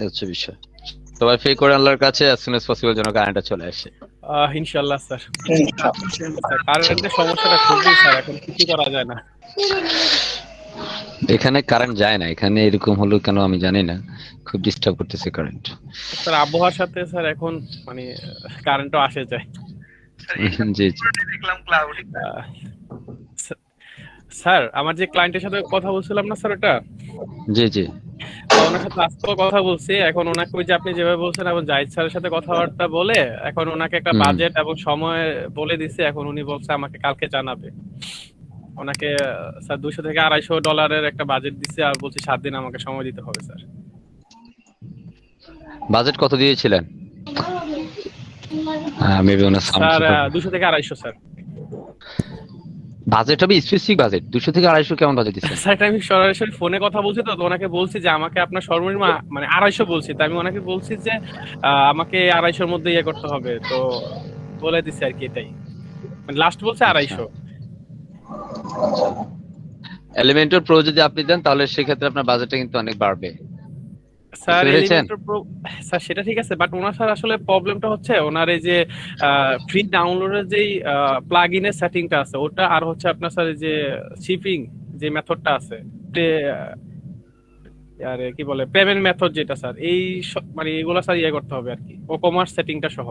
এই হচ্ছে বিষয়। সবাই পে করে আল্লাহর কাছে as soon as possible যেন কারেন্টটা চলে আসে। ইনশাআল্লাহ স্যার। কারেন্টের সমস্যাটা খুবই স্যার, এখন কিছু করা যায় না। এখানে কারেন্ট যায় না, এখানে এরকম হলো কেন আমি জানি না, খুব ডিস্টার্ব করতেছে কারেন্ট। স্যার আবহাওয়ার সাথে স্যার এখন মানে কারেন্টও আসে যায়। জি জি। আহ, স্যার আমার যে ক্লায়েন্টের সাথে কথা বলছিলাম না স্যার, ওটা জি জি। ওনার সাথে আজকেও কথা বলছি। এখন ওনাকে ওই যে আপনি যেভাবে বলছেন এবং জাহিদ স্যারের সাথে কথাবার্তা বলে এখন ওনাকে একটা বাজেট এবং সময় বলে দিছে। এখন উনি বলছে আমাকে কালকে জানাবে। ওনাকে স্যার $200 থেকে $250 একটা বাজেট দিছে আর বলছি 7 দিন আমাকে সময় দিতে হবে স্যার। বাজেট কত দিয়েছিলেন? মেবি ওনার সাউন্ড স্যার সুপার। 200 থেকে 250 স্যার। বাজেট হবে স্পেসিফিক বাজেট 200 থেকে 250 কেমন বাজেট দিচ্ছেন? স্যার এটা আমি সরাসরি ফোনে কথা বলছি, তো ওনাকে বলছি যে আমাকে আপনার সর্বনিম্ন মানে 250 বলছি, তো আমি ওনাকে বলছি যে আমাকে 250-র মধ্যে ইয়ে করতে হবে, তো বলে দিছি আর কি এটাই, মানে লাস্ট বলছে 250। এলিমেন্টর প্রো যদি আপনি দেন তাহলে সেক্ষেত্রে আপনার বাজেটটা কিন্তু অনেক বাড়বে। স্যার বুঝতে পেরেছেন? এলিমেন্টর প্রো, স্যার সেটা ঠিক আছে, বাট ওনার স্যার আসলে প্রবলেমটা হচ্ছে ওনার এই যে ফ্রি ডাউনলোডের যেই প্লাগ ইনের সেটিংটা আছে ওটা, আর হচ্ছে আপনার স্যার এই যে শিপিং যে মেথডটা আছে, আর কি বলে পেমেন্ট মেথড যেটা স্যার, এই মানে এগুলো স্যার ইয়ে করতে হবে আর কি, ও কমার্স সেটিংটা সহ।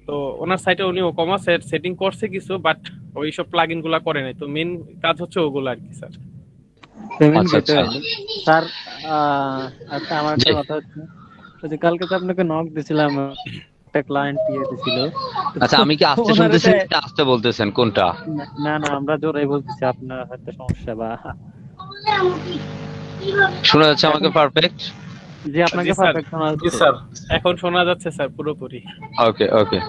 তো ওনার সাইটে উনি ও কমার্স সেটিং করছে কিছু, বাট ওই সব প্লাগইন গুলা করে নাই, তো মেইন কাজ হচ্ছে ওগুলো আর কি স্যার। পেমেন্ট আচ্ছা আচ্ছা। Gateway sir. আচ্ছা আমার একটা কথা হচ্ছে, ওই যে কালকে তো আপনাকে নক দিছিলাম, একটা ক্লায়েন্ট দিয়ে দিছিল। আচ্ছা, আমি কি আস্তে ওনার শুনতেছেন এটা না আস্তে বলতেছেন কোনটা? না না আমরা জোরাই বলতেছি, আপনার হয়তো সমস্যা বা শোনা যাচ্ছে আমাকে এখন পারফেক্ট? জি আপনাকে জি স্যার, পারফেক্ট শোনা জি যাচ্ছে। স্যার, এখন শোনা যাচ্ছে স্যার পুরোপুরি। ওকে ওকে।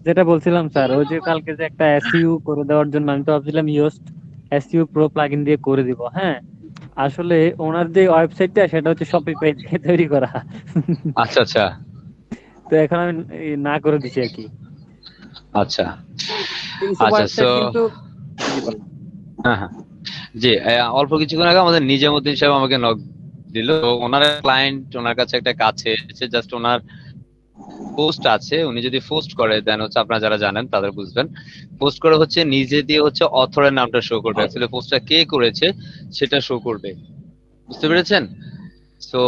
যেটা বলছিলাম স্যার, ওই যে কালকে যে একটা এসইউ করে দেওয়ার জন্য আমি তো ভাবছিলাম ইয়োস্ট এসইউ প্রো প্লাগইন দিয়ে করে দিব। হ্যাঁ, আসলে ওনার যে ওয়েবসাইটটা সেটা হচ্ছে শপিফাই দিয়ে তৈরি করা। আচ্ছা আচ্ছা তো এখন আমি না করে দিছি আর কি। আচ্ছা এইসব আচ্ছা। সো ওয়েবসাইট কিন্তু জি বলেন। হ্যাঁ হ্যাঁ জি, অল্প কিছুক্ষণ আগে আমাদের নিজামুদ্দিন সাহেব আমাকে নক দিল। তো ওনার ক্লায়েন্ট, ওনার কাছে একটা কাজ এসেছে, জাস্ট ওনার পোস্ট আছে, উনি যদি পোস্ট করে দেন হচ্ছে, আপনারা যারা জানেন তাদের বুঝবেন, পোস্ট করে হচ্ছে নিজে দিয়ে হচ্ছে অথরের নামটা শো করবে, অ্যাকচুয়ালি পোস্টটা কে করেছে সেটা শো করবে। বুঝতে পেরেছেন? সো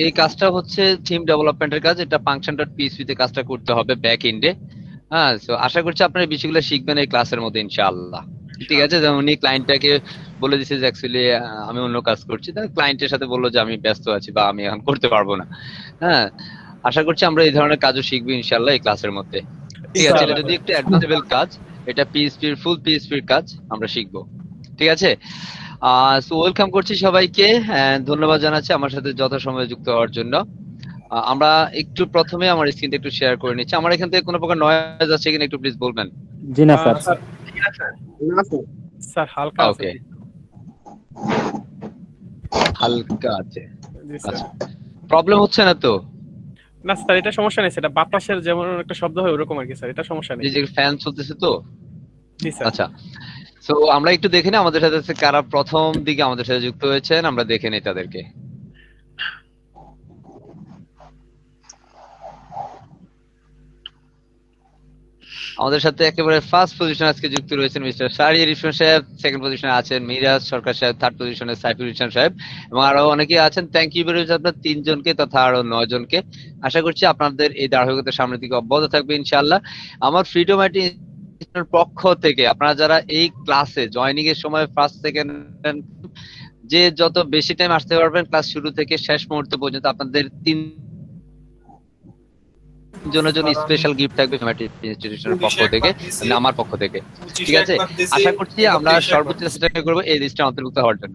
এই কাজটা হচ্ছে থিম ডেভেলপমেন্টের কাজ, এটা ফাংশন ডট পিএইচপি তে কাজটা করতে হবে ব্যাক এন্ডে। হ্যাঁ, সো আশা করছি আপনারা এই বিষয়গুলো শিখবেন এই ক্লাসের মধ্যে ইনশাআল্লাহ। ঠিক আছে, যেমন উনি ক্লায়েন্টটাকে বলে দিছে যে অ্যাকচুয়ালি আমি অন্য কাজ করছি, তাহলে ক্লায়েন্টের সাথে বললো যে আমি ব্যস্ত আছি বা আমি এখন করতে পারবো না। হ্যাঁ, আশা করছি আমরা এই ধরনের কাজও শিখবো ইনশাআল্লাহ এই ক্লাসের মধ্যে। ঠিক আছে, এটা যদি একটু অ্যাডভান্সেবল কাজ, এটা পিএইচপির ফুল পিএইচপির কাজ আমরা শিখবো। ঠিক আছে, সো ওয়েলকাম করছি সবাইকে, ধন্যবাদ জানাচ্ছি আমার সাথে যথাসময়ে যুক্ত হওয়ার জন্য। আমরা একটু প্রথমে আমার স্ক্রিনটা একটু শেয়ার করে নিচ্ছি। আমার এখান থেকে কোনো প্রকার নয়েজ আছে কিনা একটু প্লিজ বলবেন। জি না স্যার। স্যার, স্যার হালকা আছে। ওকে, হালকা আছে। জি স্যার। আচ্ছা, প্রবলেম হচ্ছে না তো? না স্যার এটা সমস্যা নেই, সেটা বাতাসের যেমন একটা শব্দ হয় ওরকম আর কি স্যার, এটা সমস্যা নেই। যে ফ্যান চলতেছে তো? জি স্যার। আচ্ছা, সো আমরা একটু দেখে নিই আমাদের সাথে কারা প্রথম দিকে আমাদের সাথে যুক্ত হয়েছেন, আমরা দেখে নিই তাদেরকে। আমাদের সাথে একেবারে ফার্স্ট পজিশন আজকে যুক্ত রয়েছেন মিস্টার শাহরিয়ার ইরফান সাহেব, সেকেন্ড পজিশনে আছেন মিরাজ সরকার সাহেব, থার্ড পজিশনে সাইফুল ইসলাম সাহেব, এবং আরো অনেকে আছেন। থ্যাংক ইউ ভেরি মাচ আপনার তিনজনকে তথা আরো 9 জনকে। আশা করছি আপনাদের এই ধারাবাহিকতা সামনের দিকে অব্যাহত থাকবে ইনশাআল্লাহ। আমার ফ্রিডম আইটি ইনস্টিটিউটের পক্ষ থেকে আপনারা যারা এই ক্লাসে জয়েনিং এর সময় ফার্স্ট সেকেন্ড যে যত বেশি টাইম আসতে পারবেন ক্লাস শুরু থেকে শেষ মুহূর্ত পর্যন্ত, আপনাদের জনের জন্য স্পেশাল গিফট থাকবে ইনস্টিটিউশনের পক্ষ থেকে, আমার পক্ষ থেকে। ঠিক আছে, আশা করছি আমরা সর্বোচ্চ চেষ্টা করব এই লিস্টে অন্তর্ভুক্ত হওয়ার জন্য।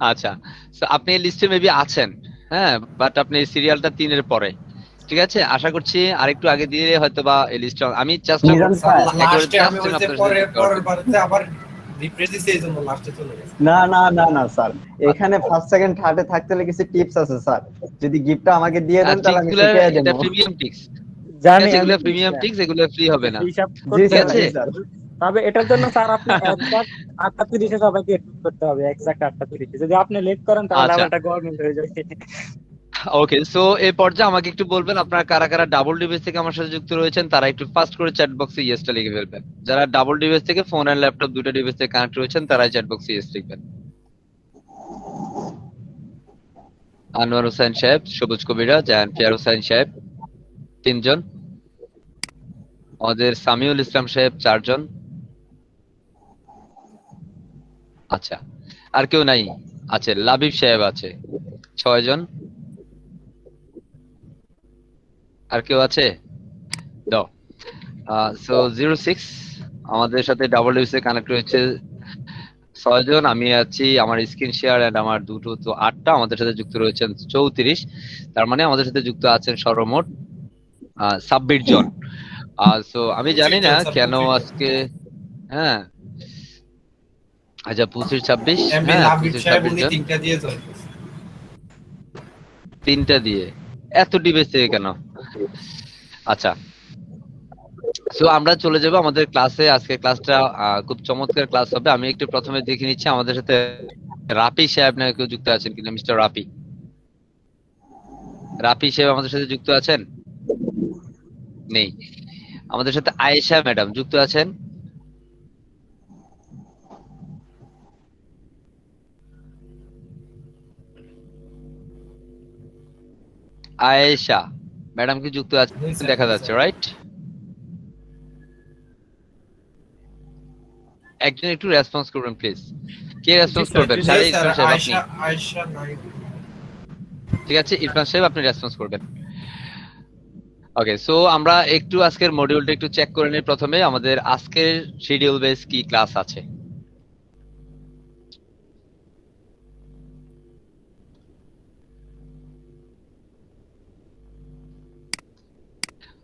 আচ্ছা, তো আপনি এই লিস্টে মেবি আছেন, হ্যাঁ, বাট আপনি সিরিয়ালটা 3 এর পরে। ঠিক আছে, আশা করছি আরেকটু আগে দিয়ে হয়তো বা এই লিস্ট আমি চেষ্টা করব। না না না না স্যার, এখানে ফার্স্ট সেকেন্ড থার্ডে থাকতে হলে কিছু টিপস আছে স্যার, যদি গিফটটা আমাকে দিয়ে দেন তাহলে আমি শিখিয়ে দেব। এটা প্রিমিয়াম টিপস, জানি এগুলো প্রিমিয়াম টিপস, এগুলো ফ্রি হবে না। জি ঠিক স্যার, আছে, জি স্যার। তবে এটার জন্য স্যার আপনি এক্সাক্ট 8:30 সবাইকে এডমিট করতে হবে, এক্সাক্ট 8:30। যদি আপনি লেট করেন তাহলে আচ্ছা, আবার এটা গভর্নমেন্ট হয়ে যাবে। ওকে। সো এই পর্যায়ে আমাকে একটু বলবেন আপনারা কারা কারা ডাবল ডিভাইস থেকে আমার সাথে যুক্ত রয়েছেন, তারা একটু ফাস্ট করে চ্যাট বক্সে ইয়েসটা লিখে ফেলবেন। যারা ডাবল ডিভাইস থেকে ফোন আর ল্যাপটপ দুটো ডিভাইস থেকে কানেক্ট রয়েছেন তারা চ্যাট বক্সে ইয়েস লিখবেন। আনোয়ার হোসেন সাহেব, সবুজ কবিরা, জায়ান পিয়ার হোসেন সাহেব 3 জন, আমাদের সামিউল ইসলাম সাহেব 4 জন। আচ্ছা, আর কেউ নাই? আছে, লাবিব সাহেব আছে 6 জন। আর কেউ আছে? দাও। সো 06 আমাদের সাথে ডাবল ডিভাইসে কানেক্ট রয়েছে 6 জন। আমি আছি, আমার স্ক্রিন শেয়ার এন্ড আমার দুটো তো 8টা। আমাদের সাথে যুক্ত রয়েছেন 34। তার মানে আমাদের সাথে যুক্ত আছেন সর্বমোট 26 জন। সো আমি জানি না কেন আজকে, হ্যাঁ আচ্ছা 25-26, হ্যাঁ 25-26 জন, 3টা দিয়ে এত ডিভাইস থেকে কেন? আচ্ছা, সো আমরা চলে যাব আমাদের ক্লাসে। আজকে ক্লাসটা খুব চমৎকার ক্লাস হবে। আমি একটু প্রথমে দেখে নিচ্ছি আমাদের সাথে রাপি সাহেব নাকি কেউ যুক্ত আছেন কিনা। মিস্টার রাপি, রাপি সাহেব আমাদের সাথে যুক্ত আছেন? নেই। আমাদের সাথে আয়েশা ম্যাডাম যুক্ত আছেন? আয়েশা ম্যাডাম কি যুক্ত আছেন? দেখা যাচ্ছে, রাইট? একজন একটু রেসপন্স করবেন প্লিজ। কে রেসপন্স করবেন? স্যার ইরফান সাহেব আপনি। আয়েশা নাই। ঠিক আছে, ইরফান সাহেব আপনি রেসপন্স করবেন। ওকে, সো আমরা একটু আজকের মডিউলটা একটু চেক করে নিই। প্রথমে আমাদের আজকের শিডিউল বেস কি ক্লাস আছে।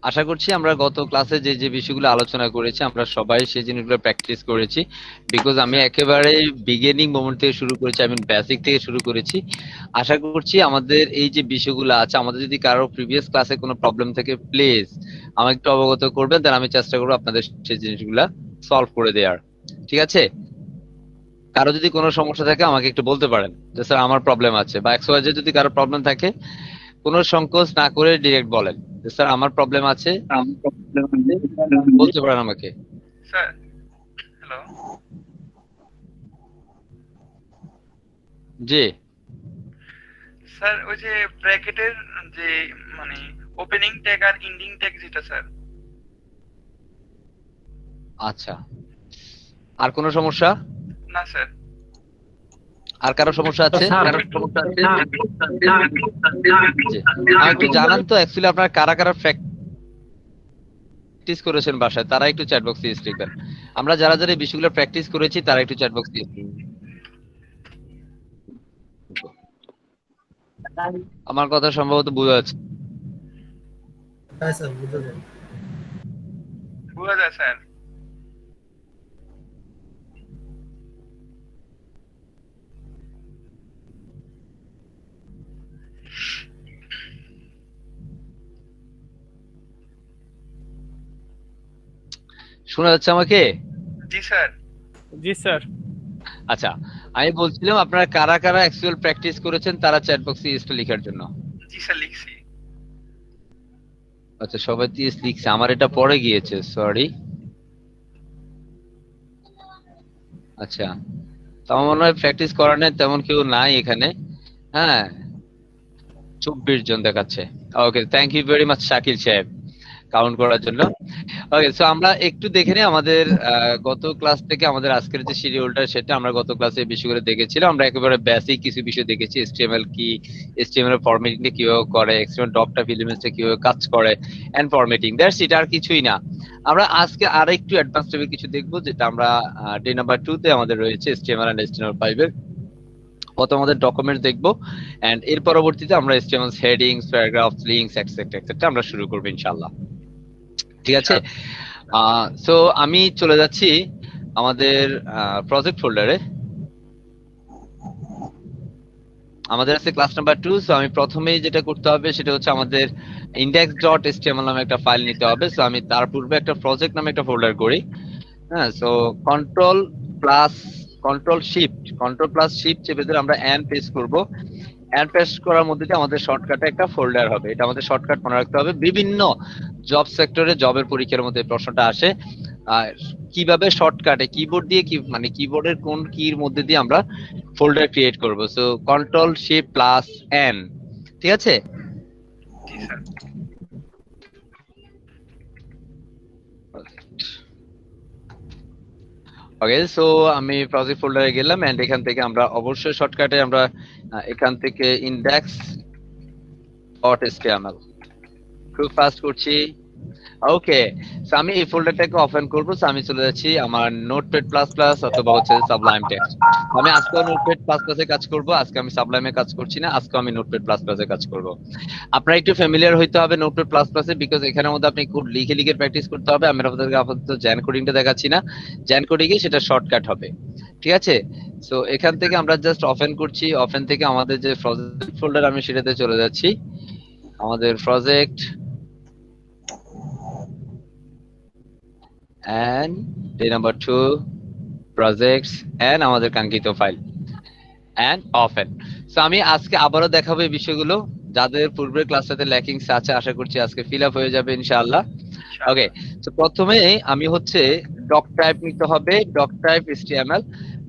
আশা করছি আমরা গত ক্লাসে যে যে বিষয়গুলো আলোচনা করেছি আমরা সবাই সেই জিনিসগুলো প্র্যাকটিস করেছি। বিকজ আমি একেবারে বিগিনিং মোমেন্ট থেকে শুরু করেছি, আমি বেসিক থেকে শুরু করেছি। আশা করছি আমাদের এই যে বিষয়গুলো আছে, আমাদের যদি কারো প্রিভিয়াস ক্লাসে কোনো প্রবলেম থাকে প্লিজ আমাকে একটু অবগত করবেন, দেন আমি চেষ্টা করবো আপনাদের সেই জিনিসগুলা সলভ করে দেওয়ার। ঠিক আছে? কারো যদি কোনো সমস্যা থাকে আমাকে একটু বলতে পারেন যে স্যার আমার প্রবলেম আছে, বা XYZ যদি কারো প্রবলেম থাকে কোনো সংকোচ না করে ডিরেক্ট বলেন যে স্যার আমার প্রবলেম আছে, বলতে পারেন আমাকে। স্যার হ্যালো, জি স্যার ওই যে ব্র্যাকেটের যে মানে ওপেনিং ট্যাগ আর এন্ডিং ট্যাগ যেটা স্যার। আচ্ছা, আর কোনো সমস্যা? না স্যার। আর কারো সমস্যা আছে? স্যার, জি, আমাকে একটু জানান তো অ্যাকচুয়ালি আপনারা কারা কারা প্র্যাকটিস করেছেন বাসায়, তারা একটু চ্যাট বক্সে লিখবেন। আমরা যারা যারা এই বিষয়গুলো প্র্যাকটিস করেছি তারা একটু চ্যাট বক্সে লিখবেন। আমার কথা সম্ভবত বোঝা যাচ্ছে। হ্যাঁ স্যার, বুঝা যায়। বুঝা যায় স্যার। শোনা যাচ্ছে আমাকে? জি স্যার। জি স্যার। আচ্ছা, আমি বলছিলাম আপনারা কারা কারা অ্যাকচুয়াল প্র্যাকটিস করেছেন তারা চ্যাট বক্সে ইয়েসটা লেখার জন্য। জি স্যার লিখছি। আচ্ছা, সবাই ইয়েস লিখছে, আমার এটা পড়ে গিয়েছে, সরি। আচ্ছা, তো আমার মনে হয় প্র্যাকটিস করার নেই তেমন কেউ নাই এখানে। হ্যাঁ 24 জন দেখাচ্ছে। Okay, thank you very much Shakil সাহেব কাউন্ট করার জন্য। ওকে, সো আমরা একটু দেখে নিই আমাদের গত ক্লাস থেকে আমাদের আজকের যে শিডিউলটা সেটা আমরা গত ক্লাসে বিষয়গুলো দেখেছিলাম। আমরা একেবারে বেসিক কিছু বিষয় দেখেছি, HTML কি, HTML এর ফরম্যাটিংটা কিভাবে করে, XML ডকটা এলিমেন্টসটা কিভাবে কাজ করে, এন্ড ফরম্যাটিং, দ্যাটস ইট, আর কিছুই না। আমরা আজকে আর একটু অ্যাডভান্স লেভেল কিছু দেখবো, যেটা আমরা ডে নাম্বার 2 তে আমাদের রয়েছে HTML এন্ড HTML5 এর। প্রথম আমাদের ডকুমেন্ট দেখবো, এন্ড এর পরবর্তীতে আমরা HTML headings, paragraphs, links etcetera etcetera আমরা শুরু করব ইনশাআল্লাহ। ঠিক আছে? সো আমি চলে যাচ্ছি আমাদের প্রজেক্ট ফোল্ডারে। আমাদের আছে ক্লাস নাম্বার 2। সো আমি প্রথমেই যেটা করতে হবে সেটা হচ্ছে আমাদের index.html নামে একটা ফাইল নিতে হবে। সো আমি তার পূর্বে একটা প্রজেক্ট নামে একটা ফোল্ডার করি। হ্যাঁ, সো কন্ট্রোল প্লাস শিফট চেপে ধরে আমরা এন প্রেস করব। এন প্রেস করার মধ্যে দিয়ে আমাদের শর্টকাটে একটা ফোল্ডার হবে, এটা আমাদের শর্টকাট মনে রাখতে হবে। বিভিন্ন জব সেক্টরে জবের পরীক্ষার মধ্যে এই প্রশ্নটা আসে, আর কিভাবে শর্টকাটে কিবোর্ড দিয়ে কি মানে কিবোর্ডের কোন কির মধ্যে দিয়ে আমরা ফোল্ডার ক্রিয়েট করব। So control shift plus N, ঠিক আছে? জি স্যার। ওকে, সো আমি প্রজেক্ট ফোল্ডারে গেলাম এন্ড এখান থেকে আমরা অবশ্যই শর্টকাটে আমরা এখান থেকে index.html খুব ফাস্ট করছি। ওকে, সো আমি এই ফোল্ডারটাকে ওপেন করব। সো আমি চলে যাচ্ছি আমার নোটপ্যাড প্লাস প্লাস অথবা হচ্ছে সাবলাইম টেক্সট। আমি আজকে নোটপ্যাড প্লাস প্লাসে কাজ করব, আজকে আমি সাবলাইমে কাজ করছি না, আজকে আমি নোটপ্যাড প্লাস প্লাসে কাজ করব। আপনারা একটু ফ্যামিলিয়ার হইতে হবে নোটপ্যাড প্লাস প্লাসে, বিকজ এখানের মধ্যে আপনি কোড লিখে লিখে প্র্যাকটিস করতে হবে। আমি আপনাদেরকে আপাতত জ্যান কোডিংটা দেখাচ্ছি না, জ্যান কোডিংয়ে সেটা শর্টকাট হবে, ঠিক আছে? সো এখান থেকে আমরা জাস্ট ওপেন করছি, ওপেন থেকে আমাদের যে প্রজেক্ট ফোল্ডার আমি সেটাতে চলে যাচ্ছি। আমাদের project and day number 2 projects and আমাদের কাঙ্ক্ষিত ফাইল and open। সো আমি আজকে আবারও দেখাবো এই বিষয়গুলো, যাদের পূর্বের ক্লাসটাতে ল্যাকিংস আছে আশা করছি আজকে ফিল আপ হয়ে যাবে ইনশাআল্লাহ। ওকে, তো প্রথমে আমি হচ্ছে ডক টাইপ নিতে হবে, ডক টাইপ HTML।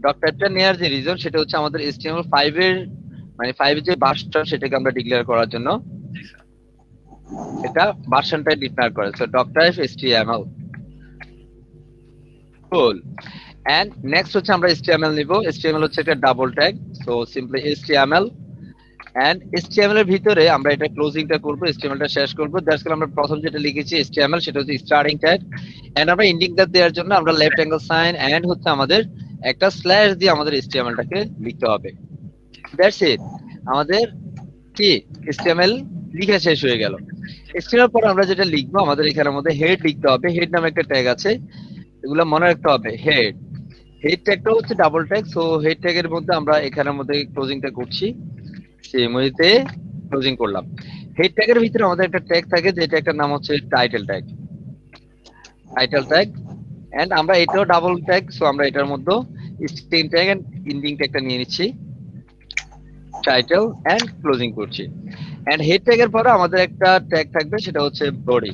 ডক টাইপটা নেওয়ার যে রিজন সেটা হচ্ছে আমাদের HTML5 এর মানে 5 এর যে ভার্সন সেটাকে আমরা ডিক্লেয়ার করার জন্য এটা ভার্সনটা ডিক্লেয়ার করে। So doctype HTML cool। and next হচ্ছে আমরা HTML নিব। HTML হচ্ছে একটা double tag, so simply HTML and HTML এর ভিতরে আমরা এটা ক্লোজিংটা করব, HTML-টা শেষ করব। দ্যাটস কল আমরা প্রথম যেটা লিখেছি HTML সেটা হচ্ছে স্টার্টিং ট্যাগ, and আমরা এন্ডিংটা দেওয়ার জন্য আমরা লেফট অ্যাঙ্গেল সাইন and হচ্ছে আমাদের একটা স্ল্যাশ দিয়ে আমাদের HTML-টাকে লিখতে হবে। দ্যাটস ইট, আমাদের কি HTML লিখা শেষ হয়ে গেল। HTML পর আমরা যেটা লিখবো আমাদের এখানের মধ্যে হেড লিখতে হবে। হেড নামে একটা ট্যাগ আছে, এগুলো মনে রাখতে হবে। হেড ট্যাগটা হচ্ছে ডাবল ট্যাগ, সো হেড ট্যাগের মধ্যে আমরা এখানের মধ্যে ক্লোজিংটা করছি, সেই মুহূর্তে ক্লোজিং করলাম। হেড ট্যাগের ভিতরে আমাদের একটা ট্যাগ থাকে যেটা একটা নাম হচ্ছে টাইটেল ট্যাগ, এন্ড আমরা এটাও ডাবল ট্যাগ, সো আমরা এটার মধ্যে স্ট্রিং ট্যাগ এন্ড এন্ডিং ট্যাগটা নিয়ে নিচ্ছি, টাইটেল এন্ড ক্লোজিং করছি। এন্ড হেড ট্যাগের পরে আমাদের একটা ট্যাগ থাকবে সেটা হচ্ছে বডি।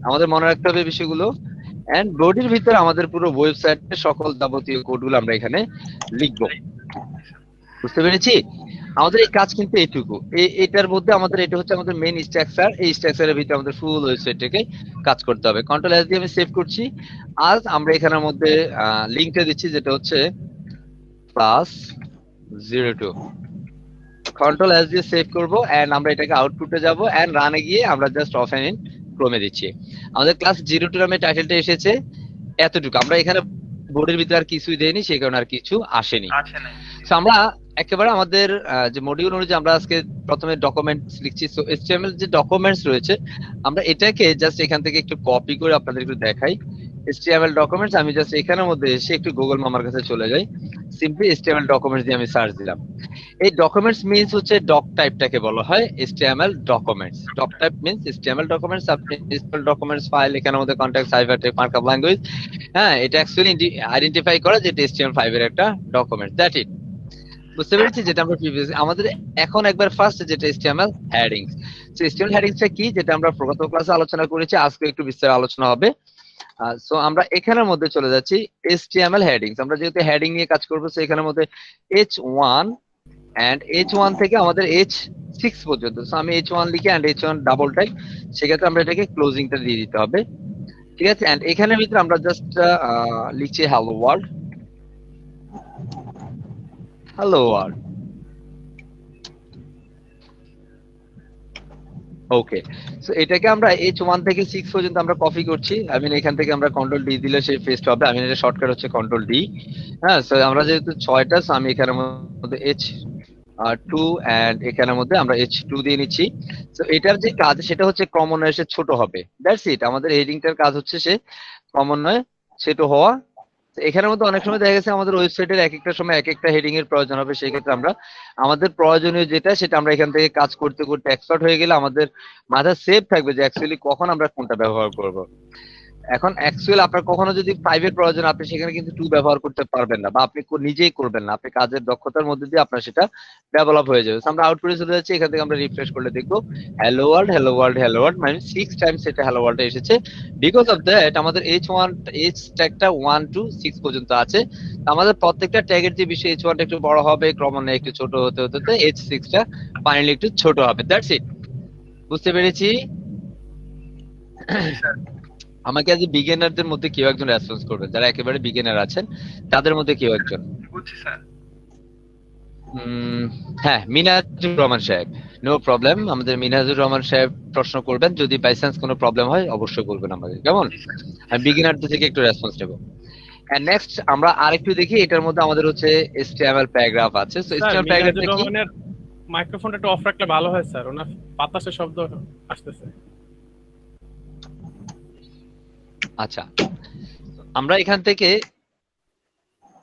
আমাদের মনে রাখতে হবে বিষয়গুলো। এন্ড বডির ভিতরে আমাদের পুরো ওয়েবসাইটের সকল যাবতীয় কোডগুলো আমরা এখানে লিখবো। বুঝতে পেরেছি? আমাদের এই কাজ কিন্তু এইটুকু। এটার মধ্যে আমাদের এটা হচ্ছে আমাদের মেইন স্ট্রাকচার। এই স্ট্রাকচারের ভিতরে আমাদের ফুল ওয়েবসাইটটাকে কাজ করতে হবে। কন্ট্রোল এস দিয়ে আমি সেভ করছি। আজ আমরা এখানের মধ্যে লিংকটা দিচ্ছি যেটা হচ্ছে +02। কন্ট্রোল এস দিয়ে সেভ করব এন্ড আমরা এটাকে আউটপুটে যাব এন্ড রানে গিয়ে আমরা জাস্ট ওপেন ইন ক্রোমে দিচ্ছি। আমাদের ক্লাস 02 নামে টাইটেলটা এসেছে এতটুকু। আমরা এখানে বোর্ডের ভিতরে আর কিছুই দেইনি, সেই কারণে আর কিছু আসেনি। সো আমরা একেবারে আমাদের যে মডিউল অনুযায়ী আমরা আজকে প্রথমে ডকুমেন্টস লিখছি। সো HTML যে ডকুমেন্টস রয়েছে আমরা এটাকে জাস্ট এখান থেকে একটু কপি করে আপনাদের একটু দেখাই। HTML ডকুমেন্টস আমি জাস্ট এখানের মধ্যে এসে একটু গুগল মামার কাছে চলে যাই, সিম্পলি HTML ডকুমেন্টস দিয়ে আমি সার্চ দিলাম। এই ডকুমেন্টস মিন্স হচ্ছে ডক টাইপটাকে বলা হয় HTML documents. Doctype means HTML documents. আপনি HTML ডকুমেন্টস ফাইল এখানের মধ্যে কনটেক্সট হাইপারটেক্সট মার্কআপ ল্যাঙ্গুয়েজ, হ্যাঁ, এটা অ্যাকচুয়ালি আইডেন্টিফাই করা যে এটা HTML5 এর একটা ডকুমেন্ট। That it. বুঝতে পেরেছি? যেটা আমরা প্রিভিয়াস আমাদের এখন একবার ফার্স্ট যেটা HTML হেডিংস। সো HTML হেডিংসটা কি যেটা আমরা প্রগত ক্লাসে আলোচনা করেছি, আজকে একটু বিস্তারিত আলোচনা হবে। সো আমরা এখানের মধ্যে চলে যাচ্ছি HTML হেডিংস। আমরা যেহেতু হেডিং নিয়ে কাজ করবো, সো এখানের মধ্যে H1 এন্ড H1 থেকে আমাদের H6 পর্যন্ত। সো আমি H1 লিখে এন্ড H1 ডাবল ট্যাগ, সেক্ষেত্রে আমরা এটাকে ক্লোজিংটা দিয়ে দিতে হবে, ঠিক আছে? এন্ড এখানের ভিতরে আমরা জাস্ট লিখছি হ্যালো ওয়ার্ল্ড। ওকে, সো এটাকে আমরা H1 থেকে 6 পর্যন্ত আমরা কপি করছি। আমি এখান থেকে আমরা কন্ট্রোল ডি দিলে সেই পেস্ট হবে। আমি এটা শর্টকাট হচ্ছে কন্ট্রোল ডি। হ্যাঁ, সো আমরা যেহেতু 6টা, সো আমি এখানের মধ্যে H2 এন্ড এখানের মধ্যে আমরা H2 দিয়ে নিচ্ছি। সো এটার যে কাজ সেটা হচ্ছে ক্রমান্বয়ে সে ছোট হবে। That's it. আমাদের হেডিংটার কাজ হচ্ছে সে ক্রমান্বয়ে ছোট হওয়া। এখানের মধ্যে অনেক সময় দেখা গেছে আমাদের ওয়েবসাইটের এক একটা সময় এক একটা হেডিং এর প্রয়োজন হবে, সেই ক্ষেত্রে আমরা আমাদের প্রয়োজনীয় যেটা সেটা আমরা এখান থেকে কাজ করতে করতে এক্সপার্ট হয়ে গেলে আমাদের মাথায় সেভ থাকবে যে অ্যাকচুয়ালি কখন আমরা কোনটা ব্যবহার করব। এখন অ্যাকচুয়াল আপনার কখনো যদি প্রাইভেট প্রয়োজন, আপনি সেখানে কিন্তু টু ব্যবহার করতে পারবেন না, বা আপনি নিজেই করবেন না, আপনি কাজের দক্ষতার মধ্যে দিয়ে আপনার সেটা ডেভেলপ হয়ে যাবে। So, আমরা আউটপুটে চলে যাচ্ছি, এখান থেকে আমরা রিফ্রেশ করলে দেখবো hello world, hello world, hello world, মানে 6 টাইমস সেটা হ্যালো ওয়ার্ল্ড এসেছে। বিকজ অফ দ্যাট আমাদের এইচ ট্যাগটা 1 to 6 পর্যন্ত আছে। আমাদের প্রত্যেকটা ট্যাগের যে বিষয় H1 টা একটু বড় হবে, ক্রমান্বয়ে একটু ছোট হতে হতে H6 টা ফাইনালি একটু ছোট হবে। That's it. বুঝতে পেরেছি? আমাকে আজ বিগিনারদের মধ্যে কেউ একজন রেসপন্স করবেন, যারা একেবারে বিগিনার আছেন তাদের মধ্যে কেউ একজন। বুঝছি স্যার। হ্যাঁ, মিনাজুর রহমান সাহেব, নো প্রবলেম। আমাদের মিনাজুর রহমান সাহেব প্রশ্ন করবেন, যদি বাই চান্স কোনো প্রবলেম হয় অবশ্যই বলবেন আমাকে, কেমন? আমি বিগিনারদের থেকে একটু রেসপন্স নেব। এন্ড নেক্সট আমরা আরেকটু দেখি, এটার মধ্যে আমাদের হচ্ছে HTML প্যারাগ্রাফ আছে। সো HTML প্যারাগ্রাফটা কি? মাইক্রোফোনটা একটু অফ রাখলে ভালো হয় স্যার, ওনার বাতাসের শব্দ আসতেছে। আচ্ছা, আমরা এখান থেকে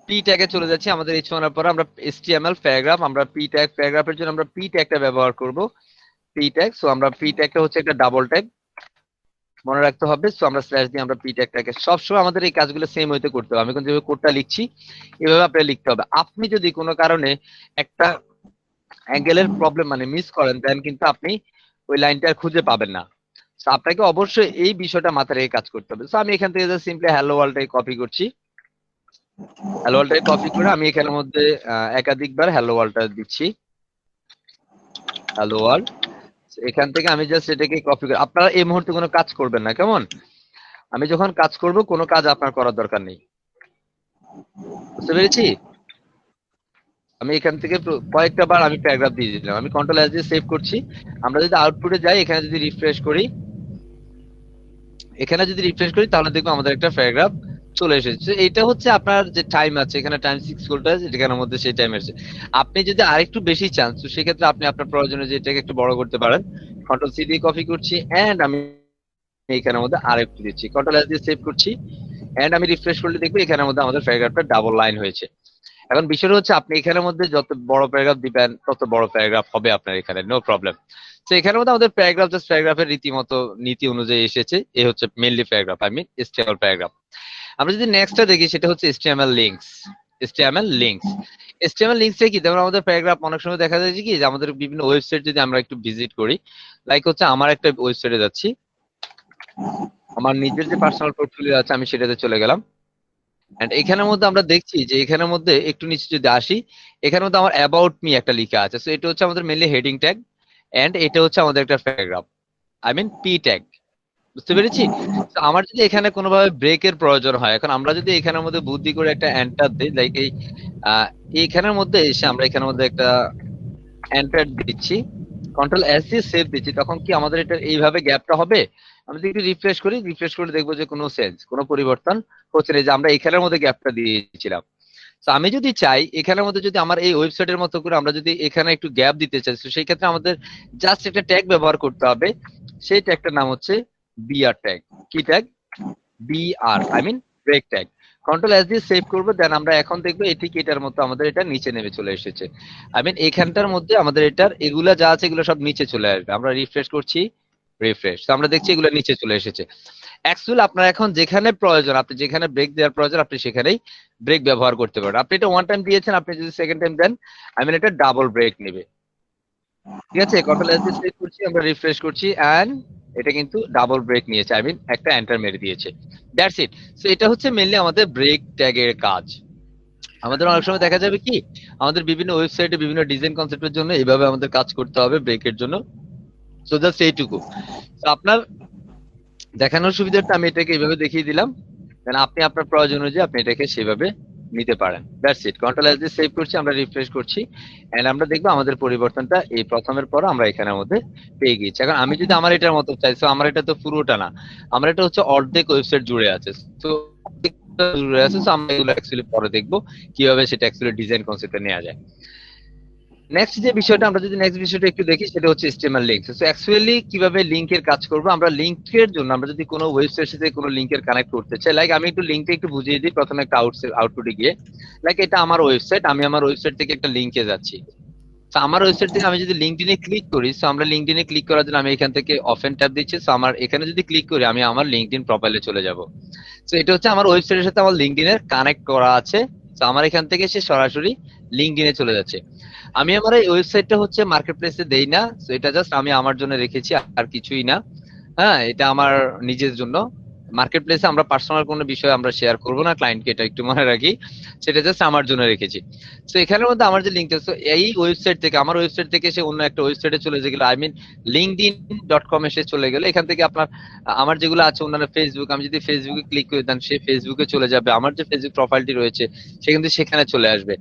পি ট্যাগে চলে যাচ্ছি। আমাদের H1 এর পর আমরা HTML প্যারাগ্রাফ, আমরা পি ট্যাগ প্যারাগ্রাফের জন্য আমরা পি ট্যাগটা ব্যবহার করব, পি ট্যাগ। সো আমরা পি ট্যাগটা হচ্ছে একটা ডাবল ট্যাগ, মনে রাখতে হবে। সো আমরা স্ল্যাশ দিয়ে আমরা পি ট্যাগটাকে সবসময় আমাদের এই কাজগুলো সেম হইতে করতে হবে। আমি কিন্তু যেভাবে কোডটা লিখছি এভাবে আপনাকে লিখতে হবে। আপনি যদি কোনো কারণে একটা অ্যাঙ্গেলের প্রবলেম মানে মিস করেন, দেন কিন্তু আপনি ওই লাইনটা খুঁজে পাবেন না। সো আপনাকে অবশ্যই এই বিষয়টা মাথায় রেখে কাজ করতে হবে। সো আমি এখান থেকে জাস্ট সিম্পলি হ্যালো ওয়ার্ল্ডটাই কপি করছি। হ্যালো ওয়ার্ল্ডটাই কপি করে আমি এখানের মধ্যে একাধিকবার হ্যালো ওয়ার্ল্ডটা দিচ্ছি, হ্যালো ওয়ার্ল্ড। এখান থেকে আমি জাস্ট এটাকে কপি করে, আপনারা এই মুহূর্তে কোনো কাজ করবেন না, কেমন? আমি যখন কাজ করব কোনো কাজ আপনার করার দরকার নেই। বুঝতে পেরেছি? আমি এখান থেকে কয়েকটা বার আমি প্যারাগ্রাফ দিয়ে দিলাম, আমি কন্ট্রোল এস দিয়ে সেভ করছি। আমরা যদি আউটপুটে যাই, এখানে যদি রিফ্রেশ করি, তাহলে দেখবো আমাদের একটা প্যারাগ্রাফ চলে এসেছে। এটা হচ্ছে আপনার যে টাইম আছে, এখানে টাইম 6 ভোল্ট আছে, এখানের মধ্যে সেই টাইম আছে। আপনি যদি আরেকটু বেশি চান, তো সেক্ষেত্রে আপনি আপনার প্রয়োজনে যেটাকে একটু বড় করতে পারেন। কন্ট্রোল সি দিয়ে কপি করছি, এন্ড আমি এখানের মধ্যে আরেকটু দিচ্ছি, কন্ট্রোল এস দিয়ে সেভ করছি, এন্ড আমি রিফ্রেশ করলে দেখবো এখানের মধ্যে আমাদের প্যারাগ্রাফটা ডাবল লাইন হয়েছে। এখন বিষয়টা হচ্ছে আপনি এখানের মধ্যে যত বড় প্যারাগ্রাফ দিবেন তত বড় প্যারাগ্রাফ হবে আপনার এখানে, নো প্রবলেম। তো এখানের মধ্যে আমাদের প্যারাগ্রাফ জাস্ট প্যারাগ্রাফের রীতিমতো নীতি অনুযায়ী এসেছে। এই হচ্ছে mainly paragraph, I mean HTML paragraph. আমরা যদি নেক্সটটা দেখি, সেটা হচ্ছে HTML লিংকস। HTML লিংকস কি? যেমন আমাদের প্যারাগ্রাফ অনেক সময় দেখা যায় কি, যে আমাদের বিভিন্ন ওয়েবসাইট যদি আমরা একটু ভিজিট করি, লাইক হচ্ছে আমার একটা ওয়েবসাইটে যাচ্ছি, আমার নিজের যে পার্সোনাল পোর্টফোলিও আছে আমি সেটাতে চলে গেলাম। এন্ড এখানের মধ্যে আমরা দেখছি যে এখানের মধ্যে একটু নিচে যদি আসি, এখানের মধ্যে আমার অ্যাবাউট মি একটা লেখা আছে। সো এটা হচ্ছে আমাদের মেইনলি হেডিং ট্যাগ, এন্ড এটা হচ্ছে আমাদের একটা paragraph, I mean P tag. বুঝতে পেরেছি? তো আমার যদি এখানে কোনোভাবে ব্রেকের প্রয়োজন হয়, এখন আমরা যদি এখানের মধ্যে বুদ্ধি করে একটা এন্টার দিই, লাইক এইখানের মধ্যে এসে আমরা এখানের মধ্যে একটা এন্টার দিচ্ছি, কন্ট্রোল এস দিয়ে সেভ দিচ্ছি, তখন কি আমাদের এটা এইভাবে গ্যাপটা হবে? আমরা যদি একটু রিফ্রেশ করে দেখবো যে কোনো কোনো পরিবর্তন হচ্ছে না, যে আমরা এখানের মধ্যে গ্যাপটা দিয়েছিলাম। তো আমি যদি চাই এখানের মধ্যে যদি আমার এই ওয়েবসাইটের মতো করে আমরা যদি এখানে একটু গ্যাপ দিতে চাই, তো সেই ক্ষেত্রে আমাদের জাস্ট একটা ট্যাগ ব্যবহার করতে হবে। সেই ট্যাগটার নাম হচ্ছে বিআর ট্যাগ। কি tag? BR, I mean break tag. Control S দিয়ে সেভ করবো, দেন আমরা এখন দেখবো ঠিক এটার মতো আমাদের এটা নিচে নেমে চলে এসেছে। আই মিন এখানটার মধ্যে আমাদের এটার এগুলা যা আছে এগুলো সব নিচে চলে আসবে। আমরা রিফ্রেশ করছি, তো আমরা দেখছি এগুলো নিচে চলে এসেছে। অ্যাকচুয়ালি আপনার এখন যেখানে প্রয়োজন, আপনি যেখানে ব্রেক দেওয়ার প্রয়োজন, আপনি সেখানেই ব্রেক ব্যবহার করতে পারেন। আপনি এটা ওয়ান টাইম দিয়েছেন, আপনি যদি সেকেন্ড টাইম দেন, আই মিন এটা ডাবল ব্রেক নেবে। ঠিক আছে? কন্ট্রোল এস দিয়ে সেভ করছি, আমরা রিফ্রেশ করছি, এন্ড এটা কিন্তু ডাবল ব্রেক নিয়েছে, আই মিন একটা এন্টার মেরে দিয়েছে। That's it. সো এটা হচ্ছে মেইনলি আমাদের ব্রেক ট্যাগের কাজ। আমাদের অনেক সময় দেখা যাবে কি, আমাদের বিভিন্ন ওয়েবসাইটে বিভিন্ন ডিজাইন কনসেপ্টের জন্য এইভাবে আমাদের কাজ করতে হবে ব্রেকের জন্য। সো জাস্ট এইটুকু। তো আপনার দেখানোর সুবিধার্থে আমি এটাকে এইভাবে দেখিয়ে দিলাম, দেন আপনি আপনার প্রয়োজন অনুযায়ী আপনি এটাকে সেভাবে নিতে পারেন। That's it. কন্ট্রোল এস দিয়ে সেভ করছি, আমরা রিফ্রেশ করছি, এন্ড আমরা দেখবো আমাদের পরিবর্তনটা এই প্রথমের পর আমরা এখানের মধ্যে পেয়ে গিয়েছি। এখন আমি যদি আমার এটার মতো চাই, তো আমার এটা তো পুরোটা না, আমার এটা হচ্ছে অর্ধেক ওয়েবসাইট জুড়ে আছে। তো জুড়ে আছে, তো আমরা এগুলো অ্যাকচুয়ালি পরে দেখবো কিভাবে সেটা অ্যাকচুয়ালি ডিজাইন কনসেপ্টে নেওয়া যায়। নেক্সট যে বিষয়টা আমরা যদি নেক্সট বিষয়টা একটু দেখি, সেটা হচ্ছে HTML লিংক। সো অ্যাকচুয়ালি কিভাবে লিংকের কাজ করব, আমরা লিংকের জন্য আমরা যদি কোনো ওয়েবসাইটের সাথে কোনো লিংকের কানেক্ট করতে চাই, লাইক আমি একটু লিংকটা একটু বুঝিয়ে দিই প্রথমে একটা আউটপুটে গিয়ে। লাইক এটা আমার ওয়েবসাইট, আমি আমার ওয়েবসাইট থেকে একটা লিংকে যাচ্ছি, তো আমার ওয়েবসাইট থেকে আমি যদি লিঙ্কডইনে ক্লিক করি, সো আমরা লিঙ্কডইনে ক্লিক করার জন্য আমি এখান থেকে অফেন ট্যাব দিচ্ছি। সো আমার এখানে যদি ক্লিক করি আমি আমার লিঙ্কডইন প্রোফাইলে চলে যাব। সো এটা হচ্ছে আমার ওয়েবসাইটের সাথে আমার লিঙ্কডইনের কানেক্ট করা আছে। সো আমার এখান থেকে সে সরাসরি লিঙ্কডইনে চলে যাচ্ছে। আমি আমার এই ওয়েবসাইটটা হচ্ছে মার্কেট প্লেসে দেই না, সো এটা জাস্ট আমি আমার জন্য রেখেছি, আর কিছুই না। হ্যাঁ, এটা আমার নিজের জন্য। মার্কেট প্লেসে আমরা পার্সোনাল কোনো বিষয় আমরা শেয়ার করব না ক্লায়েন্টকে, এটা একটু মনে রাখি। সেটা জাস্ট আমার জন্য রেখেছি। তো এখানের মধ্যে আমার যে লিঙ্কটা, সো এই ওয়েবসাইট থেকে, আমার ওয়েবসাইট থেকে সে অন্য একটা ওয়েবসাইটে চলে গেল, আই মিন linkedin.com এ সে চলে গেল। এখান থেকে আপনার আমার যেগুলো আছে অন্যান্য ফেসবুক, আমি যদি ফেসবুকে ক্লিক করে দেন সে ফেসবুকে চলে যাবে, আমার যে ফেসবুক প্রোফাইলটি রয়েছে সে কিন্তু সেখানে চলে আসবে।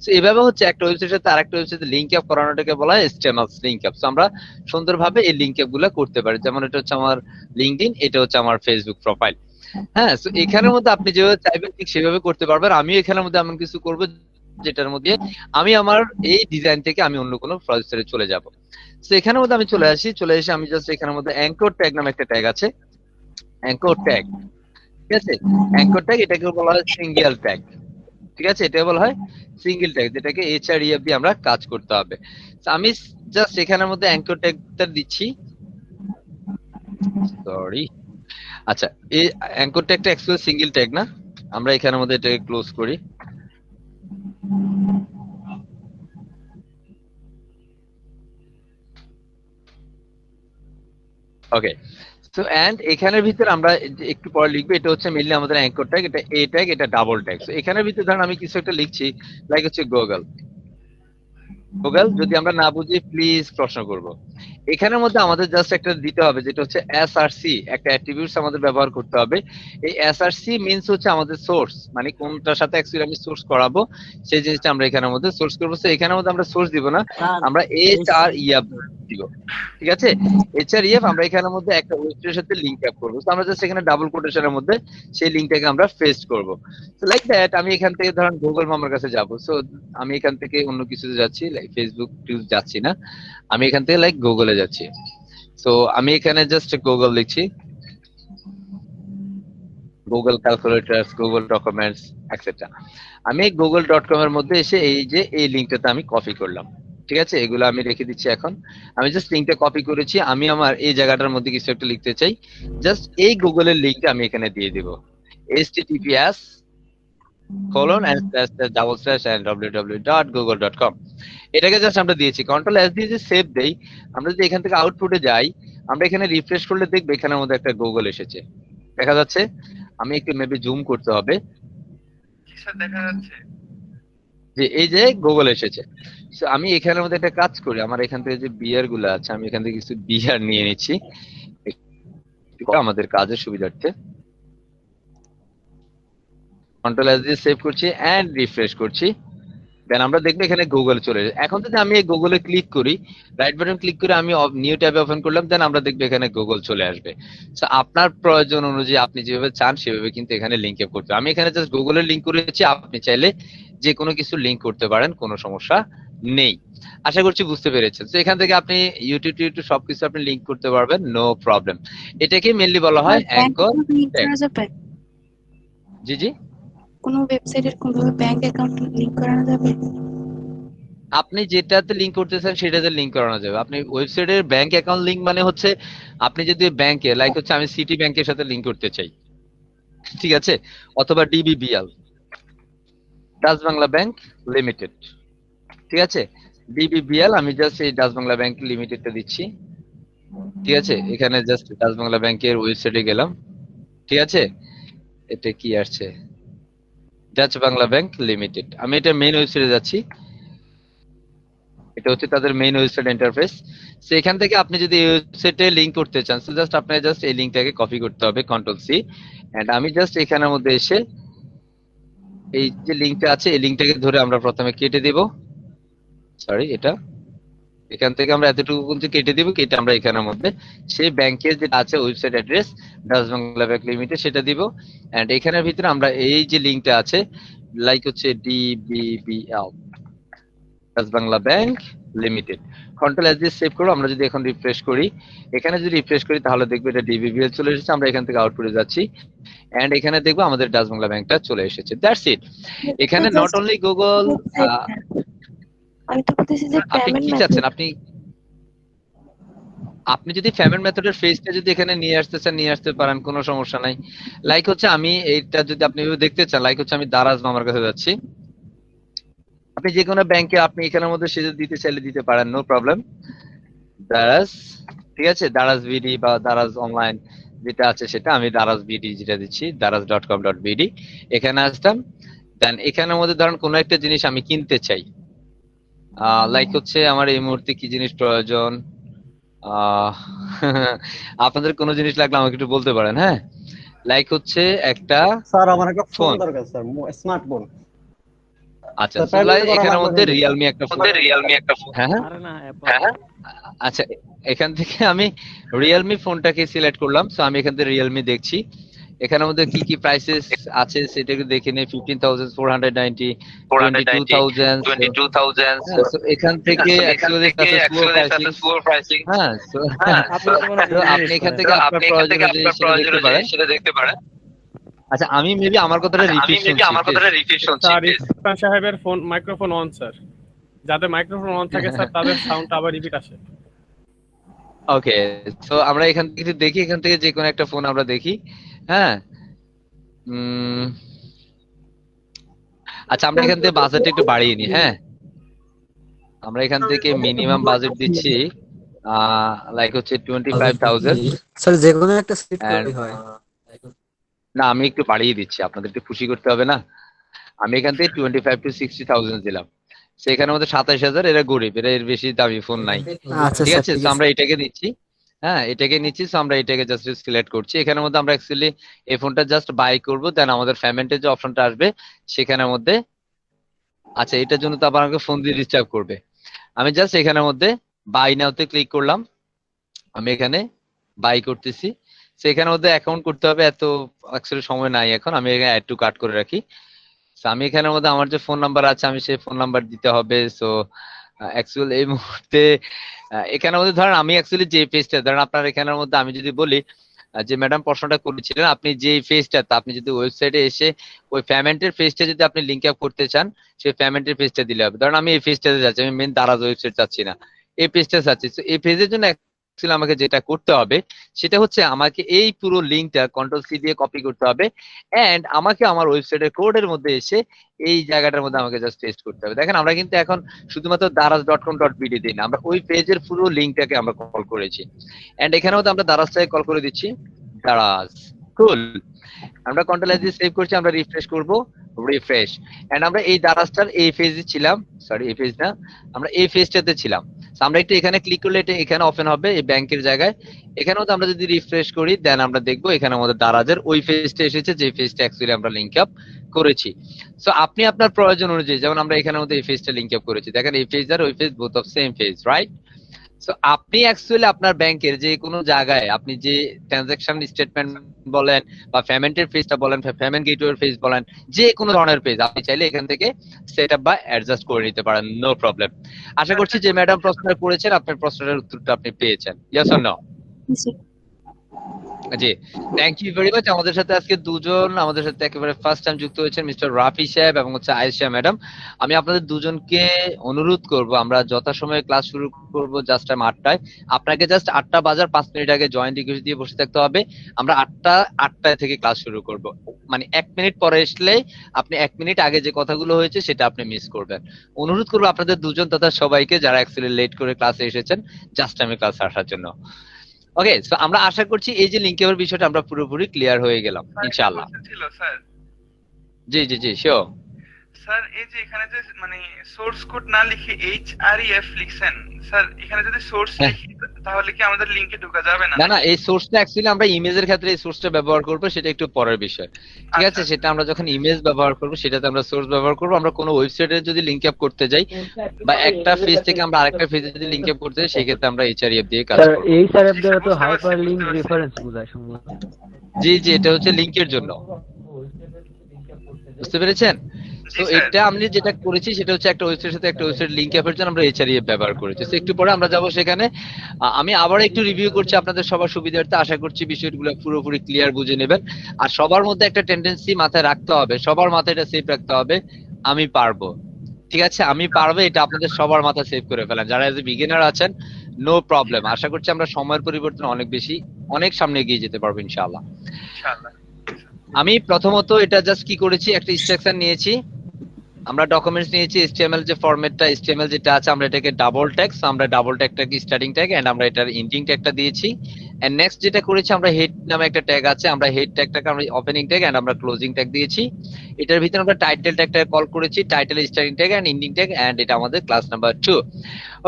তো এভাবে হচ্ছে একটা ওয়েবসাইটের সাথে আরেকটা ওয়েবসাইটে লিঙ্ক আপ করানোটাকে বলা হয় স্টেমাস লিঙ্ক আপ। আমরা সুন্দরভাবে এই লিঙ্ক আপ গুলো করতে পারি। যেমন এটা হচ্ছে আমার লিঙ্কডইন, এটা হচ্ছে আমার ফেসবুক প্রোফাইল। হ্যাঁ, তো এখানের মধ্যে আপনি যেভাবে চাইবেন ঠিক সেভাবে করতে পারবেন। আমি এখানের মধ্যে এমন কিছু করব যেটার মধ্যে আমি আমার এই ডিজাইন থেকে আমি অন্য কোনো প্রসেসরে চলে যাব। তো এখানের মধ্যে আমি চলে এসে আমি জাস্ট এখানের মধ্যে অ্যাঙ্কর ট্যাগ নামে একটা ট্যাগ আছে, অ্যাঙ্কর ট্যাগ। ঠিক আছে, অ্যাঙ্কর ট্যাগ এটাকে বলা হয় সিঙ্গেল ট্যাগ। ঠিক আছে, এটা বলা হয় সিঙ্গেল ট্যাগ, যেটাকে HREF দিয়ে আমরা কাজ করতে হবে। তো আমি জাস্ট এখানের মধ্যে অ্যাঙ্কর ট্যাগটা দিচ্ছি। সরি, আচ্ছা, এই অ্যাঙ্কর ট্যাগটা অ্যাকচুয়ালি সিঙ্গেল ট্যাগ না, আমরা এখানের মধ্যে এটাকে ক্লোজ করি। ওকে, সো এন্ড এখানের ভিতরে আমরা একটু পরে লিখবো, এটা হচ্ছে মেইনলি আমাদের অ্যাঙ্কর ট্যাগ, এটা এ ট্যাগ, এটা ডাবল ট্যাগ। সো এখানের ভিতরে ধরুন আমি কিছু একটা লিখছি, লাইক হচ্ছে গুগল। যদি আমরা না বুঝি প্লিজ প্রশ্ন করব। এখানের মধ্যে আমাদের জাস্ট একটা দিতে হবে যেটা হচ্ছে এসআরসি, একটা অ্যাট্রিবিউটস আমাদের ব্যবহার করতে হবে। এই এসআরসি মিন্স হচ্ছে আমাদের সোর্স, মানে কোনটার সাথে অ্যাকচুয়ালি আমি সোর্স করাবো সেই জিনিসটা আমরা এখানের মধ্যে সোর্স করবো। সো এখানের মধ্যে আমরা সোর্স দিব না, আমরা HREF দিব। ঠিক আছে, HREF আমরা এখানের মধ্যে একটা ওয়েবসাইটের সাথে লিংক আপ করবো। সো আমরা জাস্ট এখানে ডাবল কোটেশনের মধ্যে সেই লিংকটাকে আমরা পেস্ট করব। সো লাইক দ্যাট আমি এখান থেকে ধরেন গুগল মামার কাছে যাব। সো আমি এখান থেকে অন্য কিছুতে যাচ্ছি, লাইক ফেসবুক যাচ্ছি না, আমি এখান থেকে লাইক গুগলে যাচ্ছি। তো আমি এখানে জাস্ট গুগল লিখছি, গুগল ক্যালকুলেটরস, গুগল ডকুমেন্টস এটসেট্রা। আমি google.com এর মধ্যে এসে এই যে এই লিংকটাতে আমি কপি করলাম। ঠিক আছে, এগুলো আমি রেখে দিচ্ছি। এখন আমি জাস্ট লিংকটা কপি করেছি, আমি আমার এই জায়গাটার মধ্যে কিছু একটা লিখতে চাই, জাস্ট এই গুগলের লিংকটা আমি এখানে দিয়ে দিব, https://www.google.com। এটাকে জাস্ট আমরা দিয়েছি, কন্ট্রোল এস দিয়ে যে সেভ দেই। আমরা যদি এখান থেকে আউটপুটে যাই, আমরা এখানে রিফ্রেশ করলে দেখবে এখানের মধ্যে একটা গুগল এসেছে, দেখা যাচ্ছে। আমি একটু মেবি জুম করতে হবে, কি স্যার দেখা যাচ্ছে? যে এই যে গুগল এসেছে। So, আমি এখানের মধ্যে একটা কাজ করি, আমার এখান থেকে যে বিয়ার গুলো আছে আমি এখান থেকে কিছু বিয়ার নিয়ে নিচ্ছি আমাদের কাজের সুবিধার্থে। কন্ট্রোল এস দিয়ে সেভ করছি এন্ড রিফ্রেশ করছি, দেন আমরা দেখবো এখানে গুগল চলে এসেছে। এখন যদি আমি এই গুগলে ক্লিক করি, রাইট বাটন ক্লিক করে আমি নিউ ট্যাবে ওপেন করলাম, দেন আমরা দেখবো এখানে গুগল চলে আসবে। সো আপনার প্রয়োজন অনুযায়ী আপনি যেভাবে চান সেভাবে কিন্তু এখানে লিংক আপ করতে। আমি এখানে জাস্ট গুগলের লিংক করেছি, আপনি চাইলে যে কোনো কিছু লিংক করতে পারেন, কোনো সমস্যা নেই। আশা করছি বুঝতে পেরেছেন। তো এখান থেকে আপনি ইউটিউব সবকিছু আপনি লিংক করতে পারবেন, নো প্রবলেম। এটাকে মেইনলি বলা হয় অ্যাঙ্কর ট্যাগ। জি জি, কোনো ওয়েবসাইটের কোনভাবে ব্যাংক অ্যাকাউন্ট লিংক করানো যাবে? আপনি যেটাতে লিংক করতে চান সেটাতে লিংক করানো যাবে। আপনি ওয়েবসাইটের ব্যাংক অ্যাকাউন্ট লিংক মানে হচ্ছে আপনি যদি ব্যাংকে, লাইক হচ্ছে আমি সিটি ব্যাংকের সাথে লিংক করতে চাই, ঠিক আছে, অথবা DBBL, Dutch Bangla bank limited. ঠিক আছে, DBBL, আমি জাস্ট এই ডাচ বাংলা ব্যাংক লিমিটেডটা দিচ্ছি। ঠিক আছে, এখানে জাস্ট ডাচ বাংলা ব্যাংকের ওয়েবসাইটে গেলাম। ঠিক আছে, এটা কি আসছে, ডাচ বাংলা ব্যাংক লিমিটেড। আমি এটা মেইন ওয়েবসাইটে যাচ্ছি, এটা হচ্ছে তাদের মেইন ওয়েবসাইট ইন্টারফেস। সো এখান থেকে আপনি যদি এই ওয়েবসাইটে লিংক করতে চান, সো জাস্ট আপনার জাস্ট এই লিংকটাকে কপি করতে হবে, Ctrl+C, এন্ড আমি জাস্ট এখানের মধ্যে এসে এই যে লিংকটা আছে এই লিংকটাকে ধরে আমরা প্রথমে কেটে দেব। সরি, এটা এখান থেকে আমরা এতটুকু কিন্তু কেটে দিব, কেটে আমরা এখানের মধ্যে সেই ব্যাংকের যেটা আছে website address Dutch Bangla bank limited সেটা দিব। এন্ড এখানের ভিতরে আমরা এই যে লিংকটা আছে, লাইক হচ্ছে DBBL, Dutch Bangla bank limited, Ctrl+S দিয়ে সেভ করব। আমরা যদি এখন রিফ্রেশ করি, এখানে যদি রিফ্রেশ করি তাহলে দেখবো এটা DBBL চলে এসেছে। আমরা এখান থেকে আউটপুটে যাচ্ছি এন্ড এখানে দেখবো আমাদের ডাচ বাংলা ব্যাংকটা চলে এসেছে। That's it. এখানে নট অনলি গুগল, আমি তো বলতেছি যে আপনি পেমেন্ট কি মেথড। চাচ্ছেন? আপনি যদি পেমেন্ট মেথডের ফেজটা যদি এখানে নিয়ে আসতে চান নিয়ে আসতে পারেন, কোনো সমস্যা নাই। লাইক হচ্ছে আমি এইটা যদি আপনি এভাবে দেখতে চান, লাইক হচ্ছে আমি দারাজ মামার কাছে যাচ্ছি। আপনি যে কোনো ব্যাংকে আপনি এখানের মধ্যে সেজে দিতে চাইলে দিতে পারেন, নো প্রবলেম। দারাজ, ঠিক আছে, দারাজ বিডি বা দারাজ অনলাইন যেটা আছে সেটা, আমি দারাজ বিডি যেটা দিচ্ছি, daraz.com.bd। এখানে আসতাম, দেন এখানের মধ্যে ধরেন কোনো একটা জিনিস আমি কিনতে চাই, লাইক হচ্ছে আমার এই মুহূর্তে কি জিনিস প্রয়োজন, আহ আপনাদের কোনো জিনিস লাগলে আমাকে একটু বলতে পারেন, হ্যাঁ। লাইক হচ্ছে একটা স্যার আমার একটা ফোন ফোন। দরকার স্যার, স্মার্টফোন। আচ্ছা, স্যার so প্রাইভেটে করা এখানের লাগবে মধ্যে কিন্তু স্যার। রিয়েলমি একটা ফোন, হ্যাঁ হ্যাঁ আরে না Apple। আচ্ছা, এখান থেকে আমি রিয়েলমি ফোনটাকে সিলেক্ট করলাম। সো আমি এখান থেকে রিয়েলমি দেখছি, এখানের মধ্যে কি কি প্রাইসেস আছে সেটাকে দেখে নিই। 15,490, 22,000। হ্যাঁ, so এখান থেকে অ্যাকচুয়ালি পুরো প্রাইসিং। হ্যাঁ, so তো আপনি এখান থেকে আপনার প্রয়োজন অনুযায়ী সেটা দেখতে পারেন। আচ্ছা, আমি মেবি আমার কথাটা রিপিট শুনছি। স্যার ইসলাম সাহেবের ফোন মাইক্রোফোন অন স্যার, যাদের মাইক্রোফোন অন থাকে স্যার তাদের সাউন্ড আবার রিপিট আসে। ওকে, সো আমরা এখান থেকে দেখি, এখান থেকে যে কোনো একটা ফোন আমরা দেখি, হ্যাঁ। আচ্ছা, আমরা এখান থেকে বাজেট একটু বাড়িয়ে নিই, হ্যাঁ। আমরা এখান থেকে মিনিমাম বাজেট দিচ্ছি লাইক হচ্ছে 25,000। স্যার যে কোনো একটা সিট And করলেই হয়। না, আমি একটু বাড়িয়ে দিচ্ছি, আপনাদের একটু খুশি করতে হবে না। আমি এখান থেকে 25 to 60,000 দিলাম। সেখানের মধ্যে 27,000, এরা গরিব, এরা এর বেশি দামি ফোন নাই, আচ্ছা ঠিক স্যার, আছে। ঠিক তো আছে। আমরা এটাকে নিচ্ছি, হ্যাঁ এটাকে নিচ্ছি। সো আমরা এটাকে জাস্ট সিলেক্ট করছি। এখানের মধ্যে আমরা অ্যাকচুয়ালি এই ফোনটা জাস্ট বাই করব, দেন আমাদের পেমেন্টের যে অপশনটা আসবে সেখানের মধ্যে, আচ্ছা এটার জন্য তো আবার আমাকে ফোন দিয়ে ডিস্টার্ব করবে। আমি জাস্ট এখানের মধ্যে বাই নাওতে ক্লিক করলাম, আমি এখানে বাই করতেছি। সেখানের মধ্যে অ্যাকাউন্ট করতে হবে, এত অ্যাকচুয়ালি সময় নাই এখন, আমি এখানে অ্যাড টু কার্ট করে রাখি। So, আমি এখানের মধ্যে আমার যে ফোন নাম্বার আছে আমি সেই ফোন নাম্বার দিতে হবে। সো অ্যাকচুয়ালি এই মুহূর্তে এখানের মধ্যে ধরেন আমি অ্যাকচুয়ালি যে পেজটা, ধরেন আপনার এখানের মধ্যে আমি যদি বলি যে ম্যাডাম প্রশ্নটা করেছিলেন, আপনি যে পেজটা, আপনি যদি ওয়েবসাইটে এসে ওই পেমেন্টের পেজটা যদি আপনি লিংক আপ করতে চান, সেই পেমেন্টের পেজটা দিলে হবে। ধরেন আমি এই পেজটাতে যাচ্ছি, আমি মেন দারাজ ওয়েবসাইট চাচ্ছি না, এই পেজটা চাচ্ছি। তো এই পেজের জন্য অ্যাকচুয়ালি আমাকে যেটা করতে হবে সেটা হচ্ছে আমাকে এই পুরো লিংকটা কন্ট্রোল-C দিয়ে কপি করতে হবে, এন্ড আমাকে আমার ওয়েবসাইটের কোডের মধ্যে এসে এই জায়গাটার মধ্যে আমাকে জাস্ট পেস্ট করতে হবে। দেখেন আমরা কিন্তু এখন শুধুমাত্র daraz.com.bd দিই না, আমরা ওই পেজের পুরো লিংকটাকে আমরা কল করেছি। এন্ড এখানেও তো আমরা দারাজটাকে কল করে দিচ্ছি, দারাজ। কুল, আমরা কন্ট্রোল-S দিয়ে সেভ করছি, আমরা রিফ্রেশ করব, রিফ্রেশ। এন্ড আমরা এই দারাজটার এই পেজে ছিলাম, সরি এই পেজ না, আমরা এই পেজটাতে ছিলাম। So, আমরা একটু এখানে ক্লিক করলে এটা এখানে ওপেন হবে এই ব্যাংকের জায়গায়। এখানেও তো আমরা যদি রিফ্রেশ করি দেন আমরা দেখবো এখানে আমাদের দারাজের ওই পেজটা এসেছে, যে পেজটা অ্যাকচুয়ালি আমরা লিংক আপ করেছি। সো আপনি আপনার প্রয়োজন অনুযায়ী, যেমন আমরা এখানের মধ্যে এই পেজটা লিংক আপ করেছি, দেখেন এই পেজ আর ওই page both of same page, right. So আপনি অ্যাকচুয়ালি আপনার ব্যাংকের যে কোনো জায়গায় আপনি যে ট্রানজাকশন স্টেটমেন্ট বলেন বা পেমেন্টের পেজটা বলেন, পেমেন্ট গেটওয়ের পেজ বলেন, যে কোনো ধরনের পেজ আপনি চাইলে এখান থেকে সেট আপ বা অ্যাডজাস্ট করে নিতে পারেন, নো প্রবলেম। আশা করছি যে ম্যাডাম প্রশ্নটা করেছেন আপনার প্রশ্নের উত্তরটা আপনি পেয়েছেন, ইয়েস অর নো? জি। জি, থ্যাংক ইউ ভেরি মাচ। আমাদের সাথে আজকে দুজন, আমাদের সাথে একেবারে ফার্স্ট টাইম যুক্ত হয়েছেন মিস্টার রাফি সাহেব এবং হচ্ছে আয়েশা ম্যাডাম। আমি আপনাদের দুজনকে অনুরোধ করব, আমরা যথাসময়ে ক্লাস শুরু করব জাস্ট টাইম 8টায়। আপনাকে জাস্ট 8টা বাজার 5 মিনিট আগে জয়েন রিকোয়েস্ট দিয়ে বসে থাকতে হবে। আমরা 8টায় থেকে ক্লাস শুরু করব, মানে 1 মিনিট পরে আসলে আপনি 1 মিনিট আগে যে কথাগুলো হয়েছে সেটা আপনি মিস করবেন। অনুরোধ করব আপনাদের দুজন তথা সবাইকে যারা অ্যাকচুয়ালি লেট করে ক্লাসে এসেছেন জাস্ট টাইমে ক্লাস আসার জন্য। ওকে, সো আমরা আশা করছি এই যে লিংক এর বিষয়টা আমরা পুরোপুরি ক্লিয়ার হয়ে গেলাম ইনশাআল্লাহ। ছিল স্যার। জি জি জি, শিওর স্যার এই যে এখানে যে মানে সোর্স কোড না লিখে HREF লিখছেন স্যার, এখানে যদি সোর্স লিখি তাহলে কি আমাদের লিংকে ঢোকা যাবে না? না না, এই সোর্সটা অ্যাকচুয়ালি আমরা ইমেজের ক্ষেত্রে এই সোর্সটা ব্যবহার করব, সেটা একটু পরের বিষয়, ঠিক আছে। সেটা আমরা যখন ইমেজ ব্যবহার করব সেটাতে আমরা সোর্স ব্যবহার করব। আমরা কোনো ওয়েবসাইটে যদি লিংক আপ করতে যাই বা একটা পেজ থেকে আমরা আরেকটা পেজে যদি লিংক আপ করতে যাই সেই ক্ষেত্রে আমরা HREF দিয়ে কাজ করব। এই স্যারের দ্বারা তো হাইপারলিংক রেফারেন্স বোঝায় সম্ভবত। জি জি, এটা হচ্ছে লিংকের জন্য, বুঝতে পেরেছেন? তো এটা আমি যেটা করেছি সেটা হচ্ছে একটা ওয়েবসাইটের সাথে একটা ওয়েবসাইট লিংক আপের জন্য আমরা HREF ব্যবহার করেছি। তো একটু পরে আমরা যাব সেখানে। আমি আবার একটু রিভিউ করছি আপনাদের সবার সুবিধার্থে, আশা করছি বিষয়গুলো পুরোপুরি ক্লিয়ার বুঝে নেবেন। আর সবার মধ্যে একটা টেন্ডেন্সি মাথায় রাখতে হবে, সবার মাথায় এটা সেফ রাখতে হবে, আমি পারবো। ঠিক আছে, আমি পারবো, এটা আপনাদের সবার মাথায় সেভ করে ফেলেন। যারা এজ এ বিগিনার আছেন, নো প্রবলেম। আশা করছি আমরা সময়ের পরিবর্তন অনেক সামনে এগিয়ে যেতে পারবো ইনশাআল্লাহ। ইনশাআল্লাহ। আমি প্রথমত এটা জাস্ট কি করেছি, একটা ইনস্ট্রাকশন নিয়েছি, আমরা ডকুমেন্টস নিয়েছি, HTML যে ফরম্যাটটা, HTML যেটা আছে, আমরা এটাকে ডাবল ট্যাগ, আমরা ডাবল ট্যাগটাকে স্টার্টিং ট্যাগ এন্ড আমরা এটার এন্ডিং ট্যাগটা দিয়েছি। এন্ড নেক্সট যেটা করেছি, আমরা হেড নামে একটা ট্যাগ আছে, আমরা হেড ট্যাগটাকে আমরা ওপেনিং ট্যাগ এন্ড আমরা ক্লোজিং ট্যাগ দিয়েছি। এটার ভিতরে আমরা টাইটেল ট্যাগটাকে কল করেছি, title starting tag and ending tag, and এটা আমাদের ক্লাস নাম্বার 2।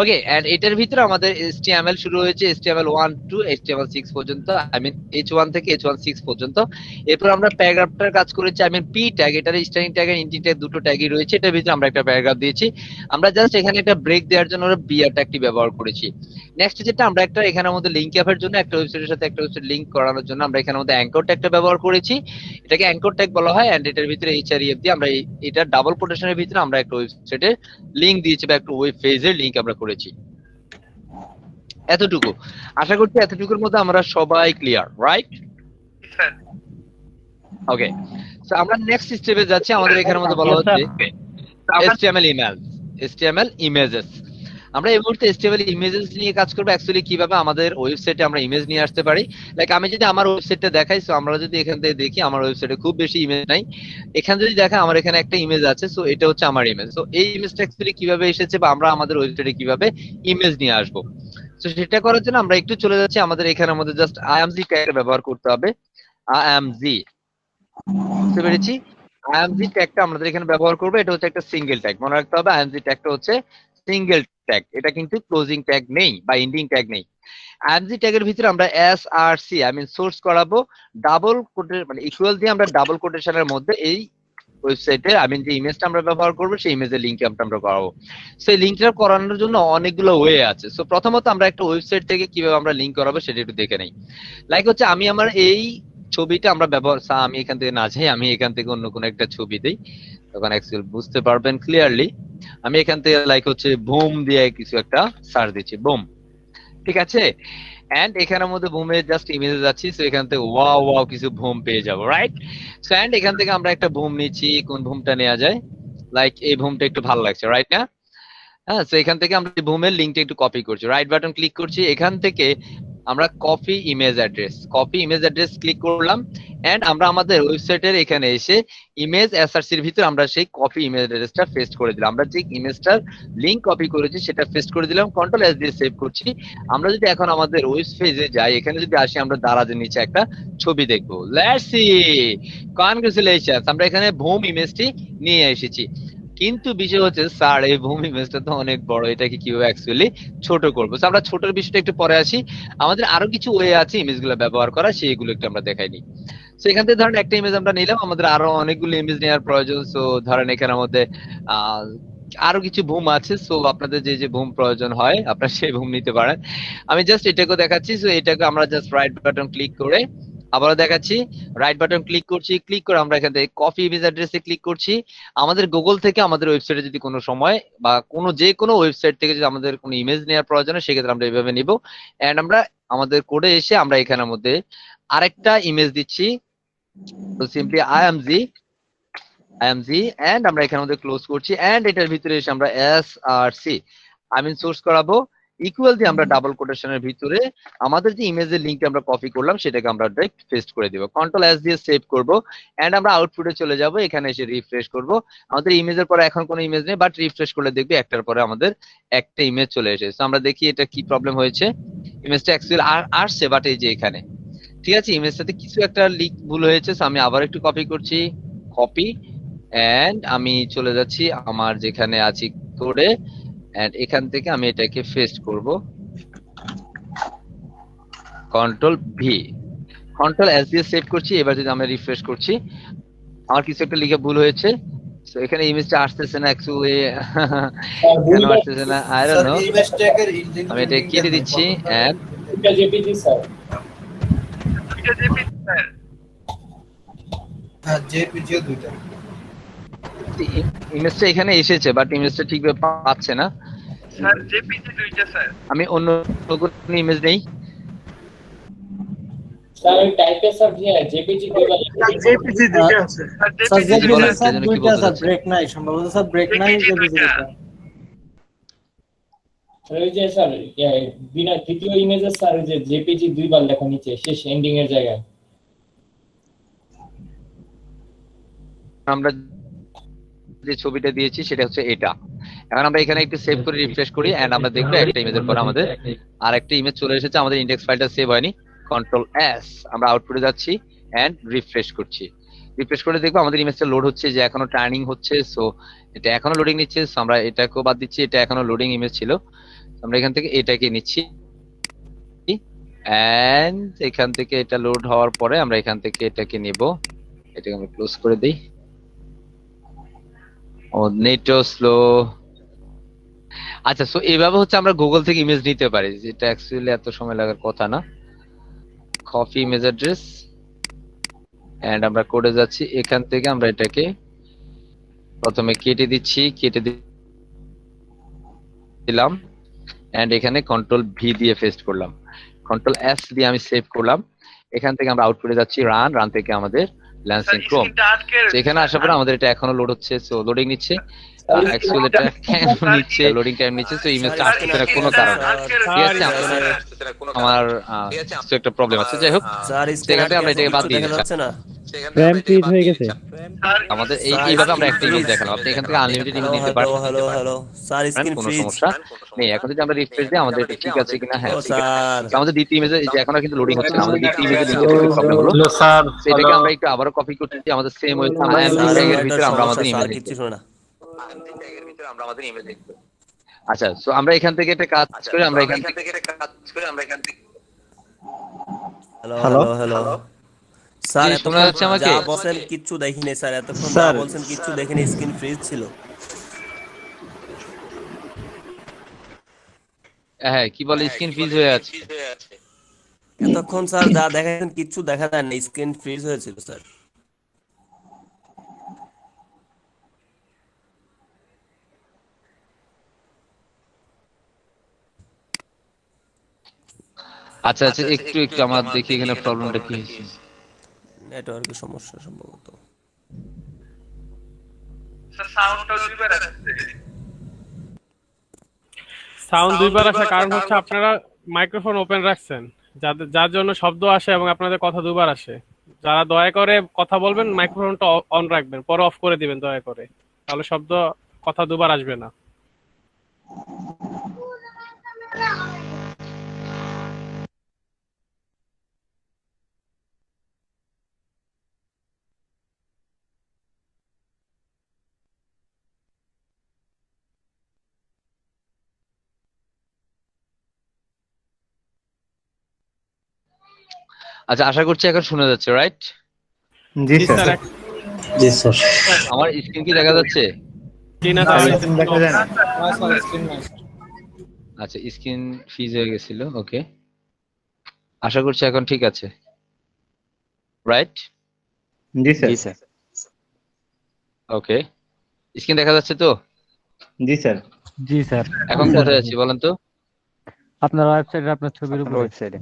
ওকে, এন্ড এটার ভিতরে আমাদের HTML শুরু হয়েছে HTML 1 টু HTML 6 পর্যন্ত, আই মিন H1 থেকে H16 পর্যন্ত। এরপর আমরা প্যারাগ্রাফটার কাজ করেছি, আই মিন P ট্যাগ, এটার starting tag and ending tag দুটো ট্যাগই রয়েছে। এটার ভিতরে আমরা একটা প্যারাগ্রাফ দিয়েছি। আমরা জাস্ট এখানে একটা ব্রেক দেওয়ার জন্য আমরা বিআর ট্যাগটি ব্যবহার করেছি। নেক্সট যেটা, আমরা একটা এখানের মধ্যে লিংক অ্যাপের জন্য, একটা ওয়েবসাইটের সাথে একটা ওয়েবসাইট লিংক করানোর জন্য আমরা এখানের মধ্যে অ্যাঙ্কর ট্যাগটা ব্যবহার করেছি। এটাকে অ্যাঙ্কর ট্যাগ বলা হয়। এন্ড এটার ভিতরে HREF দিয়ে আমরা এটা ডাবল কোটেশনের ভিতরে আমরা একটা ওয়েবসাইটের লিংক দিয়েছি বা একটা ওয়েব পেজের লিংক আমরা করেছি। এতটুকু, আশা করছি এতটুকুর মধ্যে আমরা সবাই clear, right? Sir okay, so আমরা নেক্সট স্টেপে যাচ্ছি। আমাদের এখানের মধ্যে বলা হচ্ছে HTML ইমেজেস। আমরা এই মুহূর্তে HTML ইমেজেস নিয়ে কাজ করব। অ্যাকচুয়ালি কিভাবে আমাদের ওয়েবসাইটে আমরা ইমেজ নিয়ে আসতে পারি। লাইক আমি যদি আমার ওয়েবসাইটটা দেখাই, সো আমরা যদি এখান থেকে দেখি আমার ওয়েবসাইটে খুব বেশি ইমেজ নাই। এখানে যদি দেখা, আমার এখানে একটা ইমেজ আছে, সো এটা হচ্ছে আমার ইমেজ। সো এই ইমেজটা অ্যাকচুয়ালি কিভাবে এসেছে বা আমরা আমাদের ওয়েবসাইটে কিভাবে ইমেজ নিয়ে আসবো, সো সেটা করার জন্য আমরা একটু চলে যাচ্ছি। আমাদের এখানের মধ্যে জাস্ট IMG ট্যাগ ব্যবহার করতে হবে। IMG, বুঝতে পেরেছি? IMG ট্যাগটা আমাদের এখানে ব্যবহার করবো। এটা হচ্ছে একটা সিঙ্গেল ট্যাগ, মনে রাখতে হবে। IMG ট্যাগটা হচ্ছে সিঙ্গেল ট্যাগ, এটা কিন্তু ক্লোজিং ট্যাগ নেই বা এন্ডিং ট্যাগ নেই। IMG ট্যাগের ভিতরে আমরা SRC, আই মিন সোর্স করাবো, ডাবল কোটের মানে ইকুয়াল দিয়ে আমরা ডাবল কোটেশনের মধ্যে এই ওয়েবসাইটে আমি যে ইমেজটা আমরা ব্যবহার করবো সেই ইমেজের লিংক আমরা করাবো। সেই লিংকটা করানোর জন্য অনেকগুলো ওয়ে আছে। সো প্রথমত আমরা একটা ওয়েবসাইট থেকে কিভাবে আমরা লিংক করাবো সেটা একটু দেখে নেই। লাইক হচ্ছে আমি আমার এই ছবিটা আমরা ব্যবহার, আমি এখান থেকে না যাই, আমি এখান থেকে অন্য কোনো একটা ছবি দিই, তখন অ্যাকচুয়ালি বুঝতে পারবেন ক্লিয়ারলি। আমি এখান থেকে লাইক হচ্ছে বুম দিয়ে কিছু একটা সার্চ দিচ্ছি, বুম, ঠিক আছে? এন্ড এখানের মধ্যে বুমে জাস্ট ইমেজে যাচ্ছি, সো এখান থেকে ওয়াও ওয়াও কিছু বুম পেয়ে যাবো, রাইট? সো এন্ড এখান থেকে আমরা একটা বুম নিচ্ছি, কোন বুমটা নেওয়া যায়, লাইক এই বুমটা একটু ভালো লাগছে, রাইট না? হ্যাঁ, সো এখান থেকে আমরা বুমের লিংকটা একটু কপি করছি, রাইট বাটন ক্লিক করছি, এখান থেকে আমরা কপি ইমেজ অ্যাড্রেস ক্লিক করলাম। এন্ড আমরা আমাদের ওয়েবসাইটের এখানে এসে ইমেজ এসআরসি এর ভিতরে আমরা সেই কপি ইমেজ অ্যাড্রেসটা পেস্ট করে দিলাম। আমরা যে ইমেজটার লিংক কপি করেছি সেটা পেস্ট করে দিলাম, কন্ট্রোল এস দিয়ে সেভ করছি। আমরা যদি এখন আমাদের ওয়েব পেজে যাই, এখানে যদি আসি, আমরা দারাজের নিচে একটা ছবি দেখবো। লেটস সি, কনগ্রাচুলেশনস, আমরা এখানে বুম ইমেজটি নিয়ে এসেছি। কিন্তু বিষয় হচ্ছে স্যার এই বুম ইমেজটা তো অনেক বড়, এটাকে কিভাবে অ্যাকচুয়ালি ছোট করবো? আমরা ছোটর বিষয়টা একটু পরে আসি। আমাদের আরো কিছু ওয়ে আছে ইমেজগুলো ব্যবহার করা, সেইগুলো একটু আমরা দেখাই নিই। সো এখান থেকে ধরেন একটা ইমেজ আমরা নিলাম, আমাদের আরো অনেকগুলো ইমেজ নেওয়ার প্রয়োজন। সো ধরেন এখানের মধ্যে আরো কিছু বুম আছে, সো আপনাদের যে যে বুম প্রয়োজন হয় আপনারা সেই বুম নিতে পারেন। আমি জাস্ট এটাকে দেখাচ্ছি। সো এটাকে আমরা জাস্ট রাইট বাটন ক্লিক করে আবারও দেখাচ্ছি, রাইট বাটন ক্লিক করছি, ক্লিক করে আমরা এখান থেকে কপি ইমেজ অ্যাড্রেসে ক্লিক করছি। আমাদের গুগল থেকে আমাদের ওয়েবসাইটে যদি কোনো সময় বা যে কোনো ওয়েবসাইট থেকে যদি আমাদের কোনো ইমেজ নেওয়ার প্রয়োজন হয়, সেক্ষেত্রে আমরা এইভাবে নিব। এন্ড আমরা আমাদের কোডে এসে আমরা এখানের মধ্যে আরেকটা ইমেজ দিচ্ছি, তো সিম্পলি IMG এন্ড আমরা এখানের মধ্যে ক্লোজ করছি। এন্ড এটার ভিতরে এসে আমরা SRC, আই মিন সোর্স করাবো, ইকুয়াল দিয়ে আমরা ডাবল কোটেশনের ভিতরে আমাদের যে ইমেজের লিংক আমরা কপি করলাম সেটাকে আমরা ডাইরেক্ট পেস্ট করে দিব, কন্ট্রোল এস দিয়ে সেভ করব। এন্ড আমরা আউটপুটে চলে যাব, এখানে এসে রিফ্রেশ করব। আমাদের ইমেজের পরে এখন কোনো ইমেজ নেই, বাট রিফ্রেশ করলে দেখবি একটার পরে আমাদের একটা ইমেজ চলে এসেছে। আমরা দেখি এটা কি প্রবলেম হয়েছে। ইমেজটা অ্যাকচুয়ালি আসছে, বাট এই যে এখানে, ঠিক আছে, ইমেজটাতে কিছু একটা লিক ভুল হয়েছে। আমি আবার একটু কপি করছি, কপি, এন্ড আমি চলে যাচ্ছি আমার যেখানে আছি কোডে, এন্ড এখান থেকে আমি এটাকে পেস্ট করব, কন্ট্রোল ভি, কন্ট্রোল এস দিয়ে সেভ করছি। এবার যদি আমি রিফ্রেশ করছি, আমার কিছু একটা লিখে ভুল হয়েছে। সো এখানে ইমেজটা আসতেছে না, অ্যাকচুয়ালি কেন আসতেছে না আই ডোন্ট নো। আমি এটা কেটে দিচ্ছি। এন্ড এটা জেপিজি স্যার, হ্যাঁ জেপিজিও দুইটা। ইমেজটা এখানে এসেছে, বাট ইমেজটা ঠিকভাবে পাচ্ছে না স্যার। জেপিজি দুইটা স্যার, আমি অন্য কোনো ইমেজ নেই স্যার ওই টাইপের স্যার জেপিজি দুইবার জেপিজি দুইটা আছে স্যার জি জেপিজি বলেন, স্যার সেজন্য কি দুইটা বলতে স্যার চাচ্ছেন? ব্রেক নাই সম্ভবত স্যার ব্রেক নাই জেপিজি দুইটা ওই যে স্যার বিনা দ্বিতীয় ইমেজে স্যার ওই যে জেপিজি দুইবার লেখা নিচে শেষ এন্ডিং এর জায়গায়। আমরা যে ছবিটা দিয়েছি সেটা হচ্ছে এটা। এখন আমরা এখানে একটু সেভ করে রিফ্রেশ করি এন্ড আমরা দেখবো একটা ইমেজের পর আমাদের আরেকটা ইমেজ চলে এসেছে, আমাদের ইন্ডেক্স ফাইলটা সেভ হয়নি। কন্ট্রোল এস, আমরা আউটপুটে যাচ্ছি এন্ড রিফ্রেশ করছি। রিফ্রেশ করে দেখবো আমাদের ইমেজটা লোড হচ্ছে, যে এখনো টার্নিং হচ্ছে, সো এটা এখনো লোডিং নিচ্ছে। সো আমরা এটাকেও বাদ দিচ্ছি, এটা এখনো লোডিং ইমেজ ছিল। আমরা এখান থেকে এটাকে নিচ্ছি এন্ড এখান থেকে এটা লোড হওয়ার পরে আমরা এখান থেকে এটাকে নিব, এটাকে আমরা ক্লোজ করে দিই। ও নেটও স্লো। আচ্ছা, সো এইভাবে হচ্ছে আমরা গুগল থেকে ইমেজ নিতে পারি, যেটা অ্যাকচুয়ালি এত সময় লাগার কথা না। কপি ইমেজ অ্যাড্রেস এন্ড আমরা কোডে যাচ্ছি, এখান থেকে আমরা এটাকে প্রথমে কেটে দিচ্ছি, কেটে দিলাম এন্ড এখানে কন্ট্রোল ভি দিয়ে পেস্ট করলাম, কন্ট্রোল এস দিয়ে আমি সেভ করলাম। এখান থেকে আমরা আউটপুটে যাচ্ছি রান, রান থেকে আমাদের ল্যান্সিং ক্রোম। এখানে আসার পরে আমাদের এটা এখনো লোড হচ্ছে, সো লোডিং নিচ্ছে। অ্যাকচুয়ালি এটা কেন নিচ্ছে, লোডিং টাইম নিচ্ছে, সো ইমেজটা আসছে না কোনো কারণ। ঠিক আছে, আমার কিছু একটা প্রবলেম আছে, যাই হোক সেখান থেকে আমরা এটাকে বাদ দিয়ে দিচ্ছি। র‍্যাম ফ্রিজ হয়ে গেছে। আমাদের এইভাবে আমরা একটা ইমেজ দেখালাম, আপনি এখান থেকে আনলিমিটেড ইমেজ দিতে পারেন। হ্যালো স্যার, স্ক্রিন কোনো ফ্রিজ সমস্যা নেই। এখন যদি আমরা রিফ্রেশ দিই আমাদের এটা ঠিক আছে কিনা, হ্যাঁ ঠিক আছে। আমাদের দ্বিতীয় ইমেজে যে এখনো কিন্তু লোডিং হচ্ছে না, আমাদের দ্বিতীয় ইমেজে লিংকের একটু প্রবলেম হলো। স্যার সেটাকে আমরা একটু আবারও কপি করতেছি, আমাদের সেম ওয়ে আমরা ট্যাগের ভিতরে আমরা আমাদের ইমেজ কিছু শোনে না। আচ্ছা, সো আমরা এখান থেকে একটা কাজ করে আমরা এখান থেকে হ্যালো হ্যালো স্যার, শোনা যাচ্ছে আমাকে? যা বলছেন কিচ্ছু দেখিনি স্যার, এতক্ষণ যা বলছেন কিচ্ছু দেখিনি, স্ক্রিন ফ্রিজ ছিল। হ্যাঁ, কি বলে স্ক্রিন ফ্রিজ হয়ে আছে? এতক্ষণ স্যার যা দেখাচ্ছেন কিচ্ছু দেখা যায় না, স্ক্রিন ফ্রিজ হয়েছিল স্যার। আচ্ছা আচ্ছা, একটু একটু আমার দেখি এখানে প্রবলেমটা কি হয়েছে। নেটওয়ার্কের সমস্যা সম্ভবত। স্যার সাউন্ডটা দুইবার আসছে। সাউন্ড দুইবার আসার কারণ হচ্ছে আপনারা মাইক্রোফোন ওপেন রাখছেন, যার জন্য শব্দ আসে এবং আপনাদের কথা দুবার আসে। যারা দয়া করে কথা বলবেন মাইক্রোফোনটা অন রাখবেন, পরে অফ করে দিবেন দয়া করে, তাহলে শব্দ কথা দুবার আসবে না। আচ্ছা, আশা করছি এখন শোনা যাচ্ছে, রাইট? জি স্যার। জি স্যার। আমার স্ক্রিন কি দেখা যাচ্ছে? জি না স্যার, দেখা যায় না। আচ্ছা, স্ক্রিন ফ্রিজ হয়ে গেছিল, ওকে। আশা করছি এখন ঠিক আছে, রাইট? জি স্যার। ওকে, স্ক্রিন দেখা যাচ্ছে তো? জি স্যার। জি স্যার। এখন কোথায় আছি বলেন তো? আপনার ওয়েবসাইটে, আপনার ছবির উপর। ওয়েবসাইটে।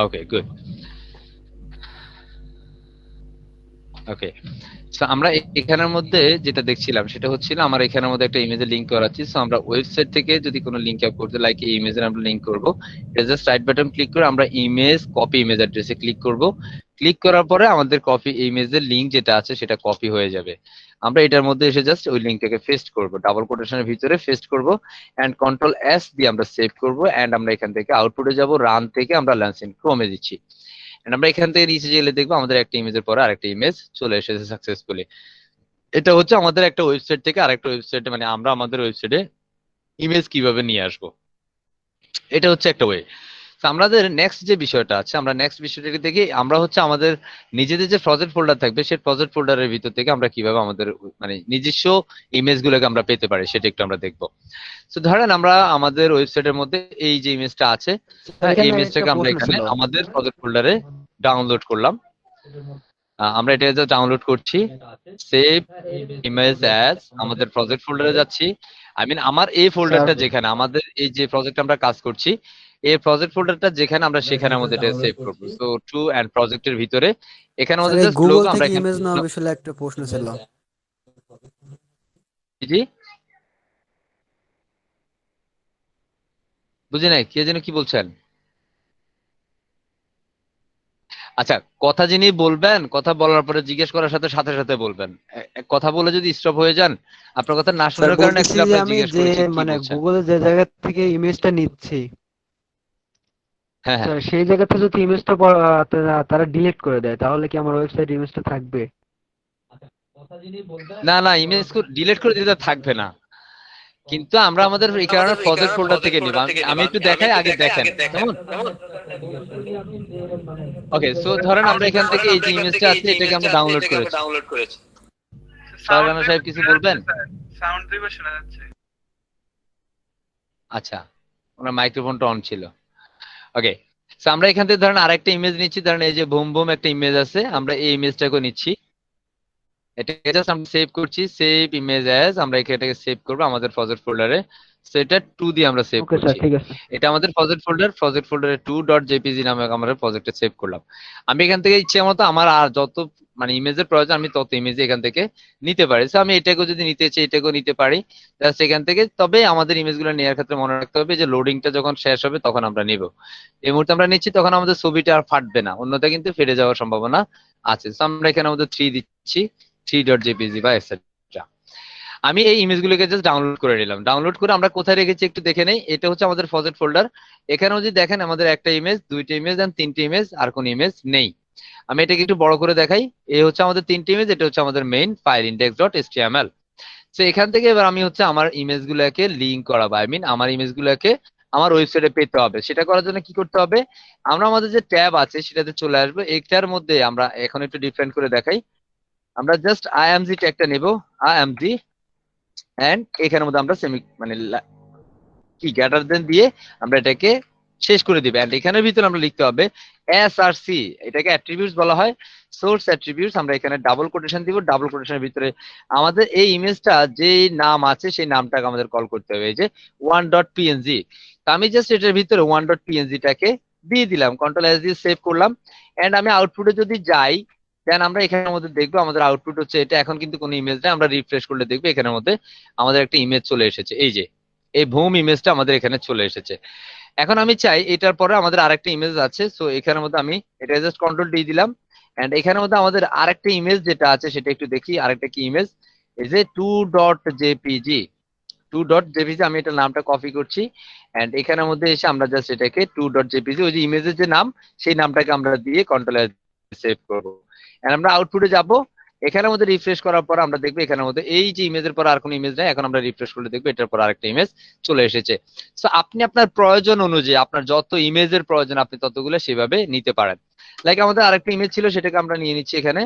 ওকে, গুড। ওকে, সো আমরা এখানের মধ্যে যেটা দেখছিলাম সেটা হচ্ছিল আমার এখানের মধ্যে একটা ইমেজের লিংক করাচ্ছি। সো আমরা ওয়েবসাইট থেকে যদি কোনো লিংক আপ করতে লাইক এই ইমেজের আমরা লিংক করব, এটা জাস্ট রাইট বাটন ক্লিক করে আমরা ইমেজ কপি ইমেজ অ্যাড্রেসে ক্লিক করব। ক্লিক করার পরে আমাদের কপি ইমেজের লিংক যেটা আছে সেটা কপি হয়ে যাবে। আমরা এটার মধ্যে এসে জাস্ট ওই লিংকটাকে পেস্ট করব, ডাবল কোটেশনের ভিতরে পেস্ট করব এন্ড কন্ট্রোল এস দিয়ে আমরা সেভ করব এন্ড আমরা এখান থেকে আউটপুটে যাব, রান থেকে আমরা ল্যান্সিং ক্রোমে দিচ্ছি। আমরা এখান থেকে নিচে গেলে দেখবো আমাদের একটা ইমেজের পরে আরেকটা ইমেজ চলে এসেছে সাকসেসফুলি। এটা হচ্ছে আমাদের একটা ওয়েবসাইট থেকে আরেকটা ওয়েবসাইটে, মানে আমরা আমাদের ওয়েবসাইটে ইমেজ কিভাবে নিয়ে আসবো, এটা হচ্ছে একটা ওয়ে। আমাদের নেক্সট যে বিষয়টা আছে, আমরা নেক্সট বিষয়টাকে দেখি আমরা হচ্ছে আমাদের নিজেদের যে প্রজেক্ট ফোল্ডার থাকবে সেই প্রজেক্ট ফোল্ডারের ভিতর থেকে আমরা কিভাবে আমাদের মানে নিজস্ব ইমেজ গুলোকে আমরা পেতে পারি সেটা একটু আমরা দেখবো। তো ধরেন আমরা আমাদের ওয়েবসাইটের মধ্যে এই যে ইমেজটা আছে, এই ইমেজটাকে আমরা এখানে আমাদের প্রজেক্ট ফোল্ডারে ডাউনলোড করলাম। আমরা এটা ডাউনলোড করছি, সেভ ইমেজ অ্যাজ, আমাদের প্রজেক্ট ফোল্ডারে যাচ্ছি। আই মিন আমার এই ফোল্ডারটা যেখানে আমাদের এই যে প্রজেক্ট আমরা কাজ করছি এই প্রজেক্ট ফোল্ডারটা যেখানে আমরা সেখানের মধ্যে এটা সেভ করব। সো টু এন্ড প্রজেক্টের ভিতরে এখানে মধ্যে জাস্ট গুগল লোগো আমরা থেকে এখানে ইমেজ নেওয়া বিষয়ে একটা প্রশ্ন ছিল। জি বুঝি নাই, কে যেন কি বলছেন? আচ্ছা, কথা যিনি বলবেন, কথা বলার পরে জিজ্ঞেস করার সাথে সাথে সাথে বলবেন। কথা বলে যদি স্টপ হয়ে যান, আপনার কথা না স্যার শোনার কারণে বলতেছি অ্যাকচুয়ালি যে আপনাকে আমি জিজ্ঞেস যে করেছি কি মানে বলছেন। গুগলে যে জায়গা থেকে ইমেজটা নিচ্ছি, হ্যাঁ হ্যাঁ, স্যার সেই জায়গা থেকে যদি ইমেজটা তারা ডিলিট করে দেয় তাহলে কি আমার ওয়েবসাইট ইমেজটা থাকবে? না না, ইমেজ ডিলিট করে দিতে থাকবে না, কিন্তু আমরা আমাদের এই কারণে প্রজেক্ট ফোল্ডার থেকে নিব। আমি একটু দেখাই, আগে দেখেন কেমন। ওকে, সো ধরেন আমরা এখান থেকে এই যে ইমেজটা আছে এটাকে আমরা ডাউনলোড করেছি। সারগানা সাহেব কিছু বলবেন? সাউন্ড দুইবার শোনা যাচ্ছে। আচ্ছা, ওনার মাইক্রোফোনটা অন ছিল। ওকে, সো আমরা এখান থেকে ধরেন আরেকটা ইমেজ নিচ্ছি। ধরেন এই যে বুম বুম একটা ইমেজ আছে, আমরা এই ইমেজটাকে নিচ্ছি, এটাকে জাস্ট আমরা সেভ করছি, সেভ ইমেজ অ্যাজ। আমরা এটাকে সেভ করব আমাদের প্রজেক্ট ফোল্ডারে। সো এটা 2 দিয়ে আমরা সেভ ওকে স্যার, করছি। ঠিক আছে। এটা আমাদের প্রজেক্ট ফোল্ডারে 2.jpg নামে আমরা প্রজেক্টে সেভ করলাম। আমি এখান থেকে ইচ্ছে মতো আমার আর যত মানে ইমেজের প্রয়োজন আমি তত ইমেজ এখান থেকে নিতে পারি। সো আমি এটাকেও যদি নিতে চাই এটাকেও নিতে পারি জাস্ট এখান থেকে। তবে আমাদের ইমেজগুলো নেওয়ার ক্ষেত্রে মনে রাখতে হবে যে লোডিংটা যখন শেষ হবে তখন আমরা নিব। এই মুহূর্তে আমরা নিচ্ছি, তখন আমাদের ছবিটা আর ফাটবে না, অন্যটা কিন্তু ফেটে যাওয়ার সম্ভাবনা আছে। সো আমরা এখানে আমাদের 3 দিচ্ছি, 3.jpg বা এটসেট্রা। আমি এই ইমেজগুলোকে জাস্ট ডাউনলোড করে নিলাম। ডাউনলোড করে আমরা কোথায় রেখেছি একটু দেখে নেই। এটা হচ্ছে আমাদের প্রজেক্ট ফোল্ডার। এখানেও যদি দেখেন আমাদের একটা ইমেজ, দুইটা ইমেজ এন্ড তিনটে ইমেজ, আর কোন ইমেজ নেই। আমি এটাকে একটু বড় করে দেখাই। এই হচ্ছে আমাদের তিনটে ইমেজ, এটা হচ্ছে আমাদের মেইন ফাইল index.html। তো এখান থেকে এবার আমি হচ্ছে আমার ইমেজগুলোকে লিংক করাবো, আই মিন আমার ইমেজগুলোকে আমার ওয়েবসাইটে পেতে হবে। সেটা করার জন্য কি করতে হবে, আমরা আমাদের যে ট্যাব আছে সেটাতে চলে আসবো। এটার মধ্যে আমরা এখন একটু ডিফারেন্ট করে দেখাই। আমরা জাস্ট img ট্যাগটা নেব, img, এন্ড এখানের মধ্যে আমরা সেমি মানে কি গ্রেটার দেন দিয়ে আমরা এটাকে শেষ করে দিব। এন্ড এখানের ভিতরে আমরা লিখতে হবে src, এটাকে অ্যাট্রিবিউটস বলা হয়, সোর্স অ্যাট্রিবিউটস। আমরা এখানে ডাবল কোটেশন দিব, ডাবল কোটেশনের ভিতরে আমাদের এই ইমেজটা যে নাম আছে সেই নামটাকে আমাদের কল করতে হবে, এই যে 1.png। তো আমি জাস্ট এটার ভিতরে 1.png টাকে দিয়ে দিলাম, কন্ট্রোল এস দিয়ে সেভ করলাম। এন্ড আমি আউটপুটে যদি যাই, দেন আমরা এখানের মধ্যে দেখবো আমাদের আউটপুট হচ্ছে এটা। এখন কিন্তু কোনো ইমেজ নেই, আমরা রিফ্রেশ করলে দেখবো এখানের মধ্যে আমাদের একটা ইমেজ চলে এসেছে। এই যে এই ভূম ইমেজটা আমাদের এখানে চলে এসেছে। এখন আমি চাই এটার পরে আমাদের আরেকটা ইমেজ আছে, সো এখানের মধ্যে আমি এটা জাস্ট কন্ট্রোল ডি দিলাম। এন্ড এখানের মধ্যে আমাদের আরেকটা ইমেজ যেটা আছে সেটা একটু দেখি, আরেকটা কি ইমেজ, এই যে 2.jpg। আমি এটা নামটা কপি করছি। এন্ড এখানের মধ্যে এসে আমরা জাস্ট এটাকে 2.jpg, ওই যে ইমেজের যে নাম সেই নামটাকে আমরা দিয়ে কন্ট্রোল সেভ করবো। এন্ড আমরা আউটপুটে যাব। এখানের মধ্যে রিফ্রেশ করার পর আমরা দেখবো এখানের মধ্যে এই যে ইমেজের পর আর কোনো ইমেজ নেই। এখন আমরা রিফ্রেশ করলে দেখবো এটার পর আরেকটা ইমেজ চলে এসেছে। সো আপনি আপনার প্রয়োজন অনুযায়ী আপনার যত ইমেজের প্রয়োজন আপনি ততগুলো সেভাবে নিতে পারেন। লাইক আমাদের আরেকটা ইমেজ ছিল, সেটাকে আমরা নিয়ে নিচ্ছি এখানে।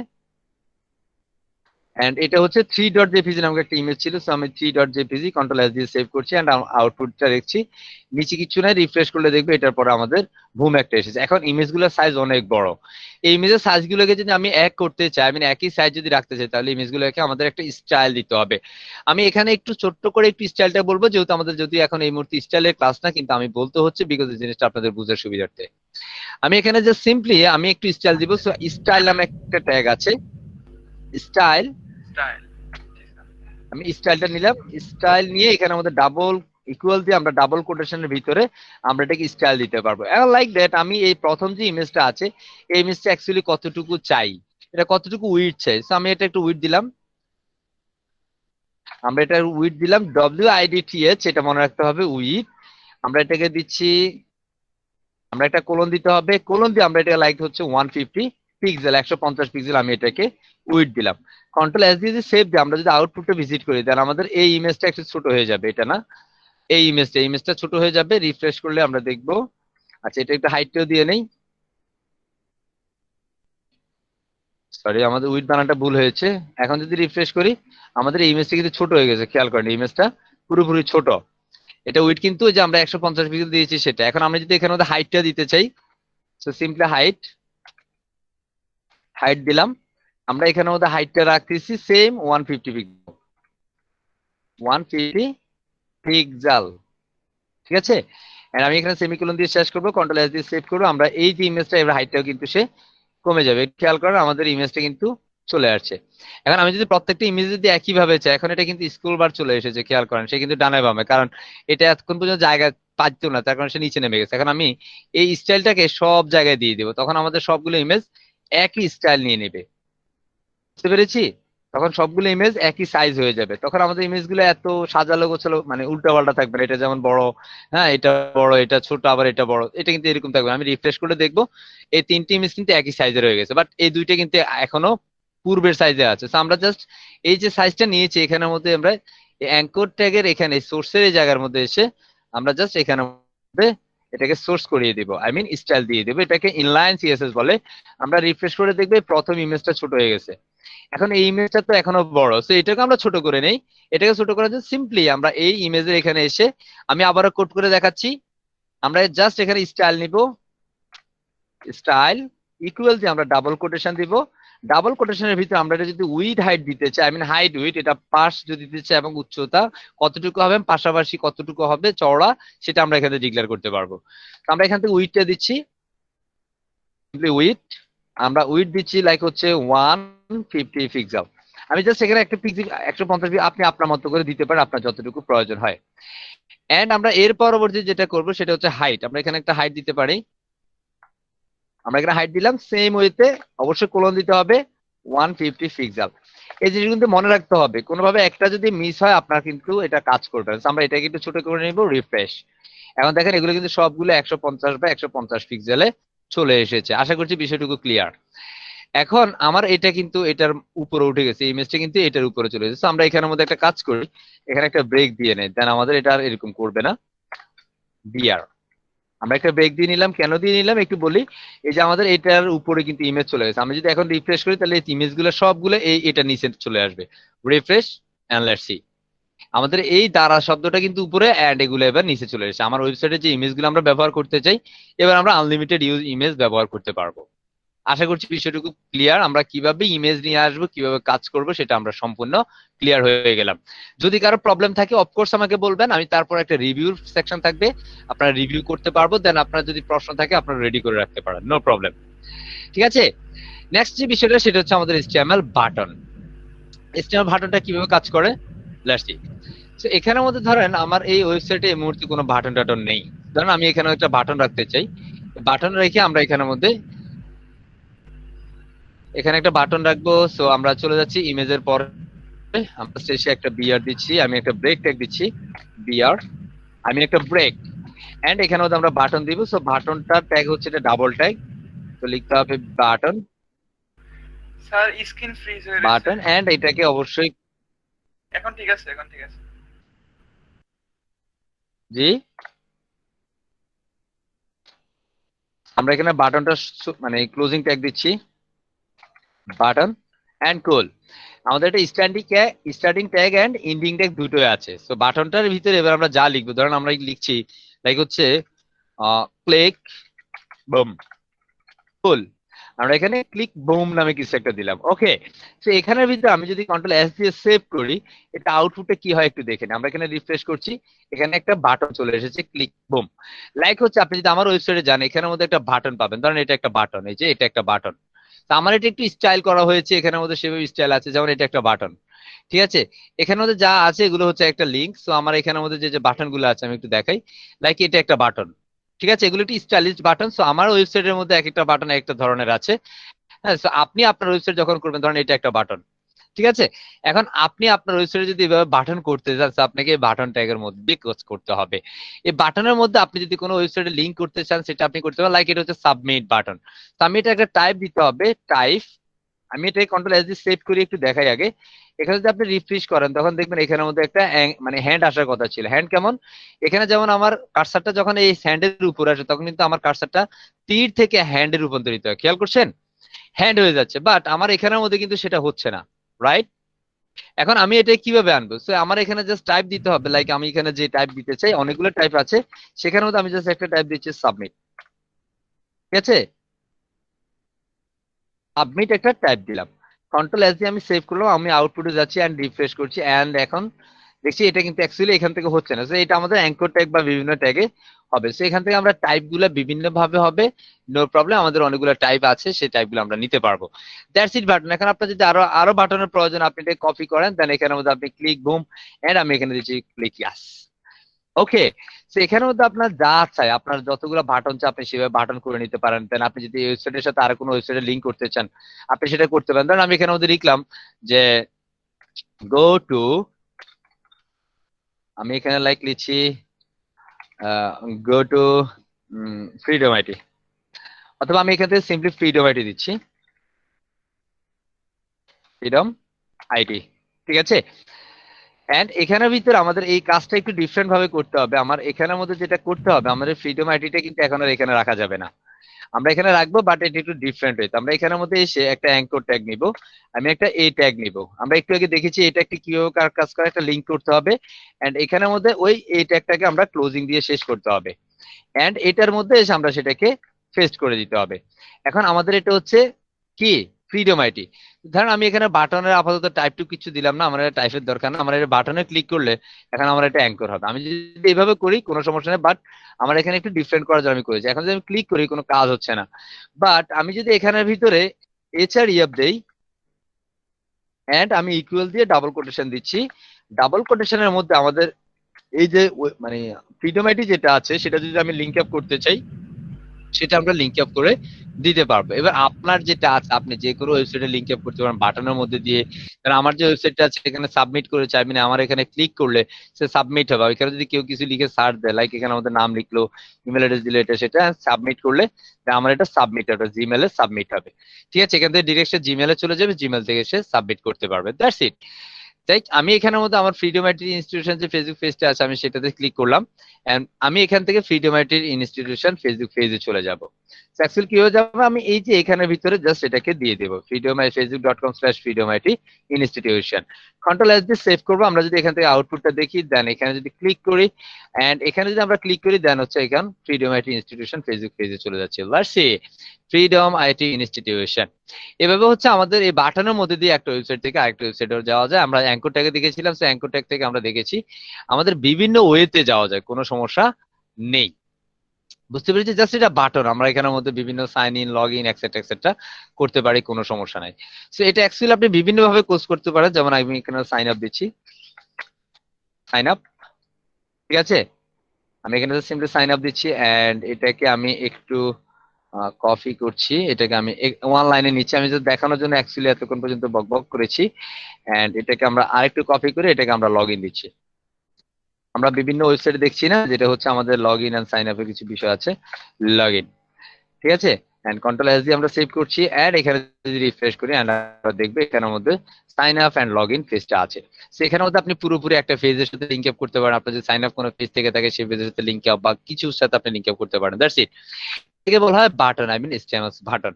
এন্ড এটা হচ্ছে 3.jpg নামক একটা ইমেজ ছিল। সো আমি 3.jpg কন্ট্রোল এস দিয়ে সেভ করছি এন্ড আউটপুটটা দেখছি নিচে কিছু নাই। রিফ্রেশ করলে দেখবো এটার পরে আমাদের ভূম একটা এসেছে। এখন ইমেজগুলোর সাইজ অনেক বড়। এই ইমেজের সাইজগুলোকে যদি আমি এক করতে চাই, আমি একই সাইজ যদি রাখতে চাই, তাহলে ইমেজগুলোকে আমাদের একটা স্টাইল দিতে হবে। আমি এখানে একটু ছোট্ট করে একটু স্টাইলটা বলবো, যেহেতু আমাদের যদি এখন এই মুহূর্তে স্টাইলের ক্লাস না, কিন্তু আমি বলতে হচ্ছে বিকজ এই জিনিসটা আপনাদের বুঝার সুবিধার্থে। আমি এখানে জাস্ট সিম্পলি আমি একটু স্টাইল দিব। সো স্টাইল নামে একটা ট্যাগ আছে, স্টাইল। আমি স্টাইলটা নিলাম। স্টাইল নিয়ে এখানে আমাদের ডাবল ইকুয়াল দিয়ে আমরা ডাবল কোটেশনের ভিতরে আমরা এটাকে স্টাইল দিতে পারবো। লাইক দ্যাট আমি এই প্রথম যে ইমেজটা আছে এই ইমেজটা অ্যাকচুয়ালি কতটুকু চাই, এটা কতটুকু উইডথ চাই। সো আমি এটা একটু উইডথ দিলাম। আমরা এটা উইডথ দিলাম WIDTH, এটা মনে রাখতে হবে উইডথ। আমরা এটাকে দিচ্ছি, আমরা একটা কোলন দিতে হবে, কোলন দিয়ে আমরা এটা লাইক হচ্ছে 150 পিক্সেল, 150 পিক্সেল। আমি এটাকে উইডথ দিলাম। কন্ট্রোল এস দিয়ে সেভ দিয়ে আমরা যদি আউটপুটটা ভিজিট করি, দেন আমাদের এই ইমেজটা একটু ছোট হয়ে যাবে। এটা না, এই ইমেজটা ছোট হয়ে যাবে। রিফ্রেশ করলে আমরা দেখবো। আচ্ছা, এটা একটু হাইটটাও দিয়ে নেই। সরি, আমাদের উইডথ বানানটা ভুল হয়েছে। এখন যদি রিফ্রেশ করি আমাদের এই ইমেজটা কিন্তু ছোট হয়ে গেছে, খেয়াল করেন ইমেজটা পুরোপুরি ছোট। এটা উইডথ কিন্তু যে আমরা 150 পিক্সেল দিয়েছি সেটা। এখন আমরা যদি এখানে মধ্যে হাইটটা দিতে চাই, সো সিম্পলি হাইট দিলাম। আমরা এখানের মধ্যে হাইটটা রাখতেছি সেম 150 পিক্সেল, ঠিক আছে। এন্ড আমি এখানে সেমিকোলন দিয়ে শেষ করবো, কন্ট্রোল এস দিয়ে সেভ করবো। আমরা এই যে ইমেজটা এর হাইটটাও কিন্তু সে কমে যাবে। খেয়াল করেন আমাদের ইমেজটা কিন্তু চলে আসছে। এখন আমি যদি প্রত্যেকটা ইমেজ যদি একই ভাবে চাই, এখন এটা কিন্তু স্ক্রল বার চলে এসেছে, খেয়াল করেন সে কিন্তু ডানে বামে, কারণ এটা এতক্ষণ পর্যন্ত জায়গা পাচ্ছ না, তার কারণে সে নিচে নেমে গেছে। এখন আমি এই স্টাইলটাকে সব জায়গায় দিয়ে দিব, তখন আমাদের সবগুলো ইমেজ একই স্টাইল নিয়ে নেবে, বুঝতে পেরেছি? তখন সবগুলো ইমেজ একই সাইজ হয়ে যাবে, তখন আমাদের ইমেজ গুলো এত সাজালো গোছালো মানে উল্টা পাল্টা থাকবে না। এটা যেমন বড়, হ্যাঁ এটা বড়, এটা ছোট, আবার এটা বড়, এটা কিন্তু এরকম থাকবে। আমি রিফ্রেশ করে দেখবো এই তিনটি ইমেজ কিন্তু একই সাইজের হয়ে গেছে, বাট এই দুইটা কিন্তু এখনো পূর্বের সাইজে আছে। তো আমরা জাস্ট এই যে সাইজটা নিয়েছি এখানের মধ্যে আমরা অ্যাঙ্কর ট্যাগের এখানে সোর্সের এই জায়গার মধ্যে এসে আমরা জাস্ট এখানের মধ্যে এটাকে সোর্স করিয়ে দিব, আই মিন স্টাইল দিয়ে দিব। এটাকে ইনলাইন সিএসএস বলে। আমরা রিফ্রেশ করে দেখবে প্রথম ইমেজটা ছোট হয়ে গেছে, এখন এই ইমেজটা তো এখনো বড়, তো এটাকে আমরা ছোট করে নেই। এটাকে ছোট করার জন্য সিম্পলি আমরা এই ইমেজের এখানে এসে, আমি আবারও কোড করে দেখাচ্ছি, আমরা জাস্ট এখানে স্টাইল নিব, স্টাইল ইকুয়াল দিয়ে আমরা ডাবল কোটেশন দিব। ডাবল কোটেশনের ভিতরে আমরা এটা যদি উইড হাইট দিতে চাই, আই মিন হাইট উইড, এটা পাশ যদি দিতে চাই এবং উচ্চতা কতটুকু হবে, পাশাপাশি কতটুকু হবে চওড়া, সেটা আমরা এখানে ডিক্লেয়ার করতে পারবো। তো আমরা এখান থেকে উইডটা দিচ্ছি, উইড আমরা উইড দিচ্ছি লাইক হচ্ছে 150 পিক্সেল। আমি জাস্ট এখানে একটা পিক্সেল 150 আপনি আপনার মতো করে দিতে পারেন, আপনার যতটুকু প্রয়োজন হয়। এন্ড আমরা এর পরবর্তী যেটা করব সেটা হচ্ছে হাইট। আমরা এখানে একটা হাইট দিতে পারি, আমরা এখানে হাইট দিলাম, সেম ওয়েতে অবশ্যই কোলন দিতে হবে 150 পিক্সেল। এই জিনিস কিন্তু মনে রাখতে হবে, কোনোভাবে একটা যদি মিস হয় আপনার কিন্তু এটা কাজ করবে না। আমরা এটাকে একটু ছোট করে নিব, রিফ্রেশ। এখন দেখেন এগুলো কিন্তু সবগুলো 150 বা 150 পিক্সেলে চলে এসেছে। আশা করছি বিষয়টুকু ক্লিয়ার। এখন আমার এটা কিন্তু এটার উপরে উঠে গেছে, ইমেজটা কিন্তু এটার উপরে চলে গেছে। আমরা এখানের মধ্যে একটা কাজ করি, এখানে একটা ব্রেক দিয়ে নেই, দেন আমাদের এটা আর এরকম করবে না। বিআর আমরা একটা ব্রেক দিয়ে নিলাম, কেন দিয়ে নিলাম একটু বলি। এই যে আমাদের এটার উপরে কিন্তু ইমেজ চলে গেছে, আমি যদি এখন রিফ্রেশ করি তাহলে এই ইমেজগুলো সবগুলো এটা নিচে চলে আসবে। রিফ্রেশ এন্ড লেটস সি, আমাদের এই দ্বারা শব্দটা কিন্তু উপরে, এন্ড এগুলো এবার নিচে চলে এসেছে। আমার ওয়েবসাইটে যে ইমেজগুলো আমরা ব্যবহার করতে চাই, এবার আমরা আনলিমিটেড ইউজ ইমেজ ব্যবহার করতে পারবো। আশা করছি বিষয়টুকু ক্লিয়ার। আমরা কিভাবে ইমেজ নিয়ে আসবো, কিভাবে কাজ করব, সেটা আমরা সম্পূর্ণ ক্লিয়ার হয়ে গেলাম। যদি কারো প্রবলেম থাকে অফকোর্স আমাকে বলবেন, আমি তারপর একটা রিভিউ সেকশন থাকবে, আপনারা রিভিউ করতে পারবো। দেন আপনার যদি প্রশ্ন থাকে আপনারা রেডি করে রাখতে পারেন, নো প্রবলেম। ঠিক আছে, নেক্সট যে বিষয়টা সেটা হচ্ছে আমাদের HTML বাটন। HTML বাটনটা কিভাবে কাজ করে লেটস সি। তো এখানের মধ্যে ধরেন আমার এই ওয়েবসাইটে এই মুহূর্তে কোনো বাটন টাটন নেই, ধরেন আমি এখানে একটা বাটন রাখতে চাই। বাটন রেখে আমরা এখানের মধ্যে এখানে একটা বাটন রাখবো। সো আমরা চলে যাচ্ছি ইমেজের পরে, আমরা শেষে একটা বিআর দিচ্ছি, আমি একটা ব্রেক ট্যাগ দিচ্ছি, বিআর আমি একটা ব্রেক, এন্ড এখানে মধ্যে আমরা বাটন দিব। সো বাটনটার ট্যাগ হচ্ছে এটা ডাবল ট্যাগ, তো লিখতে হবে বাটন, স্যার স্ক্রিন ফ্রিজ হয়ে বাটন, গেছে। এন্ড এটাকে অবশ্যই এখন ঠিক আছে, এখন ঠিক আছে। জি আমরা এখানে বাটনটা মানে ক্লোজিং ট্যাগ দিচ্ছি, বাটন এন্ড কোল। আমাদের একটা starting tag and ending tag দুটোই আছে। সো বাটনটার ভিতরে এবার আমরা যা লিখবো, ধরেন আমরা লিখছি লাইক হচ্ছে ক্লিক বুম ফুল, আমরা এখানে ক্লিক বুম নামে কিছু একটা দিলাম। ওকে, তো এখানের ভিতরে আমি যদি কন্ট্রোল এস দিয়ে সেভ করি, এটা আউটপুটে কি হয় একটু দেখেন। আমরা এখানে রিফ্রেশ করছি, এখানে একটা বাটন চলে এসেছে, ক্লিক বুম। লাইক হচ্ছে আপনি যদি আমার ওয়েবসাইটে যান, এখানের মধ্যে একটা বাটন পাবেন, ধরেন এটা একটা বাটন, এই যে এটা একটা বাটন। তো আমার এটা একটু স্টাইল করা হয়েছে, এখানের মধ্যে সেভাবে স্টাইল আছে, যেমন এটা একটা বাটন। ঠিক আছে, এখানের মধ্যে যা আছে এগুলো হচ্ছে একটা লিঙ্ক। সো আমার এখানের মধ্যে যে বাটন গুলো আছে আমি একটু দেখাই, লাইক এটা একটা বাটন। ঠিক আছে, এগুলো একটি স্টাইলিশ বাটন। সো আমার ওয়েবসাইটের মধ্যে এক একটা বাটন একটা ধরনের আছে। হ্যাঁ, সো আপনি আপনার ওয়েবসাইট যখন করবেন, ধরেন এটা একটা বাটন। ঠিক আছে, এখন আপনি আপনার ওয়েবসাইটে যদি এভাবে বাটন করতে চান, আপনাকে এই বাটন ট্যাগের মধ্যে কাজ করতে হবে। এই বাটনের মধ্যে আপনি যদি কোনো ওয়েবসাইটে লিংক করতে চান, সেটা আপনি করতে পারেন। লাইক এটা হচ্ছে সাবমিট বাটন। তো আমি এটা একটা টাইপ দিতে হবে, টাইপ। আমি এটাকে কন্ট্রোল এস দিয়ে সেভ করি, একটু দেখাই আগে। এখানে যদি আপনি রিফ্রেশ করেন, তখন দেখবেন এখানের মধ্যে একটা মানে হ্যান্ড আসার কথা ছিল। হ্যান্ড কেমন, এখানে যেমন আমার কার্সারটা যখন এই হ্যান্ডের উপর আসে, তখন কিন্তু আমার কার্সারটা তীর থেকে হ্যান্ডে রূপান্তরিত হয়, খেয়াল করছেন, হ্যান্ড হয়ে যাচ্ছে। বাট আমার এখানের মধ্যে কিন্তু সেটা হচ্ছে না, রাইট? এখন আমি এটা কিভাবে আনবো? সো আমার এখানে জাস্ট টাইপ দিতে হবে, লাইক আমি এখানে যে টাইপ দিতে চাই, অনেকগুলো টাইপ আছে, সেখানের মধ্যে আমি জাস্ট একটা টাইপ দিচ্ছি, সাবমিট। ঠিক আছে, সাবমিট একটা টাইপ দিলাম, কন্ট্রোল এস দিয়ে আমি সেভ করলাম। আমি আউটপুটে যাচ্ছি এন্ড রিফ্রেশ করছি, এন্ড এখন দেখছি এটা কিন্তু অ্যাকচুয়ালি এখান থেকে হচ্ছে না। এটা আমাদের অ্যাঙ্কর ট্যাগ বা বিভিন্ন ট্যাগে হবে। সো এখান থেকে আমরা টাইপ গুলা বিভিন্ন ভাবে হবে, নো প্রবলেম, আমাদের অনেকগুলো টাইপ আছে, সেই টাইপ গুলো আমরা নিতে পারবো। That's it button. এখন আপনার যদি আরো বাটনের প্রয়োজন, আপনি এটা কপি করেন, দেন এখানের মধ্যে আপনি ক্লিক বুম, এন্ড আমি এখানে দিচ্ছি ক্লিক ইয়াস। ওকে, তো এখানের মধ্যে আপনার যা চাই, আপনার যতগুলো বাটন চাই আপনি সেভাবে বাটন করে নিতে পারেন। দেন আপনি যদি এই ওয়েবসাইটের সাথে আর কোনো ওয়েবসাইটে লিংক করতে চান, আপনি সেটা করতে পারেন। ধরেন আমি এখানের মধ্যে লিখলাম যে গো টু, আমি এখানে লাইক লিখছি গো টু ফ্রিডম আইটি, অথবা আমি এখান থেকে সিম্পলি ফ্রিডম আইটি দিচ্ছি, ফ্রিডম আইটি, ঠিক আছে। এন্ড এখানের ভিতরে আমাদের এই কাজটা একটু ডিফারেন্ট ভাবে করতে হবে। আমার এখানের মধ্যে যেটা করতে হবে, আমাদের ফ্রিডম আইডিটা কিন্তু এখন আর এখানে রাখা যাবে না, আমরা এখানে রাখবো, বাট এটা একটু ডিফারেন্ট হইতে। আমরা এখানের মধ্যে এসে একটা অ্যাঙ্কর ট্যাগ নিব, আমি একটা এ ট্যাগ নিব। আমরা একটু আগে দেখেছি এটা একটি কিভাবে কাজ করে, একটা লিংক করতে হবে, এন্ড এখানের মধ্যে ওই এ ট্যাগটাকে আমরা ক্লোজিং দিয়ে শেষ করতে হবে, এন্ড এটার মধ্যে এসে আমরা সেটাকে পেস্ট করে দিতে হবে। এখন আমাদের এটা হচ্ছে কি ফ্রিডম আইটি। ধরেন আমি এখানে বাটনের আপাতত টাইপ টু কিছু দিলাম না, আমার টাইপের দরকার না, আমার এটা বাটনে ক্লিক করলে এখন আমার এটা অ্যাঙ্কর হবে। আমি যদি এইভাবে করি কোনো সমস্যা নেই, বাট আমার এখানে একটু ডিফারেন্ট করার জন্য আমি করেছি। এখন যদি আমি ক্লিক করি কোনো কাজ হচ্ছে না, বাট আমি যদি এখানের ভিতরে এইচআরইএফ দেই, এন্ড আমি ইকুয়াল দিয়ে ডাবল কোটেশন দিচ্ছি, ডাবল কোটেশনের মধ্যে আমাদের এই যে মানে ফ্রিডম আইটি যেটা আছে সেটা যদি আমি লিংক আপ করতে চাই, সেটা আমরা লিংক আপ করে দিতে পারবো। এবার আপনার যেটা আছে, আপনি যে কোনো ওয়েবসাইটে লিংক আপ করতে পারেন বাটনের মধ্যে দিয়ে। কারণ আমার যে ওয়েবসাইটটা আছে এখানে সাবমিট করে চাইবেন, আমার এখানে ক্লিক করলে সে সাবমিট হবে। এখানে যদি কেউ কিছু লিখে সার্চ দেয়, লাইক এখানে আমাদের নাম লিখলো, ইমেল অ্যাড্রেস দিলে, এটা সেটা সাবমিট করলে আমার এটা সাবমিট হবে, জিমেলে সাবমিট হবে, ঠিক আছে। এখান থেকে ডিরেক্ট জিমেলে চলে যাবে, জিমেল থেকে সে সাবমিট করতে পারবে। That's it. তাই আমি এখানের মধ্যে আমার ফ্রিডম আইটি ইনস্টিটিউশন যে ফেসবুক পেজটা আছে আমি সেটাতে ক্লিক করলাম, এন্ড আমি এখান থেকে ফ্রিডম আইটি ইনস্টিটিউশন ফেসবুক পেজে চলে যাব। অ্যাকচুয়ালি কি হয়ে যাবে, আমি এই যে এখানের ভিতরে জাস্ট এটাকে দিয়ে দেবো, facebook.com/freedomitinstitution, কন্ট্রোল এস দিয়ে সেভ করবো। আমরা যদি এখান থেকে আউটপুটটা দেখি, দেন এখানে যদি ক্লিক করি, এন্ড এখানে যদি আমরা ক্লিক করি, দেন হচ্ছে এখান ফ্রিডম আইটি ইনস্টিটিউশন ফেসবুক পেজে চলে যাচ্ছে। Freedom IT institution. এভাবে হচ্ছে আমাদের এই বাটনের মধ্যে দিয়ে একটা ওয়েবসাইট থেকে আরেকটা ওয়েবসাইটে যাওয়া যায়। আমরা অ্যাঙ্কর ট্যাগে দেখেছিলাম, সো অ্যাঙ্কর ট্যাগ থেকে আমরা দেখেছি আমাদের বিভিন্ন ওয়েতে যাওয়া যায়, কোনো সমস্যা নেই। বুঝতে পেরেছি, জাস্ট এটা বাটন, আমরা এখানের মধ্যে বিভিন্ন sign in, log in, etcetera করতে পারি, কোনো সমস্যা নাই। সো এটা অ্যাকচুয়ালি আপনি বিভিন্ন ভাবে কোর্স করতে পারেন। যেমন আমি এখানে সাইন আপ দিচ্ছি, সাইন আপ, ঠিক আছে। আমি এখানে সিম্পলি সাইন আপ দিচ্ছি, এন্ড এটাকে আমি একটু কপি করছি, এটাকে আমি ওয়ান লাইনে নিচ্ছি। আমি যদি দেখানোর জন্য অ্যাকচুয়ালি এতক্ষণ পর্যন্ত বক করেছি, এন্ড এটাকে আমরা আরেকটু কপি করে এটাকে আমরা লগ ইন দিচ্ছি। আমরা বিভিন্ন ওয়েবসাইটে দেখছি না, যেটা হচ্ছে আমাদের লগ ইন এন্ড সাইন আপের কিছু বিষয় আছে, লগ ইন, ঠিক আছে। এন্ড কন্ট্রোল এস দিয়ে আমরা সেভ করছি, এন্ড এখানে যদি রিফ্রেশ করি, এন্ড আমরা দেখবো এখানের মধ্যে sign up and log in পেজটা আছে। সেখানের মধ্যে আপনি পুরোপুরি একটা পেজের সাথে লিংক আপ করতে পারেন। আপনার যদি সাইন আপ কোনো পেজ থেকে থাকে, সেই পেজের সাথে লিংক আপ বা কিছুর সাথে আপনি লিংক আপ করতে পারেন। That's it. এটাকে বলা হয় button, I mean HTML button.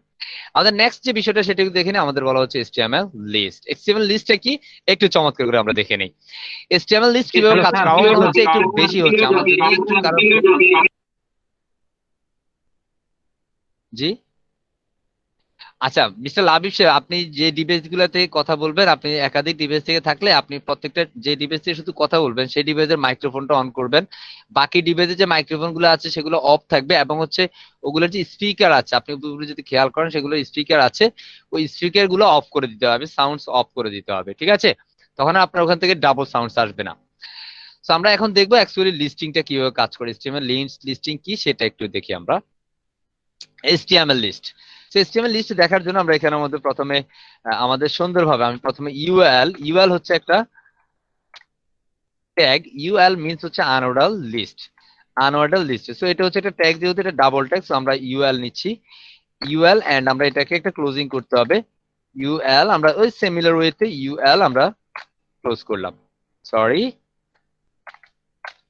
আমাদের নেক্সট যে বিষয়টা সেটা দেখে নিই, আমাদের বলা হচ্ছে HTML লিস্ট। HTML লিস্টটা কি একটু চমৎকার করে আমরা দেখে নিই। HTML লিস্ট কিভাবে কাজ করে, আমার হচ্ছে একটু বেশি হচ্ছে, আমরা যদি একটু কারণ জি আচ্ছা মিস্টার লাবিব সাহেব, আপনি যে ডিভাইস গুলাতে কথা বলবেন, আপনি একাধিক ডিভাইস থেকে থাকলে আপনি প্রত্যেকটা যে ডিভাইস থেকে শুধু কথা বলবেন সেই ডিভাইসের মাইক্রোফোনটা অন করবেন। বাকি ডিভাইসে যে মাইক্রোফোন গুলো আছে সেগুলো অফ থাকবে, এবং হচ্ছে ওগুলোর যে স্পিকার আছে, আপনি যদি খেয়াল করেন সেগুলো স্পিকার আছে, ওই স্পিকার গুলো অফ করে দিতে হবে, সাউন্ডস অফ করে দিতে হবে, ঠিক আছে। তখন আপনার ওখান থেকে ডাবল সাউন্ডস আসবে না। তো আমরা এখন দেখবো অ্যাকচুয়ালি লিস্টিংটা কিভাবে কাজ করে, HTML লিস্টিং কি সেটা একটু দেখি আমরা। HTML লিস্ট, HTML লিস্ট দেখার জন্য আমরা এখানের মধ্যে প্রথমে আমাদের সুন্দরভাবে আমি প্রথমে ইউএল হচ্ছে একটা ট্যাগ, ইউএল মিন্স হচ্ছে আনঅর্ডার লিস্ট। সো এটা হচ্ছে একটা ট্যাগ, যেহেতু এটা ডাবল ট্যাগ, সো আমরা ইউএল নিচ্ছি, ইউএল, এন্ড আমরা এটাকে একটা ক্লোজিং করতে হবে, ইউএল, আমরা ওই সিমিলার ওয়েতে ইউএল আমরা ক্লোজ করলাম, সরি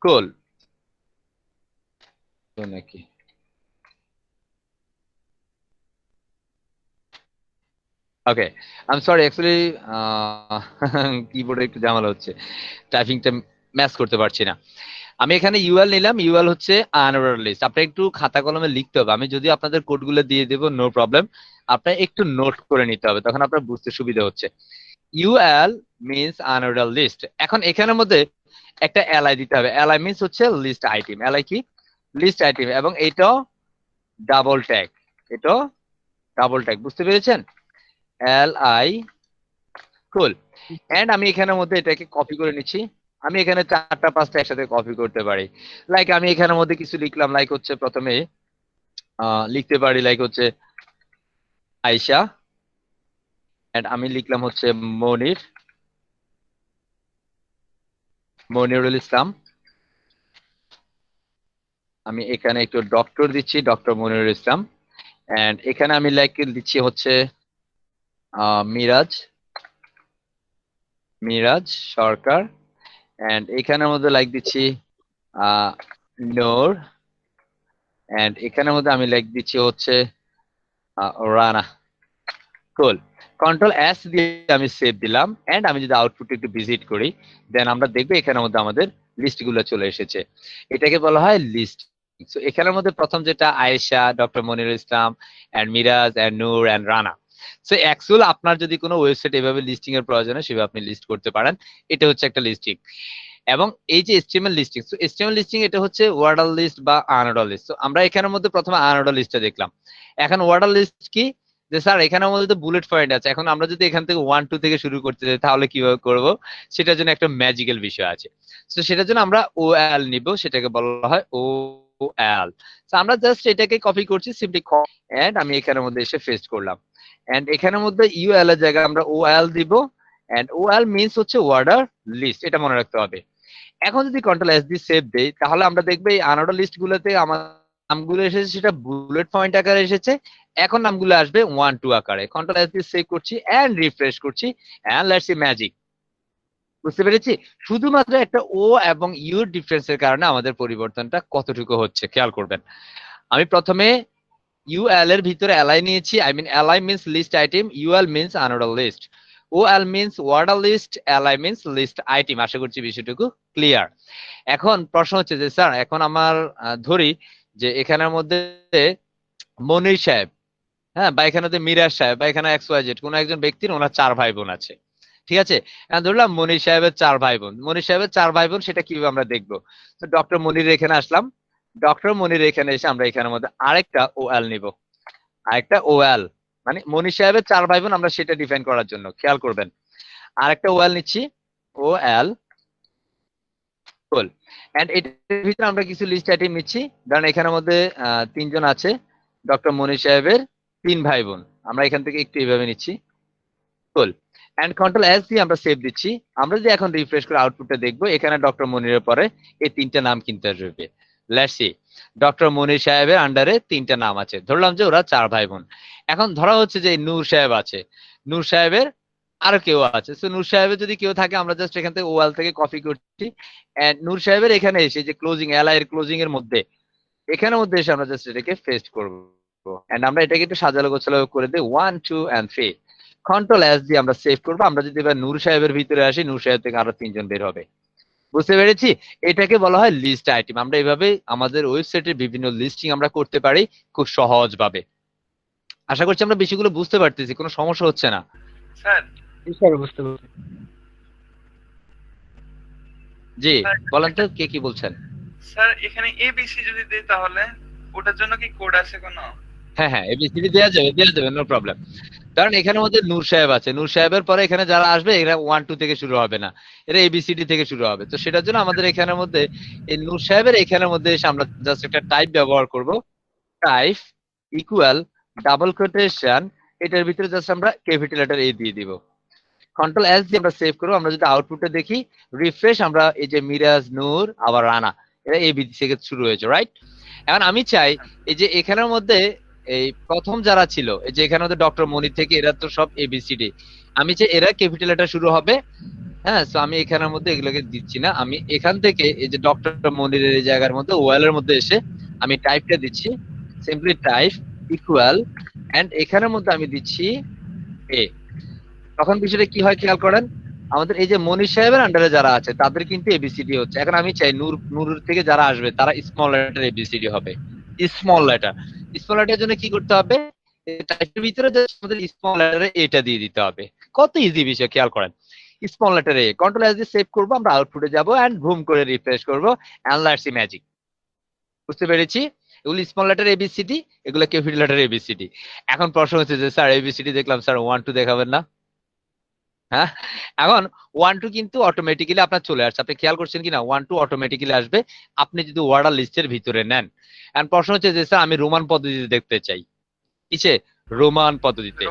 কোল নাকি ওকে, আই এম সরি, অ্যাকচুয়ালি কিবোর্ডে একটু ঝামেলা হচ্ছে, টাইপিংটা ম্যাচ করতে পারছি না। আমি এখানে ইউএল নিলাম, ইউএল হচ্ছে আনঅর্ডার লিস্ট। আপনার একটু খাতা কলমে লিখতে হবে, আমি যদি আপনাদের কোডগুলো দিয়ে দেবো নো প্রবলেম, আপনার একটু নোট করে নিতে হবে, তখন আপনার বুঝতে সুবিধা হচ্ছে। UL means unorder list. এখন এখানের মধ্যে একটা এলআই দিতে হবে, এলআই মিন্স হচ্ছে লিস্ট আইটেম। এলআই কি? লিস্ট আইটেম, এবং এটাও ডাবল ট্যাগ, এটাও ডাবল ট্যাগ, বুঝতে পেরেছেন? LI cool. এন্ড আমি এখানের মধ্যে এটাকে কপি করে নিচ্ছি। আমি এখানে 4টা 5টা একসাথে কপি করতে পারি। লাইক আমি এখানের মধ্যে কিছু লিখলাম, লাইক হচ্ছে প্রথমে লিখতে পারি লাইক হচ্ছে আয়েশা, এন্ড আমি লিখলাম হচ্ছে মনিরুল ইসলাম। আমি এখানে একটু ডক্টর দিচ্ছি, ডক্টর মনিরুল ইসলাম। এন্ড এখানে আমি লাইক দিচ্ছি হচ্ছে মিরাজ সরকার। এন্ড এখানের মধ্যে লাইক দিচ্ছি নূর। এন্ড এখানের মধ্যে আমি লাইক দিচ্ছি হচ্ছে রানা। কুল। কন্ট্রোল এস দিয়ে আমি সেভ দিলাম। এন্ড আমি যদি আউটপুট একটু ভিজিট করি, দেন আমরা দেখবো এখানের মধ্যে আমাদের লিস্ট গুলো চলে এসেছে। এটাকে বলা হয় লিস্ট। সো এখানের মধ্যে প্রথম যেটা Ayesha, doctor Monirul Islam, and Miraj, and Noor, and Rana. So actual আপনার যদি কোনো ওয়েবসাইট এভাবে লিস্টিং এর প্রয়োজন হয়, সেভাবে আপনি লিস্ট করতে পারেন। এটা হচ্ছে একটা লিস্টিং। এবং এই যে HTML listing, so HTML listing এটা হচ্ছে ওয়ার্ডার লিস্ট বা আনঅর্ডার লিস্ট। তো আমরা এখানের মধ্যে প্রথমে আনঅর্ডার লিস্টটা দেখলাম। এখন ওয়ার্ডার লিস্ট কি, যে স্যার এখানের মধ্যে তো বুলেট পয়েন্ট আছে, এখন আমরা যদি এখান থেকে 1 2 থেকে শুরু করতে চাই তাহলে কিভাবে করব, সেটার জন্য একটা ম্যাজিক্যাল বিষয় আছে। তো সেটার জন্য আমরা OL নিব, সেটাকে বলা হয় OL। তো আমরা জাস্ট এটাকে কপি করছি, সিম্পলি এন্ড আমি এখানের মধ্যে এসে পেস্ট করলাম। এন্ড এখানের মধ্যে UL এর জায়গায় আমরা OL দিব। এন্ড OL মিন্স হচ্ছে ওয়ার্ডার লিস্ট, এটা মনে রাখতে হবে। এখন যদি কন্ট্রোল এস দিয়ে সেভ দেই, তাহলে আমরা দেখবো এই আনঅর্ডার লিস্ট গুলোতে আমার নামগুলো এসেছে, সেটা বুলেট পয়েন্ট আকারে এসেছে। এখন নামগুলো আসবে 1 2 আকারে। কন্ট্রোল এস দিয়ে সেভ করছি এন্ড রিফ্রেশ করছি, এন্ড লেটস সি ম্যাজিক। বুঝতে পেরেছি? শুধুমাত্র একটা ও এবং ইউর ডিফারেন্সের কারণে আমাদের পরিবর্তনটা কতটুকু হচ্ছে খেয়াল করবেন। আমি প্রথমে UL এর ভিতরে LI নিয়েছি, I mean LI means list item, UL means unorder list, OL means ordered list, LI means list item. আশা করছি বিষয়টুকু ক্লিয়ার। এখন প্রশ্ন হচ্ছে যে স্যার এখন আমার ধরি যে এখানের মধ্যে মনির সাহেব, হ্যাঁ, বা এখানে মিরাজ সাহেব, বা এখানে XYZ কোন একজন ব্যক্তির ওনার 4 ভাই বোন আছে, ঠিক আছে? ধরলাম মনির সাহেবের 4 ভাই বোন, মনির সাহেবের 4 ভাই বোন, সেটা কিভাবে আমরা দেখবো? তো ডক্টর মনির এখানে আসলাম, ডক্টর মনির এখানে এসে আমরা এখানের মধ্যে আরেকটা OL নিব, আরেকটা OL মানে মনির সাহেবের 4 ভাই বোন, আমরা সেটা ডিফাইন করার জন্য খেয়াল করবেন। আরেকটা OL নিচ্ছি, OL কুল। এন্ড এটার ভিতরে আমরা কিছু লিস্ট আইটেম নিচ্ছি, কারণ এখানের মধ্যে 3 জন আছে, ডক্টর মনির সাহেবের 3 ভাই বোন, আমরা এখান থেকে একটু এইভাবে নিচ্ছি, কুল। এন্ড কন্ট্রোল এস দিয়ে আমরা সেভ দিচ্ছি। আমরা যদি এখন রিফ্রেশ করে আউটপুটটা দেখবো, এখানে ডক্টর মনিরের পরে এই 3টা নাম কিন্তু আসবে। লেটস সি, ডক্টর মনির সাহেবের আন্ডারে 3টা নাম আছে, ধরলাম যে ওরা 4 ভাই বোন। এখন ধরা হচ্ছে যে নূর সাহেব আছে, নূর সাহেবের আরো কেউ আছে। সো নূর সাহেবের যদি কেউ থাকে, আমরা জাস্ট এখান থেকে OL থেকে কপি করছি, এন্ড নূর সাহেবের এখানে এসে যে ক্লোজিং, LI এর ক্লোজিং এর মধ্যে, এখানের মধ্যে এসে আমরা জাস্ট এটাকে পেস্ট করব। এন্ড আমরা এটাকে একটু সাজালো গোছালো করে দিই, 1 2 and 3। কন্ট্রোল এস দিয়ে আমরা সেভ করবো। আমরা যদি এবার নূর সাহেবের ভিতরে আসি, নূর সাহেব থেকে আরো 3 জন বের হবে। বুঝতে পেরেছি? এটাকে বলা হয় লিস্ট আইটেম। আমরা এইভাবে আমাদের ওয়েবসাইটের বিভিন্ন লিস্টিং আমরা করতে পারি খুব সহজ ভাবে। আশা করছি আমরা বিষয়গুলো বুঝতে পারতেছি, কোনো সমস্যা হচ্ছে না। স্যার বুঝতে পারছি। জি বলেন তো, কে কি বলছেন? স্যার এখানে ABC যদি দেই তাহলে ওটার জন্য কি কোড আছে কোনো? হ্যাঁ হ্যাঁ, ABCD দেওয়া যাবে, নো প্রবলেম। কারণ এখানের মধ্যে নূর সাহেব আছে, নূর সাহেবের পরে এখানে যারা আসবে এরা 1 2 থেকে শুরু হবে না, এরা ABCD থেকে শুরু হবে। তো সেটার জন্য আমাদের এখানের মধ্যে এই নূর সাহেবের এখানের মধ্যে এসে আমরা জাস্ট একটা টাইপ ব্যবহার করব, টাইপ ইকুয়াল ডাবল কোটেশন, এটার ভিতরে জাস্ট আমরা ক্যাপিটাল লেটার A দিয়ে দিব। কন্ট্রোল এস দিয়ে আমরা সেভ করবো। আমরা যদি আউটপুটে দেখি, রিফ্রেশ, আমরা এই যে মিরাজ, নূর, আবার রানা, এরা ABC থেকে শুরু হয়েছে, রাইট? এখন আমি চাই এই যে এখানের মধ্যে এই প্রথম যারা ছিল, এই যে এখানে মধ্যে ডক্টর মনির থেকে, এরা তো সব ABCD, আমি চাই এরা ক্যাপিটাল লেটার শুরু হবে। হ্যাঁ, সো আমি এখানের মধ্যে এগুলোকে দিচ্ছি না, আমি এখান থেকে এই যে ডক্টর মনিরের এই জায়গার মধ্যে OL এর মধ্যে এসে আমি টাইপটা দিচ্ছি, সিম্পলি টাইপ ইকুয়াল, এন্ড এখানের মধ্যে আমি দিচ্ছি A। তখন বিষয়টা কি হয় খেয়াল করেন, আমাদের এই যে মনির সাহেবের আন্ডারে যারা আছে তাদের কিন্তু ABCD হচ্ছে। এখন আমি চাই নূর থেকে যারা আসবে তারা স্মল লেটার ABCD হবে, স্মল লেটার। স্মল লেটারের জন্য কি করতে হবে, টাইপের ভিতরে আমাদের স্মল লেটারে এটা দিয়ে দিতে হবে। কত ইজি বিষয় খেয়াল করেন, small letter A। Control S দিয়ে সেভ করবো, আমরা আউটপুটে যাব, এন্ড ভুম করে রিফ্রেশ করবো, এন্ড লেটস সি ম্যাজিক। বুঝতে পেরেছি? এগুলো স্মল লেটার এবিসিডি, এগুলো ক্যাপিটাল লেটার এবিসিডি। এখন প্রশ্ন হচ্ছে যে স্যার এবিসিডি দেখলাম, স্যার 1 2 দেখাবেন না? হ্যাঁ, এখন 1 2 কিন্তু অটোমেটিক্যালি আপনার চলে আসছে, আপনি খেয়াল করছেন কিনা? 1 2 অটোমেটিক্যালি আসবে আপনি যদি ওয়ার্ডার লিস্টের ভিতরে নেন। এখন প্রশ্ন হচ্ছে যে স্যার আমি রোমান পদ্ধতিতে দেখতে চাই, কিসে? রোমান পদ্ধতিতে।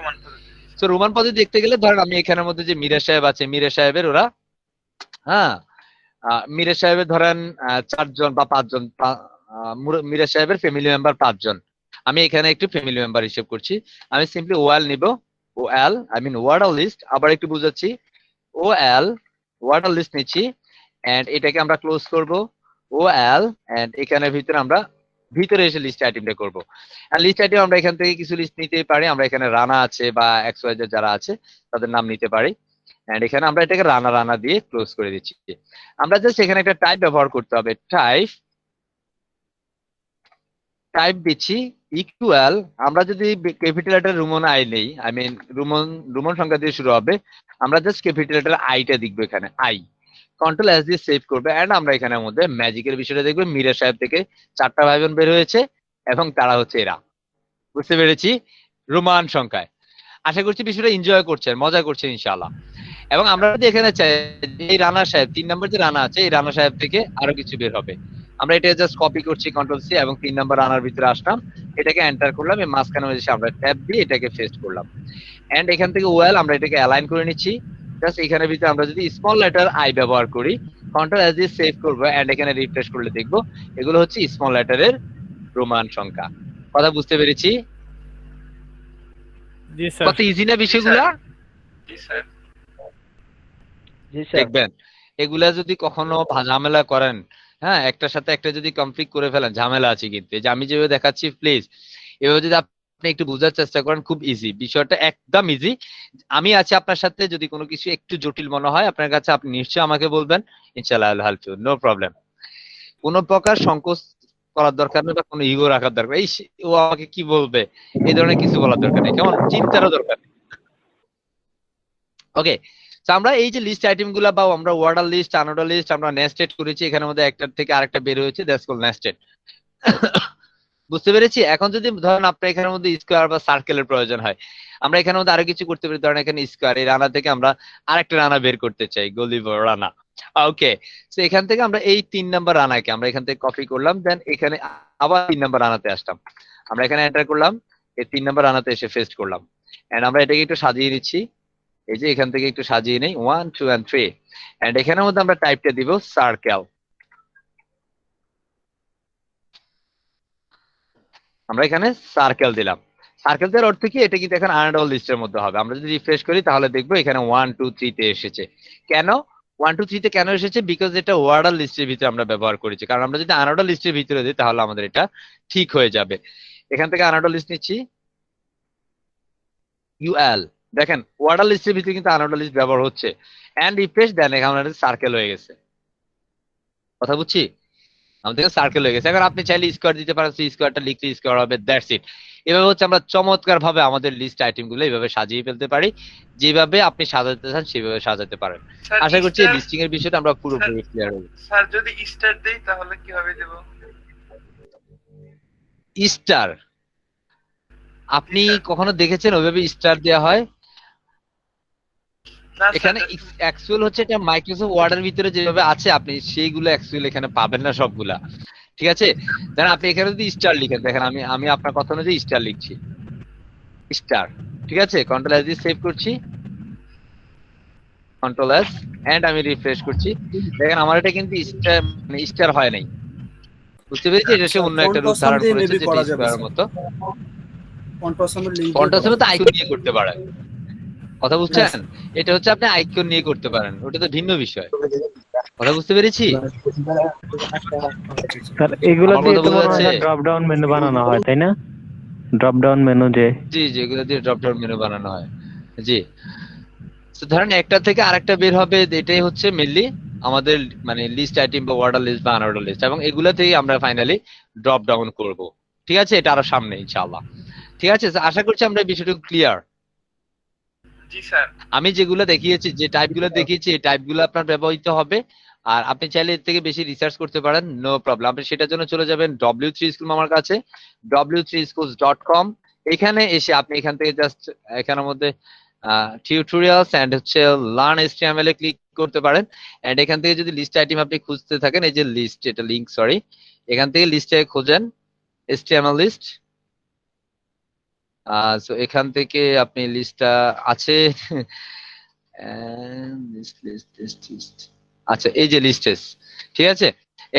তো রোমান পদ্ধতি দেখতে গেলে ধরেন আমি এখানের মধ্যে যে মিরা সাহেব আছে, মিরা সাহেবের ওরা, হ্যাঁ, মিরা সাহেবের ধরেন 4 জন বা 5 জন, মিরা সাহেবের ফ্যামিলি মেম্বার 5 জন। আমি এখানে একটু ফ্যামিলি মেম্বার হিসেব করছি। আমি সিম্পলি ওএল নিব, OL I mean order list, আবার একটু বুঝাচ্ছি, ওএল ওয়ার্ডার লিস্ট নিচ্ছি, এন্ড এটাকে আমরা ক্লোজ করব, ওএল, এন্ড এখানের ভিতরে আমরা ভিতরে এসে লিস্ট আইটেমটা করব। আর লিস্ট আইটেম আমরা এখান থেকে কিছু লিস্ট নিতেই পারি, আমরা এখানে রানা আছে বা XYZ যারা আছে তাদের নাম নিতে পারি, এন্ড এখানে আমরা এটাকে রানা রানা দিয়ে ক্লোজ করে দিচ্ছি। আমরা জাস্ট এখানে একটা টাইপ ব্যবহার করতে হবে, টাইপ দিচ্ছি ইকুয়াল, আমরা যদি ক্যাপিটাল লেটার রোমান আই নেই, আই মিন রোমান সংখ্যা দিয়ে শুরু হবে, আমরা জাস্ট ক্যাপিটাল লেটার আইটা লিখবো এখানে, আই, কন্ট্রোল এস দিয়ে সেভ করবে, এন্ড আমরা এখানের মধ্যে ম্যাজিকের বিষয়টা দেখবো, মিরা সাহেব থেকে 4টা ভাই বোন বের হয়েছে এবং তারা হচ্ছে এরা। বুঝতে পেরেছি? রোমান সংখ্যায়। আশা করছি বিষয়টা এনজয় করছেন, মজা করছেন ইনশাআল্লাহ। এবং আমরা যদি এখানে চাই এই রানা সাহেব 3 নম্বর যে রানা আছে, এই রানা সাহেব থেকে আরো কিছু বের হবে, আমরা এটা জাস্ট কপি করছি, কন্ট্রোল সি, এবং 3 নম্বর রানার ভিতরে আসলাম, এটাকে এন্টার করলাম, এই মাঝখানে এসে আমরা ট্যাব দিয়ে এটাকে পেস্ট করলাম, এন্ড এখান থেকে ওয়েল আমরা এটাকে অ্যালাইন করে নিচ্ছি। জাস্ট এখানের ভিতরে আমরা যদি স্মল লেটার আই ব্যবহার করি, কন্ট্রোল এস দিয়ে সেভ করবো, এন্ড এখানে রিফ্রেশ করলে দেখবো এগুলো হচ্ছে স্মল লেটারের রোমান সংখ্যা। কথা বুঝতে পেরেছি? জি স্যার। কত ইজি না বিষয়গুলা? জি স্যার। দেখবেন এগুলা যদি কখনো ঝামেলা করেন, হ্যাঁ, একটার সাথে একটা যদি কমপ্লিট করে ফেলেন, ঝামেলা আছে কিন্তু। এই যে আমি যেভাবে দেখাচ্ছি, প্লিজ এভাবে যদি আপনি একটু বোঝার চেষ্টা করেন, খুব ইজি, বিষয়টা একদম ইজি। আমি আছি আপনার সাথে, যদি কোনো কিছু একটু জটিল মনে হয় আপনার কাছে, আপনি নিশ্চয়ই আমাকে বলবেন, ইনশাআল্লাহ I will help you, no problem. কোনো প্রকার সংকোচ করার দরকার নেই বা কোনো ইগো রাখার দরকার, এই ও আমাকে কি বলবে এই ধরনের কিছু বলার দরকার নেই, কেমন? চিন্তারও দরকার নেই। ওকে, তো আমরা এই যে লিস্ট আইটেম গুলা, বা আমরা ওয়ার্ডার লিস্ট, আনঅর্ডার লিস্ট আমরা নেস্টেড করেছি, এখানের মধ্যে একটার থেকে আরেকটা বের হয়েছে, দ্যাটস কল্ড নেস্টেড। বুঝতে পেরেছি? এখন যদি ধরেন আপনার এখানের মধ্যে স্কোয়ার বা সার্কেলের প্রয়োজন হয়, আমরা এখানের মধ্যে আরো কিছু করতে পারি, ধরেন এখানে স্কোয়ার, এই রানা থেকে আমরা আরেকটা রানা বের করতে চাই, গলিভার রানা। ওকে, তো এখান থেকে আমরা এই 3 নাম্বার রানাকে আমরা এখান থেকে কপি করলাম, দেন এখানে আবার 3 নাম্বার রানাতে আসলাম, আমরা এখানে এন্টার করলাম, এই 3 নাম্বার রানাতে এসে পেস্ট করলাম, এন্ড আমরা এটাকে একটু সাজিয়ে নিচ্ছি, এই যে এখান থেকে একটু সাজিয়ে নেই, 1 2 and 3, এন্ড এখানের মধ্যে আমরা টাইপটা দিব সার্কেল। আমরা এখানে সার্কেল দিলাম। সার্কেল দেওয়ার অর্থ কি? এটা কিন্তু এখন আনঅর্ডার লিস্টের মধ্যে হবে। আমরা যদি রিফ্রেশ করি তাহলে দেখবো এখানে 1 2 3 তে এসেছে। কেন 1 2 3 তে কেন এসেছে? বিকজ এটা ওয়ার্ডার লিস্টের ভিতরে আমরা ব্যবহার করেছি। কারণ আমরা যদি আনঅর্ডার লিস্টের ভিতরে দিই তাহলে আমাদের এটা ঠিক হয়ে যাবে। এখান থেকে আনঅর্ডার লিস্ট নিচ্ছি, ইউএল, দেখেন ওয়ার্ডার লিস্টের ভিতরে কিন্তু আনঅর্ডার লিস্ট ব্যবহার হচ্ছে, এন্ড রিফ্রেশ, দেন এখানে সার্কেল হয়ে গেছে। কথা বুঝছি? আমাদের সার্কেল হয়ে গেছে। এখন আপনি চাইলে স্কোয়ার দিতে পারেন, স্কোয়ারটা লিখলে স্কোয়ার হবে, দ্যাটস ইট। এভাবে হচ্ছে আমরা চমৎকার ভাবে আমাদের লিস্ট আইটেম গুলো এইভাবে সাজিয়ে ফেলতে পারি, যেভাবে আপনি সাজাতে চান সেভাবে সাজাতে পারেন। আশা করছি লিস্টিং এর বিষয়টা আমরা পুরোপুরি ক্লিয়ার হব। স্যার যদি স্টার দেই তাহলে কিভাবে দেব? স্টার আপনি কখনো দেখেছেন ওইভাবে স্টার দেওয়া হয়? এখানে অ্যাকচুয়াল হচ্ছে এটা মাইক্রোসফট ওয়ার্ডের ভিতরে যেভাবে আছে আপনি সেইগুলো অ্যাকচুয়ালি এখানে পাবেন না সবগুলা, ঠিক আছে? দেন আপনি এখানে যদি স্টার লিখেন, দেখেন আমি আপনার কথা অনুযায়ী স্টার লিখছি, স্টার, ঠিক আছে? কন্ট্রোল এস দিয়ে সেভ করছি, কন্ট্রোল এস, এন্ড আমি রিফ্রেশ করছি, দেখেন আমার এটা কিন্তু স্টার হয় নাই। বুঝতে পেরেছি? এটা সে অন্য একটা রূপ ধারণ করেছে, যেটা স্কয়ারের মতো। ফন্টাসের তো আইকন নিয়ে করতে পারেন, কথা বুঝছেন? এটা হচ্ছে আপনি আইকন নিয়ে করতে পারেন, ওটা তো ভিন্ন বিষয়। কথা বুঝতে পেরেছি? স্যার এগুলো দিয়ে তো মনে হয় ড্রপ ডাউন মেনু বানানো হয়, তাই না? ড্রপ ডাউন মেনু যে, জি জি, এগুলো দিয়ে ড্রপ ডাউন মেনু বানানো হয়। জি, তো ধরেন একটা থেকে আরেকটা বের হবে, এটাই হচ্ছে মেইনলি আমাদের মানে লিস্ট আইটেম বা অর্ডার লিস্ট বা আনঅর্ডার লিস্ট, এবং এগুলা থেকে আমরা ফাইনালি ড্রপ ডাউন করব, ঠিক আছে? এটা আরো সামনে ইনশাআল্লাহ, ঠিক আছে? আশা করছি আমরা বিষয়টা ক্লিয়ার। জি স্যার। আমি যেগুলো দেখিয়েছি, যে টাইপগুলো দেখিয়েছি, এই টাইপগুলো আপনার ব্যবহৃত হবে আর আপনি চাইলে এর থেকে বেশি রিসার্চ করতে পারেন, নো প্রবলেম। আপনি সেটার জন্য চলে যাবেন W3 স্কুল আমার কাছে, w3schools.com। এখানে এসে আপনি এখান থেকে জাস্ট এখানের মধ্যে টিউটোরিয়ালস এন্ড হচ্ছে লার্ন HTML এ ক্লিক করতে পারেন। এন্ড এখান থেকে যদি লিস্ট আইটেম আপনি খুঁজতে থাকেন, এই যে লিস্ট, এটা লিংক, সরি, এখান থেকে লিস্টে খোঁজেন HTML লিস্ট। সো এখান থেকে আপনি লিস্টটা আছে লিস্ট, আচ্ছা এই যে লিস্টেস, ঠিক আছে।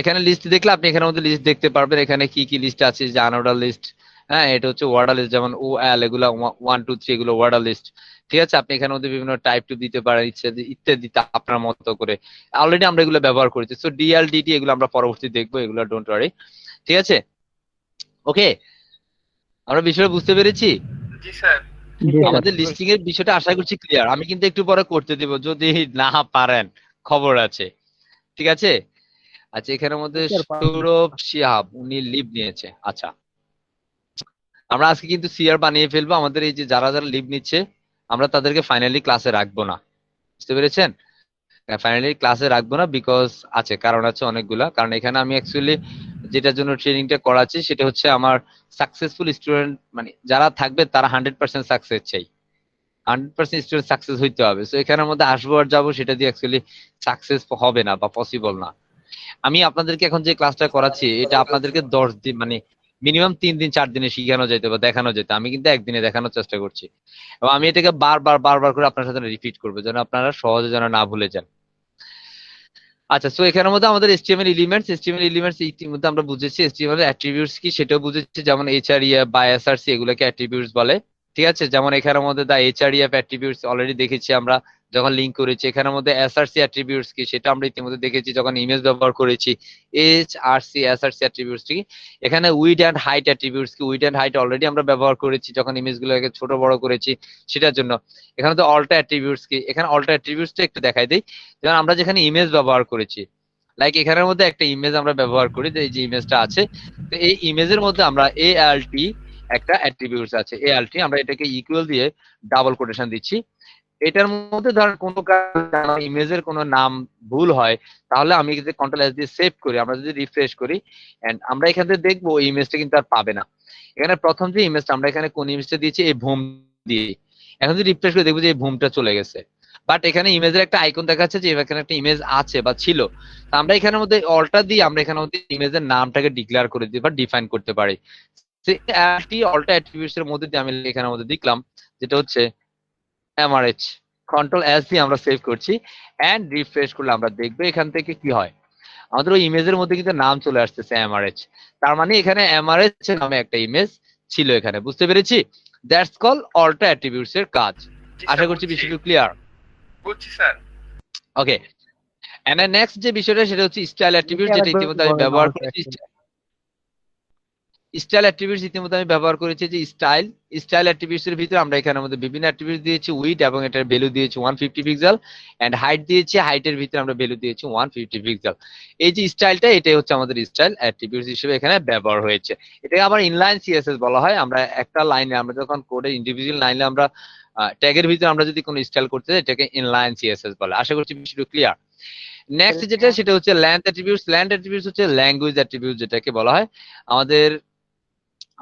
এখানে লিস্ট দেখলে আপনি এখানের মধ্যে লিস্ট দেখতে পারবেন, এখানে কি কি লিস্ট আছে, যে আনঅর্ডার লিস্ট, হ্যাঁ এটা হচ্ছে ওয়ার্ডার লিস্ট, যেমন OL এগুলো 1 2 3 এগুলো ওয়ার্ডার লিস্ট, ঠিক আছে। আপনি এখানের মধ্যে বিভিন্ন টাইপ টু দিতে পারেন, ইত্যাদি আপনার মতো করে। অলরেডি আমরা এগুলো ব্যবহার করেছি। সো DLDT এগুলো আমরা পরবর্তী দেখবো, এগুলো ডোন্ট ওয়ারি, ঠিক আছে। ওকে, আমরা বিষয়টা বুঝতে পেরেছি। জি স্যার। আমাদের লিস্টিং এর বিষয়টা আশা করছি ক্লিয়ার। আমি কিন্তু একটু পরে করতে দিব, যদি না পারেন খবর আছে, ঠিক আছে। আচ্ছা এখানের মধ্যে সৌরভ শিহাব উনি লিভ নিয়েছে। আচ্ছা আমরা আজকে কিন্তু সিআর বানিয়ে ফেলবো। আমাদের এই যে যারা যারা লিভ নিচ্ছে আমরা তাদেরকে ফাইনালি ক্লাসে রাখবো না, বুঝতে পেরেছেন? ফাইনালি ক্লাসে রাখবো না, বিকজ আছে, কারণ আছে অনেকগুলা। কারণ এখানে আমি অ্যাকচুয়ালি যেটার জন্য ট্রেনিংটা করাচ্ছি সেটা হচ্ছে আমার সাকসেসফুল স্টুডেন্ট, মানে যারা থাকবে তারা 100% সাকসেস চাই, 100% স্টুডেন্ট সাকসেস হইতে হবে। সো এখানের মধ্যে আসবো আর যাবো সেটা দিয়ে অ্যাকচুয়ালি সাকসেস হবে না বা পসিবল না। আমি আপনাদেরকে এখন যে ক্লাসটা করাচ্ছি এটা আপনাদেরকে 10 দিন, মানে মিনিমাম 3 দিন 4 দিনে শিখানো যেত বা দেখানো যেত। আমি কিন্তু একদিনে দেখানোর চেষ্টা করছি, এবং আমি এটাকে বারবার করে আপনার সাথে রিপিট করবো যেন আপনারা সহজে যেন না ভুলে যান। আচ্ছা, সো এখানের মধ্যে আমাদের HTML এলিমেন্টস ইতিমধ্যে আমরা বুঝেছি। HTML এর অ্যাট্রিবিউটস কি সেটাও বুঝেছি, যেমন HREF বা SRC এগুলোকে অ্যাট্রিবিউটস বলে, ঠিক আছে। যেমন এখানের মধ্যে দা HREF অ্যাট্রিবিউটস অলরেডি দেখেছি আমরা যখন লিংক করেছি। এখানের মধ্যে SRC অ্যাট্রিবিউটস কি সেটা আমরা ইতিমধ্যে দেখেছি যখন ইমেজ ব্যবহার করেছি। SRC অ্যাট্রিবিউটস কি, এখানে উইডথ এন্ড হাইট অ্যাট্রিবিউটস কি, উইডথ এন্ড হাইট অলরেডি আমরা ব্যবহার করেছি যখন ইমেজগুলোকে ছোট বড় করেছি সেটার জন্য। এখানে তো অল্টা অ্যাট্রিবিউটস কি, এখানে অল্টা অ্যাট্রিবিউটসটা একটু দেখাই দেই। যেমন আমরা যেখানে ইমেজ ব্যবহার করেছি, লাইক এখানের মধ্যে একটা ইমেজ আমরা ব্যবহার করি, এই যে ইমেজটা আছে, তো এই ইমেজের মধ্যে আমরা ALT একটা অ্যাট্রিবিউটস আছে, ALT আমরা এটাকে ইকুয়াল দিয়ে ডাবল কোটেশন দিচ্ছি। এটার মধ্যে ধরেন কোনো ইমেজের কোনো নাম ভুল হয় তাহলে আমি যদি কন্ট্রোল S দিয়ে সেভ করি, আমরা যদি রিফ্রেশ করি এন্ড আমরা এখান থেকে দেখবো এই ইমেজটা কিন্তু আর পাবে না। এখানে প্রথম যে ইমেজটা আমরা এখানে কোন ইমেজটা দিয়েছি, এই ভূম দিয়ে, এখন যদি রিফ্রেশ করে দেখবো যে এই ভূমটা চলে গেছে। বাট এখানে ইমেজের একটা আইকন দেখাচ্ছে যে এখানে একটা ইমেজ আছে বা ছিল। তো আমরা এখানের মধ্যে অল্টা দিয়ে আমরা এখানের মধ্যে ইমেজের নামটাকে ডিক্লেয়ার করে দিই বা ডিফাইন করতে পারি। অল্টা অ্যাট্রিবিউটস এর মধ্যে দিয়ে আমি এখানের মধ্যে দেখলাম যেটা হচ্ছে MRH, কন্ট্রোল S দিয়ে আমরা সেভ করছি এন্ড রিফ্রেশ করলে আমরা দেখবো এখান থেকে কি হয়, আমাদের ওই ইমেজের মধ্যে কিন্তু নাম চলে আসতেছে MRH। তার মানে এখানে MRH নামে একটা ইমেজ ছিল এখানে, বুঝতে পেরেছি? দ্যাটস কল অল্টা অ্যাট্রিবিউটস এর কাজ। আশা করছি বিষয়টা ক্লিয়ার। বুঝছি স্যার। ওকে, এন্ড নেক্সট যে বিষয়টা সেটা হচ্ছে স্টাইল অ্যাট্রিবিউট, যেটা ইতিমধ্যে আমি ব্যবহার করেছি। স্টাইল অ্যাট্রিবিউটস ইতিমধ্যে আমি ব্যবহার করেছি। যে স্টাইল অ্যাট্রিবিউটস এর ভিতরে আমরা এখানের মধ্যে বিভিন্ন অ্যাট্রিবিউটস দিয়েছি। উইডথ এবং এটার ভ্যালু দিয়েছি 150 পিক্সেল এন্ড হাইট দিয়েছি, হাইটের ভিতরে আমরা ভ্যালু দিয়েছি 150 পিক্সেল। এই যে স্টাইলটা, এটাই হচ্ছে আমাদের স্টাইল অ্যাট্রিবিউটস হিসেবে এখানে ব্যবহার হয়েছে। এটাকে আবার ইনলাইন CSS বলা হয়। আমরা একটা লাইনে, আমরা যখন কোডের ইন্ডিভিজুয়াল লাইনে আমরা ট্যাগের ভিতরে আমরা যদি কোনো স্টাইল করতে চাই এটাকে ইনলাইন CSS বলে। আশা করছি বিষয়টা ক্লিয়ার। নেক্সট যেটা সেটা হচ্ছে লেন্থ অ্যাট্রিবিউটস। লেন্থ অ্যাট্রিবিউটস হচ্ছে ল্যাঙ্গুয়েজ অ্যাট্রিবিউটস যেটাকে বলা হয়।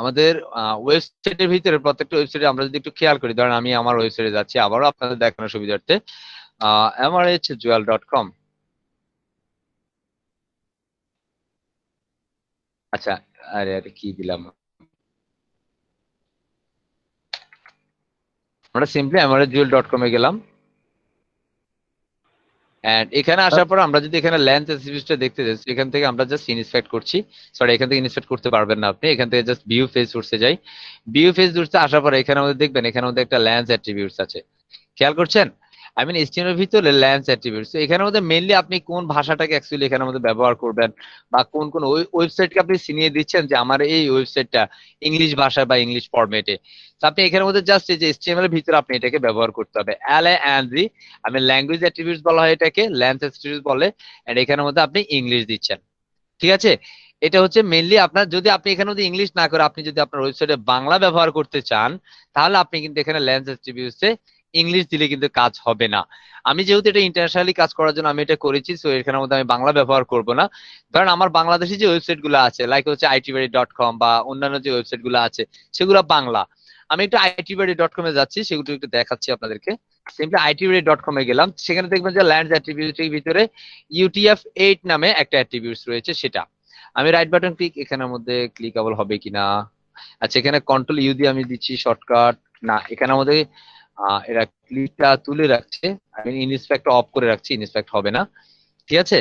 আমাদের ওয়েবসাইটের ভিতরে প্রত্যেকটা ওয়েবসাইটে আমরা যদি একটু খেয়াল করি, ধরেন আমি আমার ওয়েবসাইটে যাচ্ছি আবারও আপনাদের দেখানোর সুবিধার্থে, mrhjewel.com। আচ্ছা, আরে কি দিলাম, আমরা সিম্পলি mrhjewel.com এ গেলাম এন্ড এখানে আসার পর আমরা যদি এখানে লেন্থ অ্যাট্রিবিউটসটা দেখতে যাই, এখান থেকে আমরা জাস্ট ইনস্পেক্ট করছি। সরি, এখান থেকে ইনস্পেক্ট করতে পারবেন না আপনি, এখান থেকে জাস্ট ভিউ ফেজ সোর্সে যাই। ভিউ ফেজ সোর্সে আসার পর এখানে আমাদের দেখবেন এখানে মধ্যে একটা লেন্থ অ্যাট্রিবিউটস আছে, খেয়াল করছেন? আই মিন HTML এর ভিতরে লেন্থ অ্যাট্রিবিউটস। তো এখানের মধ্যে মেইনলি আপনি কোন ভাষাটাকে অ্যাকচুয়ালি এখানের মধ্যে ব্যবহার করবেন বা কোন কোন ওয়েবসাইটকে আপনি চিনিয়ে দিচ্ছেন যে আমার এই ওয়েবসাইটটা ইংলিশ ভাষা বা ইংলিশ ফরম্যাটে। তো আপনি এখানের মধ্যে জাস্ট এই যে HTML এর ভিতরে আপনি এটাকে ব্যবহার করতে হবে। LANG, আমি ল্যাঙ্গুয়েজ অ্যাট্রিবিউটস বলা হয় এটাকে, লেন্থ অ্যাট্রিবিউটস বলে। এন্ড এখানের মধ্যে আপনি ইংলিশ দিচ্ছেন, ঠিক আছে? এটা হচ্ছে মেইনলি আপনার, যদি আপনি এখানে মধ্যে ইংলিশ না করে আপনি যদি আপনার ওয়েবসাইটে বাংলা ব্যবহার করতে চান তাহলে আপনি কিন্তু এখানে লেন্থ অ্যাট্রিবিউটসে ইংলিশ দিলে কিন্তু কাজ হবে না। আমি যেহেতু এটা ইন্টারন্যাশনালি কাজ করার জন্য আমি এটা করেছি, সো এখানের মধ্যে আমি বাংলা ব্যবহার করব না। কারণ আমার বাংলাদেশি যে ওয়েবসাইট গুলো আছে, লাইক হচ্ছে itbari.com বা অন্যান্য যে ওয়েবসাইট গুলো আছে সেগুলো বাংলা। আমি একটু itbari.com এ যাচ্ছি, সেগুলো একটু দেখাচ্ছি আপনাদেরকে। সিম্পলি itbari.com এ গেলাম, সেখানে দেখবেন যে ল্যান্ডস অ্যাট্রিবিউটের ভিতরে UTF-8 নামে একটা অ্যাট্রিবিউটস রয়েছে, সেটা আমি রাইট বাটন ক্লিক, এখানের মধ্যে ক্লিকেবল হবে কিনা। আচ্ছা, এখানে কন্ট্রোল ইউ দিয়ে আমি দিচ্ছি শর্টকাট, না এখানের মধ্যে এরা ক্লিকটা তুলে রাখছে, আমি ইনস্পেক্ট অফ করে রাখছি, ইনস্পেক্ট হবে না। ঠিক আছে,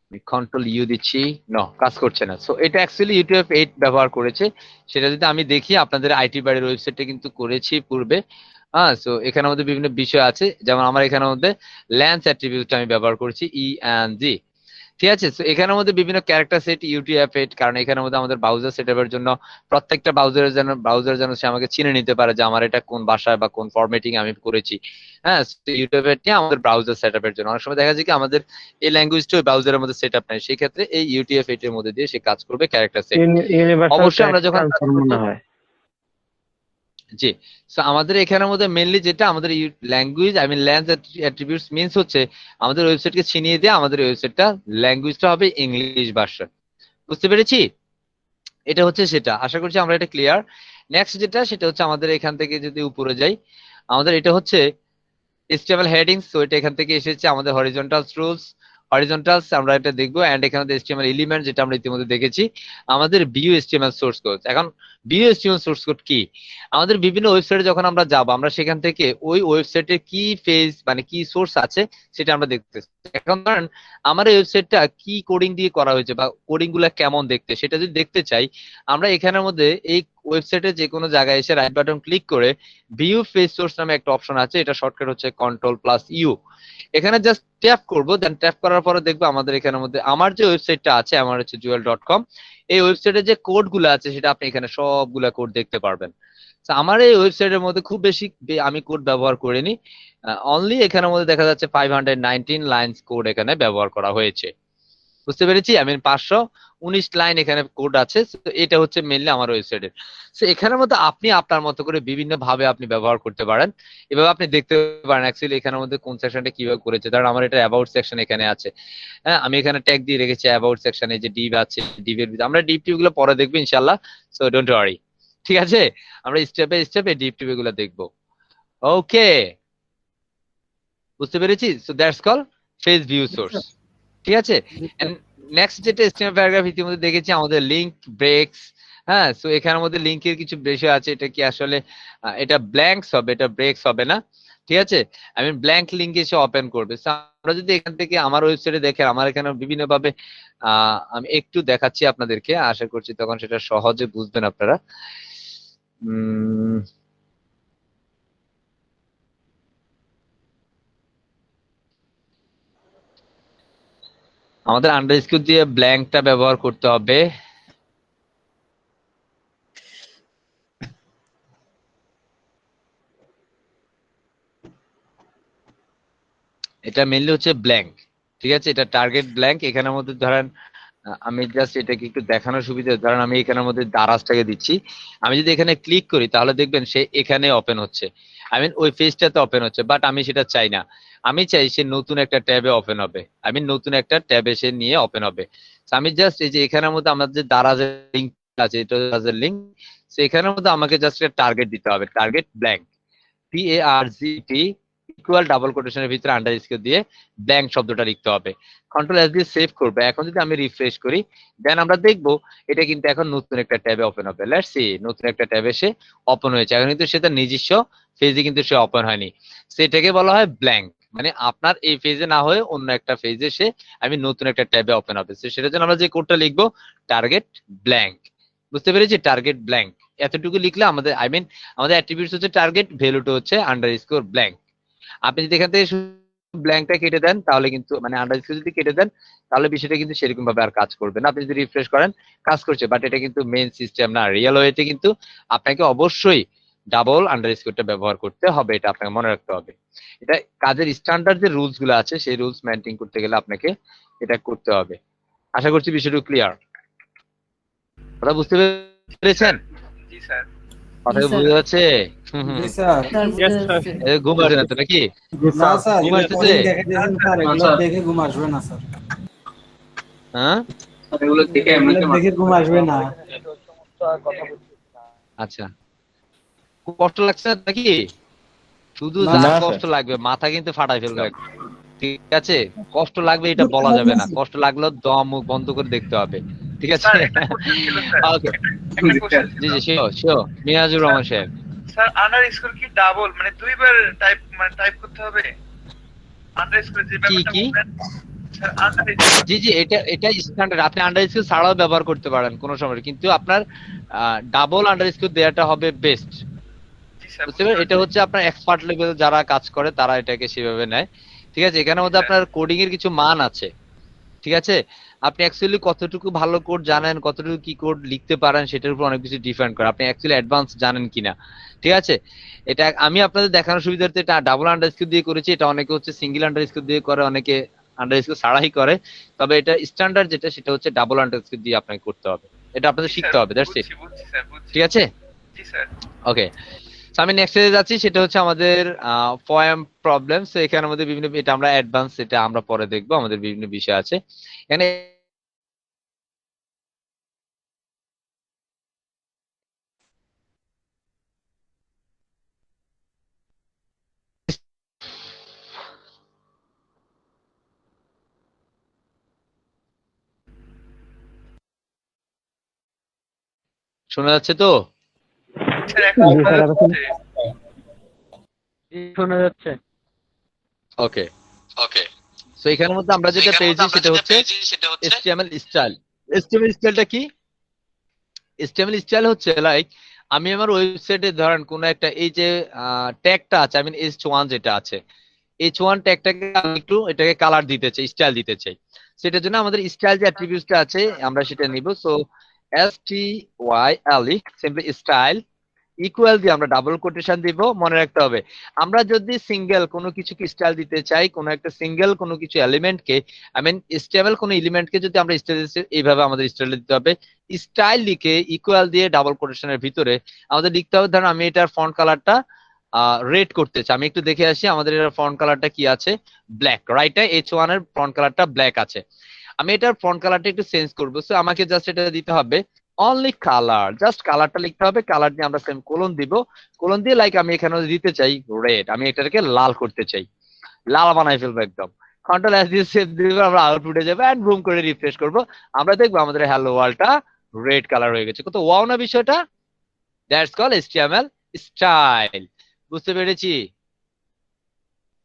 আমি কন্ট্রোল ইউ দিচ্ছি, নো কাজ করছে না। সো এটা অ্যাকচুয়ালি UTF-8 ব্যবহার করেছে। সেটা যদি আমি দেখি, আপনাদের আইটি বাড়ির ওয়েবসাইটে কিন্তু করেছি পূর্বে। হ্যাঁ, সো এখানের মধ্যে বিভিন্ন বিষয় আছে, যেমন আমার এখানের মধ্যে ল্যান্স অ্যাট্রিবিউট আমি ব্যবহার করেছি ENG। ঠিক আছে, তো এখানের মধ্যে বিভিন্ন ক্যারেক্টার সেট UTF-8, কারণ এখানের মধ্যে আমাদের ব্রাউজার সেটআপের জন্য প্রত্যেকটা ব্রাউজার যেন সে আমাকে চিনে নিতে পারে যে আমার এটা কোন ভাষায় বা কোন ফরম্যাটিং আমি করেছি। হ্যাঁ, UTF-8 নিয়ে আমাদের ব্রাউজার সেটআপের জন্য অনেক সময় দেখা যায় কি আমাদের এই ল্যাঙ্গুয়েজটা ওই ব্রাউজারের মধ্যে সেটআপ নাই, সেই ক্ষেত্রে এই UTF-8 এর মধ্যে দিয়ে সে কাজ করবে ক্যারেক্টার সেট। ইউনিভার্সাল অবশ্যই আমরা যখন মনে হয়। জি, সো আমাদের এখানের মধ্যে মেইনলি যেটা আমাদের language, I mean lang attributes means হচ্ছে আমাদের ওয়েবসাইটকে চিনিয়ে দিয়ে আমাদের ওয়েবসাইটটা ল্যাঙ্গুয়েজটা হবে ইংলিশ ভাষা। বুঝতে পেরেছি? এটা হচ্ছে সেটা, আশা করছি আমরা এটা ক্লিয়ার। নেক্সট যেটা, সেটা হচ্ছে আমাদের এখান থেকে যদি উপরে যাই, আমাদের এটা হচ্ছে HTML হেডিংস। সো এটা এখান থেকে এসেছে আমাদের হরিজন্টালস রুলস, হরিজন্টালস আমরা এটা দেখবো। এন্ড এখানে HTML এলিমেন্ট, যেটা আমরা ইতিমধ্যে দেখেছি। আমাদের ভিউ HTML সোর্স কোড। এখন ভিউ HTML সোর্স কোড কি? আমাদের বিভিন্ন ওয়েবসাইটে যখন আমরা যাব, আমরা সেখান থেকে ওই ওয়েবসাইটের কি পেজ মানে কি সোর্স আছে সেটা আমরা দেখতেছি। এখন ধরেন আমার এই ওয়েবসাইটটা কি কোডিং দিয়ে করা হয়েছে বা কোডিং গুলা কেমন দেখতে, সেটা যদি দেখতে চাই, আমরা এখানের মধ্যে এই ওয়েবসাইটে যে কোনো জায়গায় এসে রাইট বাটন ক্লিক করে ভিউ পেজ সোর্স নামে একটা অপশন আছে, এটা শর্টকাট হচ্ছে Ctrl+U। এখানে জাস্ট ট্যাপ করবো, দেন ট্যাপ করার পরে দেখবো আমাদের এখানের মধ্যে আমার যে ওয়েবসাইটটা আছে, আমার হচ্ছে jewel.com, এই ওয়েবসাইটে যে কোড গুলো আছে সেটা আপনি এখানে সবগুলা কোড দেখতে পারবেন। তো আমার এই ওয়েবসাইটের মধ্যে খুব বেশি আমি কোড ব্যবহার করিনি, অনলি এখানের মধ্যে দেখা যাচ্ছে 519 লাইনস কোড এখানে ব্যবহার করা হয়েছে। বুঝতে পেরেছি? আমি 519 লাইন এখানে কোড আছে। তো এটা হচ্ছে মেইনলি আমার ওয়েবসাইটের। সো এখানের মধ্যে আপনি আপনার মতো করে বিভিন্ন ভাবে আপনি ব্যবহার করতে পারেন। এভাবে আপনি দেখতে পারেন অ্যাকচুয়ালি এখানের মধ্যে কোন সেকশনটা কিভাবে করেছে। কারণ আমার এটা অ্যাবাউট সেকশন এখানে আছে। হ্যাঁ, আমি এখানে ট্যাগ দিয়ে রেখেছি অ্যাবাউট সেকশনে, যে ডিভ আছে, ডিভের ভিতরে আমরা ডিভ টিভ গুলো পরে দেখবো ইনশাআল্লাহ। সো ডোন্ট ওয়ারি, ঠিক আছে? আমরা স্টেপে স্টেপে ডিভ টিভ গুলো দেখবো। ওকে, বুঝতে পেরেছি? So that's call phase view source. ঠিক আছে, নেক্সট যেটা HTML প্যারাগ্রাফ ইতিমধ্যে দেখেছি আমাদের লিংক ব্রেকস। হ্যাঁ, সো এখানের মধ্যে লিংকের কিছু বিষয় আছে, এটা কি আসলে এটা ব্ল্যাঙ্কস হবে, এটা ব্রেকস হবে না। ঠিক আছে, আমি ব্ল্যাঙ্ক লিংক এসে ওপেন করবে। আমরা যদি এখান থেকে আমার ওয়েবসাইটে দেখেন, আমার এখানে বিভিন্ন ভাবে আমি একটু দেখাচ্ছি আপনাদেরকে, আশা করছি তখন সেটা সহজে বুঝবেন আপনারা। আমাদের আন্ডারস্কোর দিয়ে ব্ল্যাঙ্কটা ব্যবহার করতে হবে। এটা মেইনলি হচ্ছে ব্ল্যাঙ্ক। ঠিক আছে, এটা টার্গেট ব্ল্যাঙ্ক। এখানের মধ্যে ধরেন আমি জাস্ট এটাকে একটু দেখানোর সুবিধা, ধরেন আমি এখানের মধ্যে দারাজটাকে দিচ্ছি, আমি যদি এখানে ক্লিক করি তাহলে দেখবেন সে এখানে ওপেন হচ্ছে, আই মিন ওই পেজটাতে ওপেন হচ্ছে। বাট আমি সেটা চাই না, আমি চাই সে নতুন একটা ট্যাবে ওপেন হবে, আই মিন নতুন একটা ট্যাবে সে নিয়ে ওপেন হবে। আমি জাস্ট এই যে এখানের মধ্যে আমাদের যে দারাজের লিঙ্ক আছে, এটা দারাজের লিঙ্ক, সো এখানের মধ্যে আমাকে জাস্ট একটা টার্গেট দিতে হবে, target blank, TARGT equal double কোটেশনের ভিতরে আন্ডারস্কোর দিয়ে ব্ল্যাঙ্ক শব্দটা লিখতে হবে। Ctrl+S দিয়ে সেভ করবে। এখন যদি আমি রিফ্রেশ করি, দেন আমরা দেখবো এটা কিন্তু এখন নতুন একটা ট্যাবে ওপেন হবে। লেটস সি, নতুন একটা ট্যাবে সে ওপেন হয়েছে। এখন কিন্তু সেটা নিজস্ব পেজে কিন্তু সে ওপেন হয়নি, সেটাকে বলা হয় ব্ল্যাঙ্ক। মানে আপনার এই পেজে না হয়ে অন্য একটা পেজে সে আমি নতুন একটা ট্যাবে ওপেন হবে। সেটার জন্য আমরা যে কোডটা লিখবো টার্গেট ব্ল্যাঙ্ক। বুঝতে পেরেছি? টার্গেট ব্ল্যাঙ্ক এতটুকু লিখলে আমাদের, আই মিন আমাদের অ্যাট্রিবিউটস হচ্ছে টার্গেট, ভ্যালুটা হচ্ছে আন্ডারস্কোর ব্ল্যাঙ্ক। আপনি যদি এখান থেকে ব্ল্যাঙ্কটা কেটে দেন তাহলে কিন্তু, মানে আন্ডারস্কোর যদি কেটে দেন তাহলে বিষয়টা কিন্তু সেরকম ভাবে আর কাজ করবে না। আপনি যদি রিফ্রেশ করেন কাজ করছে, বাট এটা কিন্তু মেইন সিস্টেম না। রিয়েল ওয়েতে কিন্তু আপনাকে অবশ্যই ডাবল আন্ডারস্কোরটা ব্যবহার করতে হবে, এটা আপনাকে মনে রাখতে হবে। এটা কাজের স্ট্যান্ডার্ড যে রুলস গুলো আছে সেই রুলস মেইনটেইন করতে গেলে আপনাকে এটা করতে হবে। আশা করছি বিষয়টা ক্লিয়ার, কথা বুঝতে পেরেছেন? জি স্যার। কথা বুঝে যাচ্ছে? হুম হুম। Yes, sir. ঘুম আসে না তো নাকি? না স্যার, ঘুম আসতেছে? দেখে দিয়েছেন স্যার, এগুলো দেখে ঘুম আসবে না স্যার। হ্যাঁ এগুলো দেখে ঘুম আসবে না। আচ্ছা, খুব কষ্ট লাগছে না নাকি? শুধু না, যা না, কষ্ট লাগবে মাথা কিন্তু ফাটাই ফেলবে, ঠিক আছে? কষ্ট লাগবে এটা বলা যাবে না, কষ্ট লাগলেও দম মুখ বন্ধ করে দেখতে হবে, ঠিক আছে? স্যার একটা কোশ্চেন ছিল স্যার, ওকে, একটা কোশ্চেন জি ছিল জি শিওর শিওর, মিনাজুর রহমান সাহেব। স্যার। আন্ডারস্কোর কি ডাবল মানে দুইবার টাইপ করতে হবে? আন্ডারস্কোর যে ব্যাপারটা কি? বললেন স্যার, আন্ডারস্কোর জি জি, এটা স্ট্যান্ডার্ড, আপনি আন্ডারস্কোর ছাড়াও ব্যবহার করতে পারেন কোনো সময়, কিন্তু আপনার ডাবল আন্ডারস্কোর দেওয়াটা হবে বেস্ট, জি স্যার বুঝতে পারেন? এটা হচ্ছে আপনার এক্সপার্ট লেভেল যারা কাজ করে তারা এটাকে সেভাবে নেয়, ঠিক আছে? এখানের মধ্যে আপনার কোডিং এর কিছু মান আছে, ঠিক আছে? আপনি অ্যাকচুয়ালি কতটুকু ভালো কোড জানেন, কতটুকু কি কোড লিখতে পারেন সেটার উপর অনেক কিছু ডিপেন্ড করে, আপনি অ্যাকচুয়ালি অ্যাডভান্স জানেন কিনা, ঠিক আছে? এটা আমি আপনাদের দেখানোর সুবিধার্থে এটা ডাবল আন্ডারস্কোর দিয়ে করেছি, এটা অনেকে হচ্ছে সিঙ্গেল আন্ডারস্কোর দিয়ে করে, অনেকে আন্ডারস্কোর ছাড়াই করে, তবে এটা স্ট্যান্ডার্ড যেটা সেটা হচ্ছে ডাবল আন্ডারস্কোর দিয়ে আপনাকে করতে হবে, এটা আপনাদের শিখতে হবে, দ্যাটস ইট, বুঝছি স্যার, বুঝছি। ঠিক আছে? জি স্যার। ওকে, আমি নেক্সট এ যাচ্ছি, সেটা হচ্ছে আমাদের পয়েম প্রবলেম। সো এখানের মধ্যে বিভিন্ন, এটা আমরা অ্যাডভান্স, এটা আমরা পরে দেখবো, আমাদের বিভিন্ন বিষয় আছে এখানে। শোনা যাচ্ছে তো? স্যার এখন শোনা যাচ্ছে। শোনা যাচ্ছে। ওকে ওকে, সো এখানের মধ্যে আমরা যেটা পেয়েছি সেটা হচ্ছে HTML স্টাইল। HTML স্টাইলটা কি? HTML স্টাইল হচ্ছে লাইক, আমি আমার ওয়েবসাইটে ধরেন কোন একটা, এই যে ট্যাগটা আছে, আই মিন H1 যেটা আছে, H1 ট্যাগটাকে আমি একটু এটাকে কালার দিতে চাই, স্টাইল দিতে চাই, সেটার জন্য আমাদের স্টাইল যে অ্যাট্রিবিউটসটা আছে আমরা সেটা নিব। So STYLE simply style equal দিয়ে আমরা ডাবল কোটেশন দিব। মনে রাখতে হবে, আমরা যদি সিঙ্গেল কোনো কিছুকে স্টাইল দিতে চাই, কোনো একটা সিঙ্গেল কোনো কিছু এলিমেন্টকে, আই মিন স্টেবল কোনো এলিমেন্টকে যদি আমরা স্টাইল দিতে, এইভাবে আমাদের স্টাইল দিতে হবে। স্টাইল লিখে ইকুয়াল দিয়ে ডাবল কোটেশনের ভিতরে আমাদের লিখতে হবে, ধরুন আমি এটার ফন্ট কালারটা রেড করতে চাই, আমি একটু দেখে আসি আমাদের এটার ফন্ট কালারটা কি আছে, ব্ল্যাক, রাইট? H1 এর ফন্ট কালারটা ব্ল্যাক আছে, আমি এটার ফন্ট কালারটা একটু চেঞ্জ করবো, সো আমাকে জাস্ট এটা দিতে হবে অনলি কালার, জাস্ট কালারটা লিখতে হবে, কালার দিয়ে আমরা সেম কোলন দিব, কোলন দিয়ে লাইক আমি এখানে দিতে চাই রেড, আমি এটাকে লাল করতে চাই, লাল বানাই ফেলবো একদম, কন্ট্রোল এস দিয়ে সেভ দিব, আমরা আউটপুটে যাবো এন্ড বুম করে রিফ্রেশ করবো, আমরা দেখবো আমাদের হ্যালো ওয়ার্ল্ডটা রেড কালার হয়ে গেছে। কত ওয়াও না বিষয়টা? That's call HTML style. বুঝতে পেরেছি?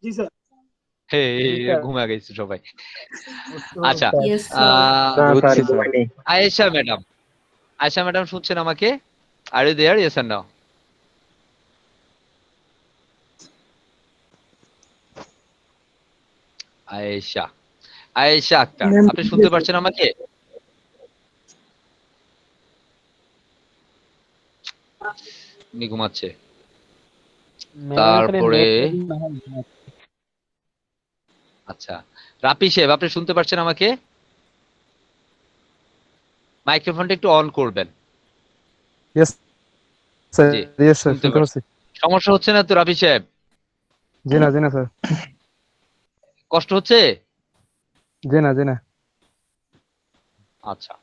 জি স্যার। হে ঘুমা গেছে সবাই। আচ্ছা, আয়েশা ম্যাডাম, আয়েশা ম্যাডাম শুনছেন আমাকে? Are you there? Yes or no? Ayesha, Ayesha Akhtar, আপনি শুনতে পারছেন আমাকে? উনি ঘুমাচ্ছে। তারপরে আচ্ছা, রাপি সাহেব আপনি শুনতে পারছেন আমাকে? মাইক্রোফোনটা একটু অন করবেন। ইয়েস স্যার, জি, ইয়েস স্যার, শুনতে শুনতে পাচ্ছি। সমস্যা হচ্ছে না তো রাপি সাহেব? জি না স্যার, কষ্ট হচ্ছে? জি না। আচ্ছা,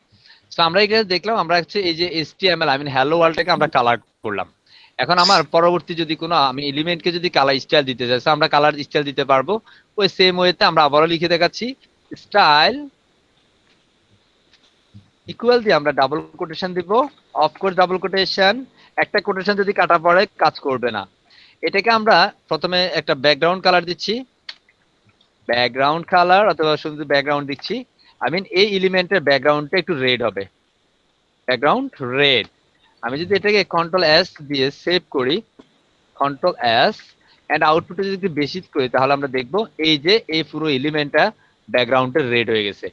তো আমরা এখানে দেখলাম, আমরা হচ্ছে এই যে HTML আই মিন হ্যালো ওয়ার্ল্ডটাকে আমরা কালার করলাম। এখন আমার পরবর্তী যদি কোনো আমি এলিমেন্টকে যদি কালার স্টাইল দিতে চাই, আমরা কালার স্টাইল দিতে পারবো ওই সেম ওয়েতে। আমরা আবারও লিখে দেখাচ্ছি, স্টাইল ইকুয়াল দিয়ে আমরা ডাবল কোটেশন দিব, অফকোর্স ডাবল কোটেশন, একটা কোটেশন যদি কাটা পড়ে কাজ করবে না। এটাকে আমরা প্রথমে একটা ব্যাকগ্রাউন্ড কালার দিচ্ছি, ব্যাকগ্রাউন্ড কালার অথবা শুধু ব্যাকগ্রাউন্ড দিচ্ছি, আই মিন এই এলিমেন্টের ব্যাকগ্রাউন্ডটা একটু রেড হবে, ব্যাকগ্রাউন্ড রেড। আমি যদি এটাকে কন্ট্রোল এস দিয়ে সেভ করি, কন্ট্রোল এস এন্ড আউটপুটে যদি একটু বেশি করি, তাহলে আমরা দেখবো এই যে এই পুরো এলিমেন্টটা ব্যাকগ্রাউন্ডে রেড হয়ে গেছে।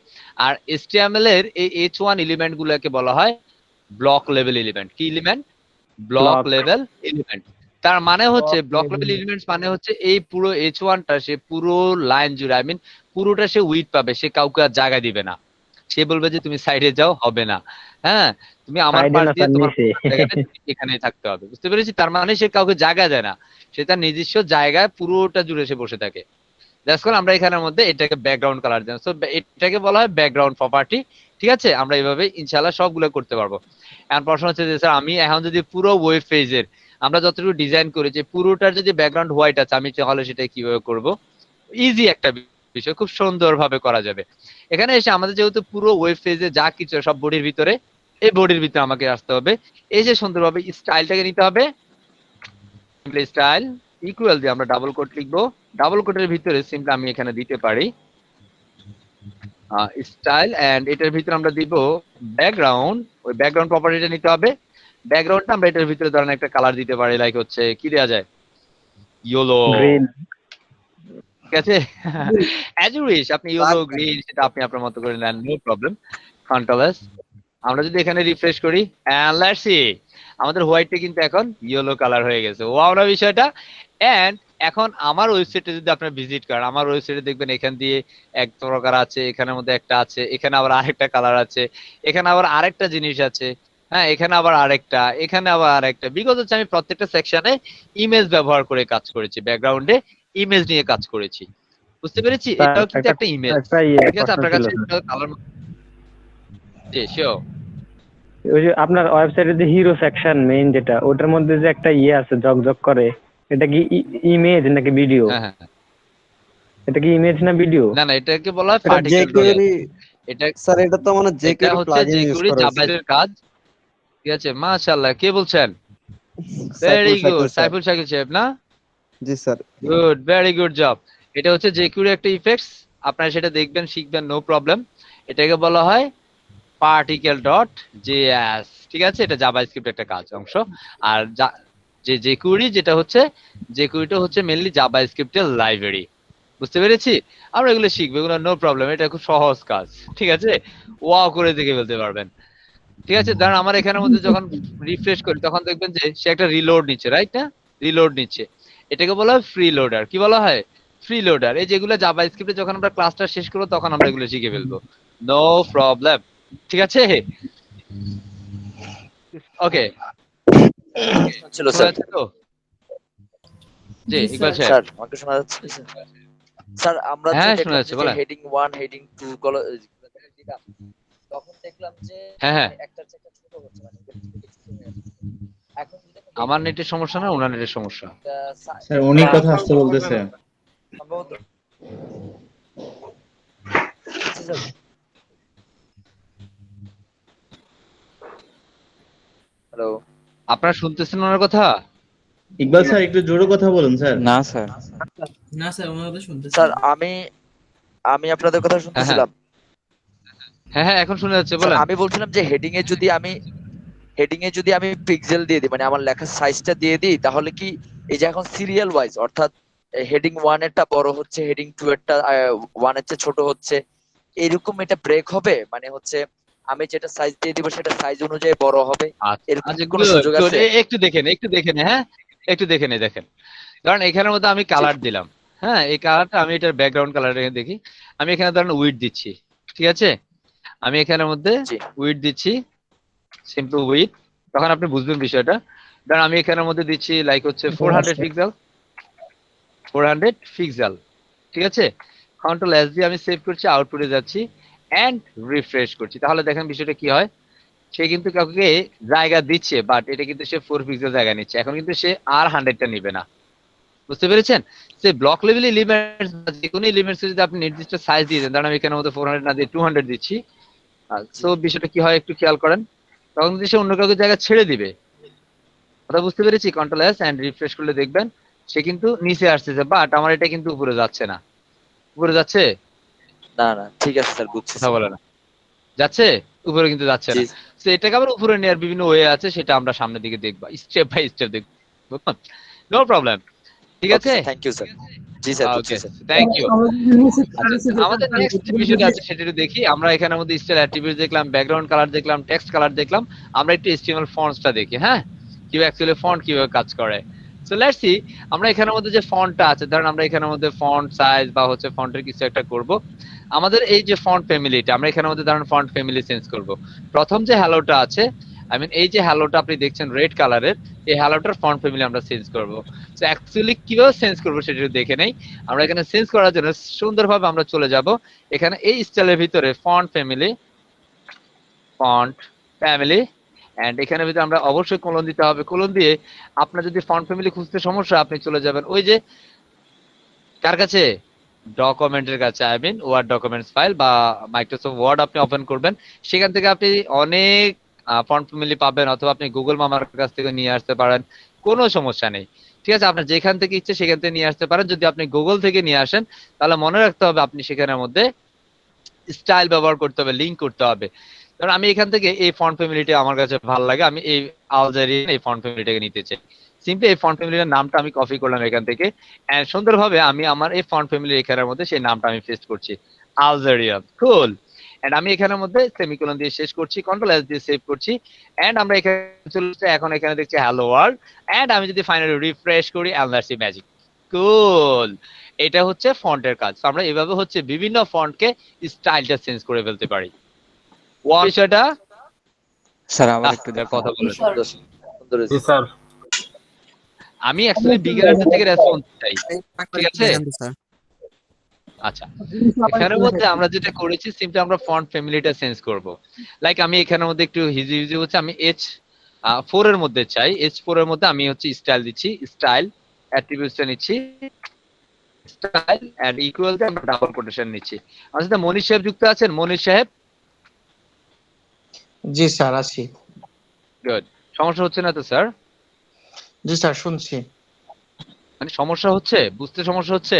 আর HTML এর এই H1 এলিমেন্ট গুলোকে বলা হয় ব্লক লেভেল এলিমেন্ট। কি এলিমেন্ট? Block level element. তার মানে হচ্ছে ব্লক লেভেল এলিমেন্টস মানে হচ্ছে এই পুরো H1টা সে পুরো লাইন জুড়ে, আই মিন পুরোটা সে উইড পাবে, সে কাউকে আর জায়গা দিবে না, সে বলবে যে তুমি সাইডে যাও, হবে না। হ্যাঁ, তুমি আমার সাইডে পাশ না দিয়ে স্যার, তোমার নিচে। জায়গাটা এখানেই থাকতে হবে, বুঝতে পেরেছি? তার মানে সে কাউকে জায়গা দেয় না, সে তার নিজস্ব জায়গায় পুরোটা জুড়ে সে বসে থাকে। দ্যাটস কল আমরা এখানের মধ্যে এটাকে ব্যাকগ্রাউন্ড কালার দেন, সো এটাকে বলা হয় ব্যাকগ্রাউন্ড প্রপার্টি। ঠিক আছে, আমরা এইভাবে ইনশাআল্লাহ সবগুলো করতে পারবো। এখন প্রশ্ন হচ্ছে যে স্যার আমি এখন যদি পুরো ওয়েব পেজের আমরা যতটুকু ডিজাইন করেছি পুরোটার যদি ব্যাকগ্রাউন্ড হোয়াইট আছে, আমি তাহলে সেটা কিভাবে করব? ইজি একটা বিষয়, খুব সুন্দরভাবে করা যাবে। এখানে এসে আমাদের যেহেতু পুরো ওয়েব পেজে যা কিছু সব বডির ভিতরে, এই বডির ভিতরে আমাকে আসতে হবে, এসে সুন্দরভাবে স্টাইলটাকে নিতে হবে। স্টাইল ইকুয়াল দিয়ে আমরা ডাবল কোট লিখবো, ডাবল কোটের ভিতরে সিম্পলি আমি এখানে দিতে পারি স্টাইল, এন্ড এটার ভিতরে আমরা দিব ব্যাকগ্রাউন্ড। ওই ব্যাকগ্রাউন্ড প্রপার্টিটা নিতে হবে। ব্যাকগ্রাউন্ডটা আমরা এটার ভিতরে ধরেন একটা কালার দিতে পারি, লাইক হচ্ছে কি দেওয়া যায়, ইয়েলো, গ্রিন। ঠিক আছে? অ্যাজ ইউ উইশ, আপনি ইয়েলো গ্রিন সেটা আপনি আপনার মতো করে নেন, নো প্রবলেম। কন্ট্রোল এস, আমরা যদি এখানে রিফ্রেশ করি এন্ড লেটস সি, আমাদের হোয়াইটটা কিন্তু এখন ইয়েলো কালার হয়ে গেছে। ওয়াও না বিষয়টা। এন্ড এখন আমার ওয়েবসাইটে যদি আপনি ভিজিট করেন, আমার ওয়েবসাইটে দেখবেন এখান দিয়ে এক প্রকার আছে, এখানের মধ্যে একটা আছে, এখানে আবার আরেকটা কালার আছে, এখানে আবার আরেকটা জিনিস আছে, হ্যাঁ এখানে আবার আরেকটা, এখানে আবার আরেকটা। বিকজ হচ্ছে আমি প্রত্যেকটা সেকশনে ইমেজ ব্যবহার করে কাজ করেছি, ব্যাকগ্রাউন্ডে ইমেজ নিয়ে কাজ করেছি, বুঝতে পেরেছি? স্যার, এটাও কিন্তু একটা ইমেজ, একটা ঠিক আছে? প্রশ্ন আপনার ছিল কাছে স্যার। কালার, জি শিওর। ওই যে আপনার ওয়েবসাইটে যে হিরো সেকশন মেইন যেটা, ওটার মধ্যে যে একটা আছে ঝকঝক করে, এটা কি ইমেজ নাকি ভিডিও? হ্যাঁ হ্যাঁ, এটা কি ইমেজ না ভিডিও? না না, এটাকে বলা হয় এটা পার্টিকেল ডট। jQuery এটা স্যার, এটা তো মানে এটা jQuery হচ্ছে প্লাগইন ইউজ jQuery করা হয়েছে। জাভাস্ক্রিপ্টের কাজ, ঠিক আছে? মাশাআল্লাহ, কে বলছেন? Very Saiful good, Shakil sir. Saiful Shakil সাহেব না? জি sir. Good, very good job. এটা হচ্ছে jQuery একটা ইফেক্টস, আপনারা সেটা দেখবেন, শিখবেন, নো প্রবলেম। এটাকে বলা হয় পার্টিকেল ডট জেএস, ঠিক আছে? এটা জাভাস্ক্রিপ্ট একটা কাজ অংশ। আর যে jQuery যেটা হচ্ছে, jQueryটা হচ্ছে মেইনলি জাভাস্ক্রিপ্টের লাইব্রেরি, বুঝতে পেরেছি? আমরা এগুলো শিখবো, এগুলো নো প্রবলেম, এটা খুব সহজ কাজ, ঠিক আছে? ওয়াও করে দেখে ফেলতে পারবেন, ঠিক আছে? ধরেন আমার এখানের মধ্যে যখন রিফ্রেশ করি তখন দেখবেন যে সে একটা রিলোড নিচ্ছে, রাইট না? রিলোড নিচ্ছে, এটাকে বলা হয় ফ্রি লোডার। কি বলা হয়? Free loader. এই যেগুলো জাভাস্ক্রিপ্টে যখন আমরা ক্লাসটা শেষ করবো তখন আমরা এগুলো শিখে ফেলবো, নো প্রবলেম, ঠিক আছে? ওকে, ছিল স্যার। তো জি ইকবাল স্যার সাহেব। আমাকে শোনা যাচ্ছে? স্যার আমরা হ্যাঁ যে শোনা দেখলাম যাচ্ছে, যে বলেন। হেডিং 1 হেডিং 2 গুলো দিলাম, তখন দেখলাম যে হ্যাঁ হ্যাঁ, একটা থেকে ছোট হচ্ছে, মানে ছোট হয়ে যাচ্ছে। এখন যদি আমি আমার নেটের সমস্যা না ওনার নেটের সমস্যা? স্যার উনি কথা আসতে বলতেছে। সম্ভবত হ্যালো, আপনারা শুনতেছেন ওনার কথা? ইকবাল স্যার একটু জোরে কথা বলুন স্যার। না স্যার, না স্যার ওনার কথা শুনতেছি। স্যার আমি আপনাদের কথা শুনতেছিলাম। হ্যাঁ হ্যাঁ, এখন শোনা যাচ্ছে, বলেন। আমি বলছিলাম যে হেডিং এ যদি আমি পিক্সেল দিয়ে দিই, মানে আমার লেখার সাইজটা দিয়ে দিই, তাহলে কি এই যে এখন সিরিয়াল ওয়াইজ, অর্থাৎ হেডিং 1 এরটা বড় হচ্ছে, হেডিং 2 এরটা 1 এর চেয়ে ছোট হচ্ছে, এরকম এটা ব্রেক হবে? মানে হচ্ছে আমি যেটা সাইজ দিয়ে দিব সেটা সাইজ অনুযায়ী বড় হবে, এরকম আচ্ছা, কোনো সুযোগ আছে? একটু দেখেন, হ্যাঁ একটু দেখেন, দেখেন। কারণ এখানের মধ্যে আমি কালার দিলাম, হ্যাঁ এই কালারটা আমি এটার ব্যাকগ্রাউন্ড কালার দেখি। আমি এখানে ধরেন উইড দিচ্ছি, ঠিক আছে? আমি এখানের মধ্যে উইড দিচ্ছি, সিম্পল উইড, তখন আপনি বুঝবেন বিষয়টা। কারণ আমি এখানের মধ্যে দিচ্ছি লাইক হচ্ছে 400 পিক্সেল, 400 পিক্সেল, ঠিক আছে? কন্ট্রোল এস দিয়ে আমি সেভ করছি, আউটপুটে যাচ্ছি এন্ড রিফ্রেশ করছি। তাহলে দেখেন বিষয়টা কি হয়, সে কিন্তু কাউকে জায়গা দিচ্ছে, বাট এটা কিন্তু সে 4 পিক্সেল জায়গা নিচ্ছে। এখন কিন্তু সে আর 100টা নিবে না, বুঝতে পেরেছেন? সে ব্লক লেভেল এলিমেন্টস বা যে কোনো এলিমেন্টস যদি আপনি নির্দিষ্ট সাইজ দিয়ে দেন, ধরেন আমি এখানের মধ্যে 400 না দিয়ে 200 দিচ্ছি, সো বিষয়টা কি হয় একটু খেয়াল করেন, তখন কিন্তু সে অন্য কাউকে জায়গা ছেড়ে দিবে। কথা বুঝতে পেরেছি? কন্ট্রোল এস এন্ড রিফ্রেশ করলে দেখবেন সে কিন্তু নিচে আসতেছে, বাট আমার এটা কিন্তু উপরে যাচ্ছে না। উপরে যাচ্ছে? না না, ঠিক আছে স্যার, বুঝছি। কথা বলে না, যাচ্ছে উপরে কিন্তু যাচ্ছে না। তো এটাকে আবার উপরে নেওয়ার বিভিন্ন ওয়ে আছে, সেটা আমরা সামনের দিকে দেখব, স্টেপ বাই স্টেপ দেখব, নো প্রবলেম, ঠিক আছে? Thank you sir. জি স্যার, বুঝছি স্যার, থ্যাংক ইউ। আমাদের নেক্সট বিষয়টা আছে, সেটা একটু দেখি। আমরা এখানের মধ্যে স্টাইল অ্যাট্রিবিউটস দেখলাম, ব্যাকগ্রাউন্ড কালার দেখলাম, টেক্সট কালার দেখলাম। আমরা একটু HTML ফন্টসটা দেখি, হ্যাঁ কিভাবে অ্যাকচুয়ালি ফন্ট কিভাবে কাজ করে। সো লেটস সি, আমরা এখানের মধ্যে যে ফন্টটা আছে, ধরেন আমরা এখানের মধ্যে ফন্ট সাইজ বা হচ্ছে ফন্টের কিছু একটা করব। আমাদের এই যে ফন্ট ফ্যামিলিটা, আমরা এখানের মধ্যে ধরেন ফন্ট ফ্যামিলি চেঞ্জ করব। প্রথম যে হ্যালোটা আছে, আই মিন এই যে হ্যালোটা আপনি দেখছেন রেড কালারের, এই হ্যালোটার ফন্ট ফ্যামিলি আমরা চেঞ্জ করব। সো অ্যাকচুয়ালি কিভাবে চেঞ্জ করব সেটা একটু দেখে নেই। আমরা এখানে চেঞ্জ করার জন্য সুন্দরভাবে আমরা চলে যাব এখানে এই স্টাইলের ভিতরে ফন্ট ফ্যামিলি এন্ড এখানে ভিতরে আমরা অবশ্যই কোলন দিতে হবে। কোলন দিয়ে আপনার যদি ফন্ট ফ্যামিলি খুঁজতে সমস্যা, আপনি চলে যাবেন ওই যে কার কাছে, ডকুমেন্টের কাছে, I mean word documents file বা মাইক্রোসফট ওয়ার্ড আপনি ওপেন করবেন, সেখান থেকে আপনি অনেক ফন্ট ফ্যামিলি পাবেন, অথবা আপনি গুগল মামার কাছ থেকে নিয়ে আসতে পারেন, কোনো সমস্যা নেই। ঠিক আছে, আপনার যেখান থেকে ইচ্ছে সেখান থেকে নিয়ে আসতে পারেন। যদি আপনি গুগল থেকে নিয়ে আসেন তাহলে মনে রাখতে হবে আপনি সেখানের মধ্যে স্টাইল ব্যবহার করতে হবে, লিঙ্ক করতে হবে। কারণ আমি এখান থেকে এই ফন্ট ফ্যামিলিটা আমার কাছে ভালো লাগে, আমি এই আলজেরিয়ান এই ফন্ট ফ্যামিলিটাকে নিতে চাই। সিম্পলি এই ফন্ট ফ্যামিলির নামটা আমি কপি করলাম এখান থেকে, এন্ড সুন্দরভাবে আমি আমার এই ফন্ট ফ্যামিলির এখানের মধ্যে সেই নামটা আমি পেস্ট করছি, আলজেরিয়ান। কুল। এন্ড আমি এখানের মধ্যে সেমিকোলন দিয়ে শেষ করছি, কন্ট্রোল এস দিয়ে সেভ করছি, এন্ড আমরা এখানে চলে আসছি। এখন এখানে দেখছি হ্যালো ওয়ার্ল্ড, এন্ড আমি যদি ফাইনালি রিফ্রেশ করি, এলনারসি ম্যাজিক। কুল। এটা হচ্ছে ফন্টের কাজ। আমরা এভাবে হচ্ছে বিভিন্ন ফন্টকে স্টাইলটা চেঞ্জ করে ফেলতে পারি। বিষয়টা স্যার আমার একটু কথা বলে জি স্যার আমি অ্যাকচুয়ালি বিগিনারদের থেকে রেসপন্স চাই, ঠিক আছে? আচ্ছা, এখানের মধ্যে আমরা যেটা করেছি সিম্পলি আমরা ফন্ট ফ্যামিলিটা চেঞ্জ করব। লাইক আমি এখানের মধ্যে একটু হিজি হচ্ছে, আমি H4 এর মধ্যে চাই। H4 এর মধ্যে আমি হচ্ছে স্টাইল দিচ্ছি, স্টাইল অ্যাট্রিবিউটসটা নিচ্ছি, স্টাইল এন্ড ইকুয়াল দিয়ে আমরা ডাবল কোটেশন নিচ্ছি। আমার সাথে মনির সাহেব যুক্ত আছেন। মনির সাহেব? জি স্যার আছি। গুড। সমস্যা হচ্ছে না তো স্যার? জি স্যার শুনছি। মানে সমস্যা হচ্ছে, বুঝতে সমস্যা হচ্ছে?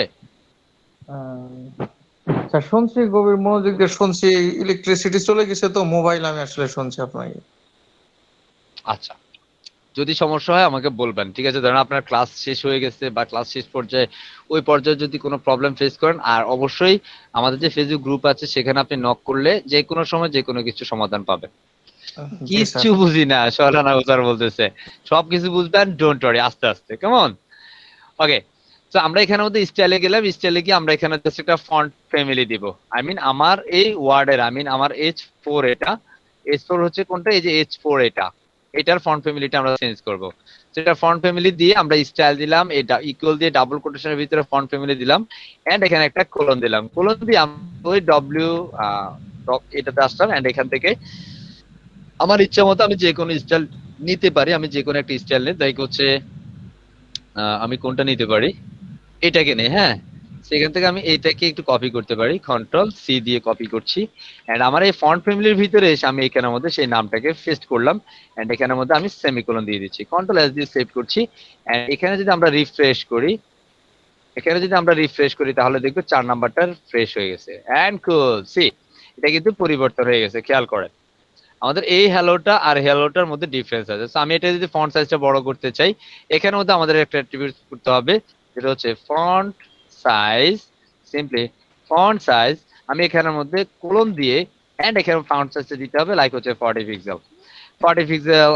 স্যার শুনছি, গভীর মনোযোগ দিয়ে শুনছি। ইলেকট্রিসিটি চলে গেছে তো মোবাইল আমি আসলে শুনছি আপনাকে। আচ্ছা, যদি সমস্যা হয় আমাকে বলবেন, ঠিক আছে? ধরেন আপনার ক্লাস শেষ হয়ে গেছে বা ক্লাস শেষ পর্যায়ে, ওই পর্যায়ে যদি কোনো প্রবলেম ফেস করেন, আর অবশ্যই আমাদের যে ফেসবুক গ্রুপ আছে সেখানে আপনি নক করলে যে কোনো সময় যে কোনো কিছু সমাধান পাবেন। কিচ্ছু বুঝি না, সরানা উজার বলতেছে, সবকিছু বুঝবেন, ডোন্ট ওয়ারি, আস্তে আস্তে, কেমন? ওকে, তো আমরা এখানে মধ্যে স্টাইলে গেলাম। স্টাইলে গিয়ে আমরা এখানে জাস্ট একটা ফন্ট ফ্যামিলি দিব। আই মিন আমার এই ওয়ার্ডের, আই মিন আমার H4, এটা H4 হচ্ছে কোনটা, এই যে H4 এটার ফন্ট ফ্যামিলিটা আমরা চেঞ্জ করব। সেটা ফন্ট ফ্যামিলি দিয়ে আমরা স্টাইল দিলাম, এটা ইকুয়াল দিয়ে ডাবল কোটেশনের ভিতরে ফন্ট ফ্যামিলি দিলাম, এন্ড এখানে একটা কোলন দিলাম। কোলন দিয়ে আমরা ওই এটাতে আসলাম, এন্ড এখান থেকে আমার ইচ্ছা মতো আমি যে কোনো স্টাইল নিতে পারি। আমি যে কোনো একটা স্টাইল নিই, তাই হচ্ছে আমি কোনটা নিতে পারি, এটাকে নেই। হ্যাঁ, সেখান থেকে আমি এইটাকে একটু কপি করতে পারি, কন্ট্রোল সি দিয়ে কপি করছি, এন্ড আমার এই ফন্ট ফ্যামিলির ভিতরে এসে আমি এখানের মধ্যে সেই নামটাকে পেস্ট করলাম, এন্ড এখানের মধ্যে আমি সেমিকোলন দিয়ে দিচ্ছি, কন্ট্রোল এস দিয়ে সেভ করছি। এন্ড এখানে যদি আমরা রিফ্রেশ করি, তাহলে দেখবো 4 নাম্বারটা ফ্রেশ হয়ে গেছে। এন্ড কুল, সি এটা কিন্তু পরিবর্তন হয়ে গেছে, খেয়াল করেন। আমাদের এই হ্যালোটা আর হ্যালোটার মধ্যে ডিফারেন্স আছে। সো আমি এটা যদি ফন্ট সাইজটা বড় করতে চাই, এখানের মধ্যে আমাদের একটা অ্যাট্রিবিউট করতে হবে, যেটা হচ্ছে font size. Simply font size আমি এখানের মধ্যে কোলন দিয়ে, এন্ড এখানে ফন্ট সাইজটা দিতে হবে লাইক হচ্ছে 40 পিক্সেল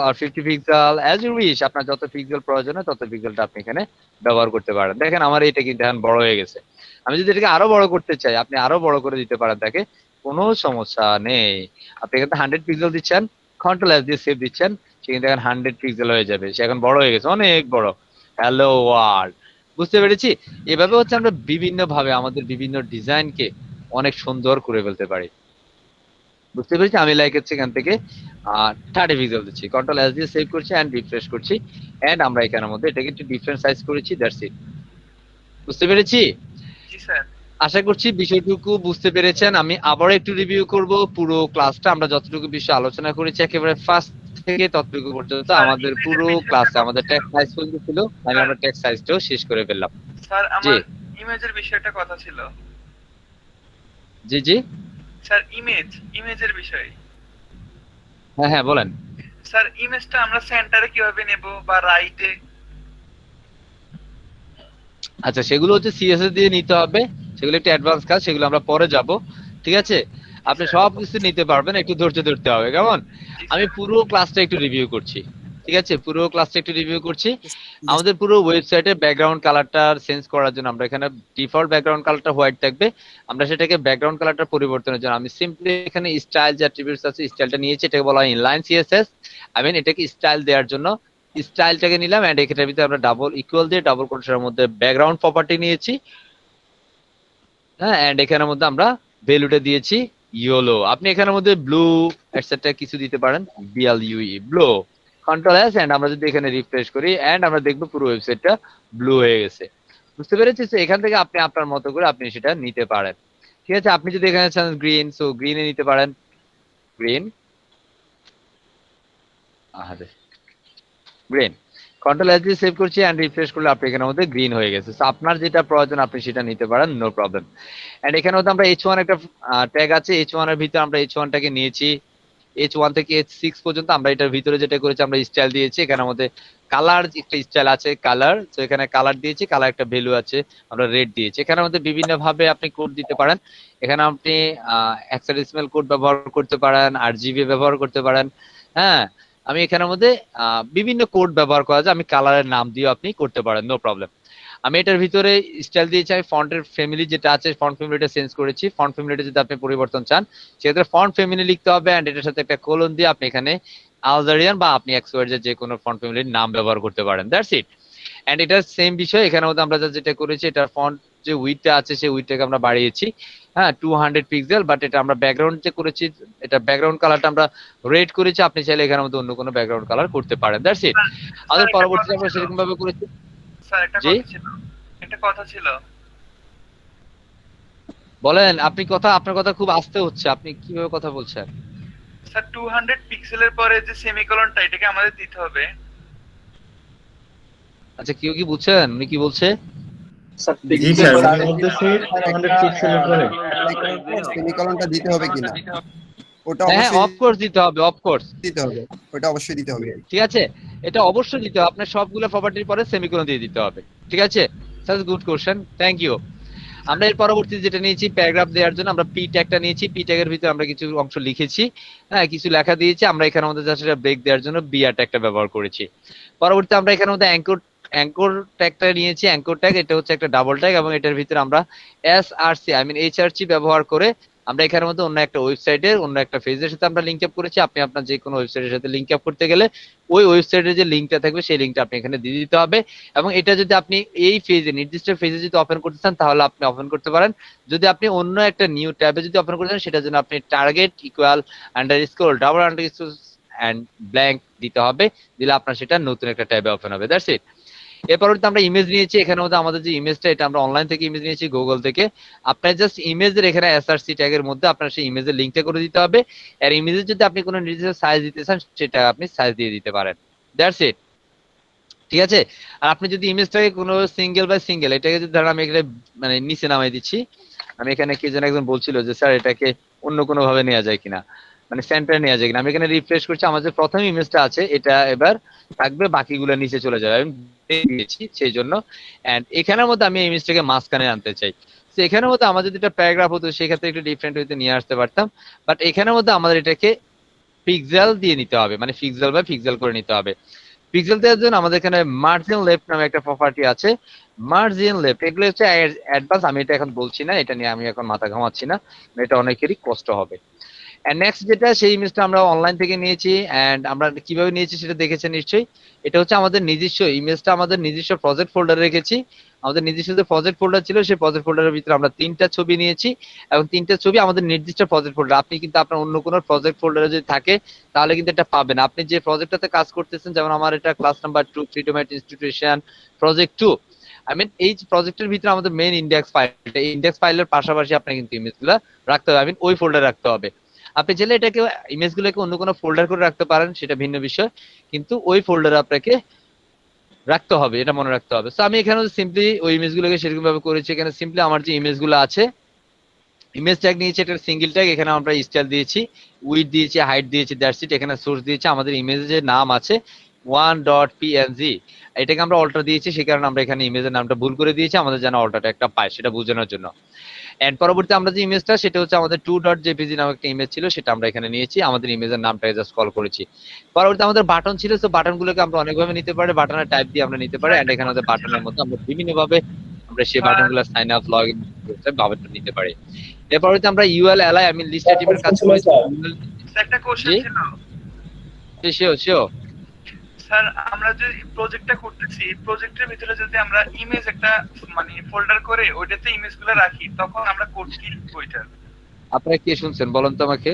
আর 50 পিক্সেল, অ্যাজ ইউ উইশ। আপনার যত পিক্সেল প্রয়োজন হয় তত পিক্সেলটা আপনি এখানে ব্যবহার করতে পারেন। দেখেন আমার এটা কিন্তু এখন বড় হয়ে গেছে। আমি যদি এটাকে আরো বড় করতে চাই, আপনি আরো বড় করে দিতে পারেন, তাকে কোনো সমস্যা নেই। আপনি এখানে 100 পিক্সেল দিচ্ছেন, কন্ট্রোল এস দিয়ে সেভ দিচ্ছেন, সে কিন্তু এখন 100 পিক্সেল হয়ে যাবে। সে এখন বড় হয়ে গেছে, অনেক বড়। হ্যালো ওয়ার্ল্ড, বুঝতে পেরেছি? এভাবে হচ্ছে আমরা বিভিন্ন ভাবে আমাদের বিভিন্ন ডিজাইনকে অনেক সুন্দর করে ফেলতে পারি। বুঝতে পেরেছি? আমি লাইক হচ্ছে এখান থেকে 30 পিক্সেল দিচ্ছি, কন্ট্রোল এস দিয়ে সেভ করছি, এন্ড রিফ্রেশ করছি, এন্ড আমরা এখানের মধ্যে এটাকে একটু ডিফারেন্ট সাইজ করেছি, দ্যাটস ইট। বুঝতে পেরেছি? জি স্যার। আশা করছি বিষয়টুকু বুঝতে পেরেছেন। আমি আবার একটু রিভিউ করব পুরো ক্লাসটা। আমরা যতটুকু বিষয় আলোচনা করেছি একেবারে ফার্স্ট থেকে ততটুকু পর্যন্ত, আমাদের পুরো ক্লাসে আমাদের টেক্সট সাইজ পর্যন্ত ছিল, আমরা টেক্সট সাইজটাও শেষ করে ফেললাম। স্যার আমার ইমেজের বিষয়টা কথা ছিল। জি জি স্যার ইমেজের বিষয়। হ্যাঁ বলেন স্যার। ইমেজটা আমরা সেন্টারে কিভাবে নেব বা রাইটে? আচ্ছা, সেগুলো হচ্ছে সিএসএস দিয়ে নিতে হবে, সেগুলো একটু অ্যাডভান্স কাজ, সেগুলো আমরা পরে যাব, ঠিক আছে? আপনি সব কিছু নিতে পারবেন, একটু ধৈর্য ধরতে হবে, কেমন? আমি পুরো ক্লাসটা একটু রিভিউ করছি, ঠিক ঠিক আছে, পুরো ক্লাসটা একটু রিভিউ করছি। আমাদের পুরো ওয়েবসাইটের ব্যাকগ্রাউন্ড কালারটা চেঞ্জ করার জন্য আমরা এখানে ডিফল্ট ব্যাকগ্রাউন্ড কালারটা হোয়াইট থাকবে, আমরা সেটাকে ব্যাকগ্রাউন্ড কালারটা পরিবর্তনের জন্য আমি সিম্পলি এখানে স্টাইল যে অ্যাট্রিবিউটস আছে স্টাইলটা নিয়েছি, এটাকে বলা হয় ইনলাইন সিএসএস। আই মিন এটাকে স্টাইল দেওয়ার জন্য স্টাইলটাকে নিলাম, এন্ড এটার ভিতরে আমরা ডাবল ইকুয়াল দিয়ে ডাবল কোটেশনের মধ্যে ব্যাকগ্রাউন্ড প্রপার্টি নিয়েছি, হ্যাঁ, এন্ড এখানের মধ্যে আমরা ভ্যালুটা দিয়েছি ইয়েলো। আপনি এখানের মধ্যে ব্লু এটসেট্রা কিছু দিতে পারেন, BLUE blue, control S, and আমরা যদি এখানে রিফ্রেশ করি এন্ড আমরা দেখবো পুরো ওয়েবসাইটটা ব্লু হয়ে গেছে। বুঝতে পেরেছি? তো এখান থেকে আপনি আপনার মতো করে আপনি সেটা নিতে পারেন। ঠিক আছে, আপনি যদি এখানে চান গ্রিন, সো গ্রিনে নিতে পারেন, গ্রিন, গ্রিন, কন্ট্রোল এস দিয়ে সেভ করছি এন্ড রিফ্রেশ করলে আপনি এখানের মধ্যে গ্রিন হয়ে গেছে। সো আপনার যেটা প্রয়োজন আপনি সেটা নিতে পারেন, নো প্রবলেম। এন্ড এখানে মধ্যে আমরা H1 একটা ট্যাগ আছে, H1 এর ভিতরে আমরা H1 টাকে নিয়েছি, H1 থেকে H6 পর্যন্ত আমরা এটার ভিতরে যেটা করেছি আমরা স্টাইল দিয়েছি। এখানের মধ্যে কালার একটা স্টাইল আছে, কালার, তো এখানে কালার দিয়েছি, কালার একটা ভ্যালু আছে আমরা রেড দিয়েছি। এখানের মধ্যে বিভিন্ন ভাবে আপনি কোড দিতে পারেন, এখানে আপনি হেক্সাডেসিমাল কোড ব্যবহার করতে পারেন, RGB ব্যবহার করতে পারেন, হ্যাঁ, আমি এখানের মধ্যে বিভিন্ন কোড ব্যবহার করা যায়, আমি কালারের নাম দিয়েও আপনি করতে পারেন, নো প্রবলেম। আমি এটার ভিতরে স্টাইল দিয়েছি, আমি ফন্টের ফ্যামিলি যেটা আছে ফন্ট ফ্যামিলিটা চেঞ্জ করেছি। ফন্ট ফ্যামিলিটা যদি আপনি পরিবর্তন চান সেক্ষেত্রে ফন্ট ফ্যামিলি লিখতে হবে এন্ড এটার সাথে একটা কোলন দিয়ে আপনি এখানে আলজারিয়ান বা আপনি এক্সওয়ার্ড যে কোনো ফন্ট ফ্যামিলির নাম ব্যবহার করতে পারেন, দ্যাটস ইট। এন্ড এটার সেম বিষয় এখানে মধ্যে আমরা যেটা করেছি, এটার ফন্ট যে উইডটা আছে সেই উইডটাকে আমরা বাড়িয়েছি, হ্যাঁ, 200 পিক্সেল, বাট এটা আমরা ব্যাকগ্রাউন্ড যে করেছি এটা ব্যাকগ্রাউন্ড কালারটা আমরা রেড করেছি, আপনি চাইলে এখানের মধ্যে অন্য কোনো ব্যাকগ্রাউন্ড কালার করতে পারেন, দ্যাটস ইট। আমাদের পরবর্তীতে আমরা সেরকম ভাবে করেছি। স্যার একটা জি কথা ছিল, একটা কথা ছিল। বলেন, আপনি কথা, আপনার কথা খুব আস্তে হচ্ছে, আপনি কিভাবে কথা বলছেন? স্যার 200 পিক্সেলের পরে যে সেমিকোলনটা এটাকে আমাদের দিতে হবে। আচ্ছা, কেউ কি বুঝছেন উনি কি বলছে? জি স্যার, উনি বলতেছে 200 পিক্সেলের পরে সেমিকোলনটা দিতে হবে কিনা, ওটা হ্যাঁ, অবশ্যই অফকোর্স দিতে হবে, অফকোর্স দিতে হবে, ওটা অবশ্যই দিতে হবে। ঠিক আছে, এটা অবশ্যই দিতে হবে, আপনার সবগুলো প্রপার্টির পরে সেমিকোলন দিয়ে দিতে হবে, ঠিক আছে? That's good question, thank you. আমরা এর পরবর্তীতে যেটা নিয়েছি প্যারাগ্রাফ দেওয়ার জন্য আমরা পি ট্যাগটা নিয়েছি, পি ট্যাগের ভিতরে আমরা কিছু অংশ লিখেছি, হ্যাঁ, কিছু লেখা দিয়েছি, আমরা এখানের মধ্যে জাস্ট এটা ব্রেক দেওয়ার জন্য বিআর ট্যাগটা ব্যবহার করেছি। পরবর্তীতে আমরা এখানের মধ্যে অ্যাঙ্কর ট্যাগটা নিয়েছি, অ্যাঙ্কর ট্যাগ, এটা হচ্ছে একটা ডাবল ট্যাগ এবং এটার ভিতরে আমরা SRC আই মিন HRC ব্যবহার করে আমরা এখানের মধ্যে অন্য একটা ওয়েবসাইটের অন্য একটা পেজের সাথে আমরা লিংক আপ করেছি। আপনি আপনার যে কোনো ওয়েবসাইটের সাথে লিংক আপ করতে গেলে ওই ওয়েবসাইটের যে লিংকটা থাকবে সেই লিংকটা আপনি এখানে দিয়ে দিতে হবে, এবং এটা যদি আপনি এই ফেজে নির্দিষ্ট ফেজে যদি ওপেন করতে চান তাহলে আপনি ওপেন করতে পারেন। যদি আপনি অন্য একটা নিউ ট্যাবে যদি ওপেন করতে চান সেটার জন্য আপনি target equal underscore double underscore and blank দিতে হবে, দিলে আপনার সেটা নতুন একটা ট্যাবে ওপেন হবে, দ্যাটস ইট। এরপর আমরা ইমেজ নিয়েছি, এখানে মধ্যে আমাদের যে ইমেজটা এটা আমরা অনলাইন থেকে ইমেজ নিয়েছি, গুগল থেকে। আপনার জাস্ট ইমেজের এখানে SRC ট্যাগের মধ্যে আপনার সেই ইমেজের লিংকটা করে দিতে হবে, আর ইমেজের যদি আপনি কোনো নির্দিষ্ট সাইজ দিতে চান সেটা আপনি সাইজ দিয়ে দিতে পারেন, দ্যাটস ইট, ঠিক আছে? আর আপনি যদি ইমেজটাকে কোনো সিঙ্গেল বাই সিঙ্গেল এটাকে যদি ধরেন আমি এখানে মানে নিচে নামাই দিচ্ছি, আমি এখানে কে যেন একজন বলছিল যে স্যার এটাকে অন্য কোনো ভাবে নেওয়া যায় কিনা, মানে সেন্টারে নেওয়া যায় কিনা, আমি এখানে রিফ্রেশ করছি, আমার যে প্রথম ইমেজটা আছে এটা এবার থাকবে, বাকিগুলো নিচে চলে যাবে, আমি দিয়েছি সেই জন্য। এন্ড এখানের মধ্যে আমি ইমেজটাকে মাঝখানে আনতে চাই, তো এখানের মধ্যে আমাদের যদি একটা প্যারাগ্রাফ হতো সেক্ষেত্রে একটু ডিফারেন্ট হইতে নিয়ে আসতে পারতাম, বাট এখানের মধ্যে আমাদের এটাকে পিক্সেল দিয়ে নিতে হবে, মানে পিক্সেল বাই পিক্সেল করে নিতে হবে। পিক্সেল দেওয়ার জন্য আমাদের এখানে মার্জিন লেফট নামে একটা প্রপার্টি আছে, মার্জিন লেফট, এগুলো হচ্ছে অ্যাডভান্স, আমি এটা এখন বলছি না, এটা নিয়ে আমি এখন মাথা ঘামাচ্ছি না, এটা অনেকেরই কষ্ট হবে। এন্ড নেক্সট যেটা সেই ইমেজটা আমরা অনলাইন থেকে নিয়েছি, এন্ড আমরা কিভাবে নিয়েছি সেটা দেখেছেন নিশ্চয়ই। এটা হচ্ছে আমাদের নিজস্ব ইমেজটা, আমাদের নিজস্ব প্রজেক্ট ফোল্ডারে রেখেছি, আমাদের নিজস্ব যে প্রজেক্ট ফোল্ডার ছিল সেই প্রজেক্ট ফোল্ডারের ভিতরে আমরা 3টা ছবি নিয়েছি, এবং 3টা ছবি আমাদের নির্দিষ্ট প্রজেক্ট ফোল্ডার। আপনি কিন্তু আপনার অন্য কোনো প্রজেক্ট ফোল্ডারে যদি থাকে তাহলে কিন্তু এটা পাবেন, আপনি যে প্রজেক্টটাতে কাজ করতেছেন, যেমন আমার এটা class number 2 freedom institution project 2, I mean এই প্রজেক্টের ভিতরে আমাদের মেইন ইন্ডেক্স ফাইলটা, এই ইন্ডেক্স ফাইলের পাশাপাশি আপনার কিন্তু ইমেজগুলো রাখতে হবে, আই মিন ওই ফোল্ডারে রাখতে হবে। আপনি চাইলে এটাকে ইমেজগুলোকে অন্য কোনো ফোল্ডার করে রাখতে পারেন, সেটা ভিন্ন বিষয়, কিন্তু ওই ফোল্ডারে আপনাকে রাখতে হবে, এটা মনে রাখতে হবে। সো আমি এখানে সিম্পলি ওই ইমেজগুলোকে সেরকম ভাবে করেছি, এখানে সিম্পলি আমার যে ইমেজগুলো আছে ইমেজ ট্যাগ নিয়েছি, এটার সিঙ্গেল ট্যাগ, এখানে আমরা স্টাইল দিয়েছি, উইডথ দিয়েছি, হাইট দিয়েছি, দ্যাটস ইট। এখানে সোর্স দিয়েছি, আমাদের ইমেজের যে নাম আছে 1.png, এটাকে আমরা অল্টার দিয়েছি, সেই কারণে আমরা এখানে ইমেজের নামটা ভুল করে দিয়েছি, আমাদের যেন অল্টারটা একটা পায় সেটা বোঝানোর জন্য। এন্ড পরবর্তী আমরা যে ইমেজটা সেটা হচ্ছে আমাদের 2.jpg নামক একটা ইমেজ ছিল, সেটা আমরা এখানে নিয়েছি, আমাদের ইমেজের নামটাকে জাস্ট কল করেছি। পরবর্তী আমাদের বাটন ছিল, তো বাটনগুলোকে আমরা অনেকভাবে নিতে পারি, বাটনের টাইপ দিয়ে আমরা নিতে পারি, এন্ড এখানে আমাদের বাটনের মধ্যে আমরা বিভিন্নভাবে আমরা সেই বাটনগুলো সাইন আপ, লগ ইন ভাবে নিতে পারি। এর পরবর্তী আমরা ইউএল এলআই আমি লিস্ট আইটেমের কাজ করেছি। একটা কোশ্চেন ছিল শিওর স্যার, আমরা যে প্রজেক্টটা করতেছি, প্রজেক্টের ভিতরে যদি আমরা ইমেজ একটা মানে ফোল্ডার করে ওইটাতে ইমেজগুলো রাখি, তখন আমরা কোড কি লিখব ওইটার? আপনারা কি শুনছেন বলেন তো আমাকে।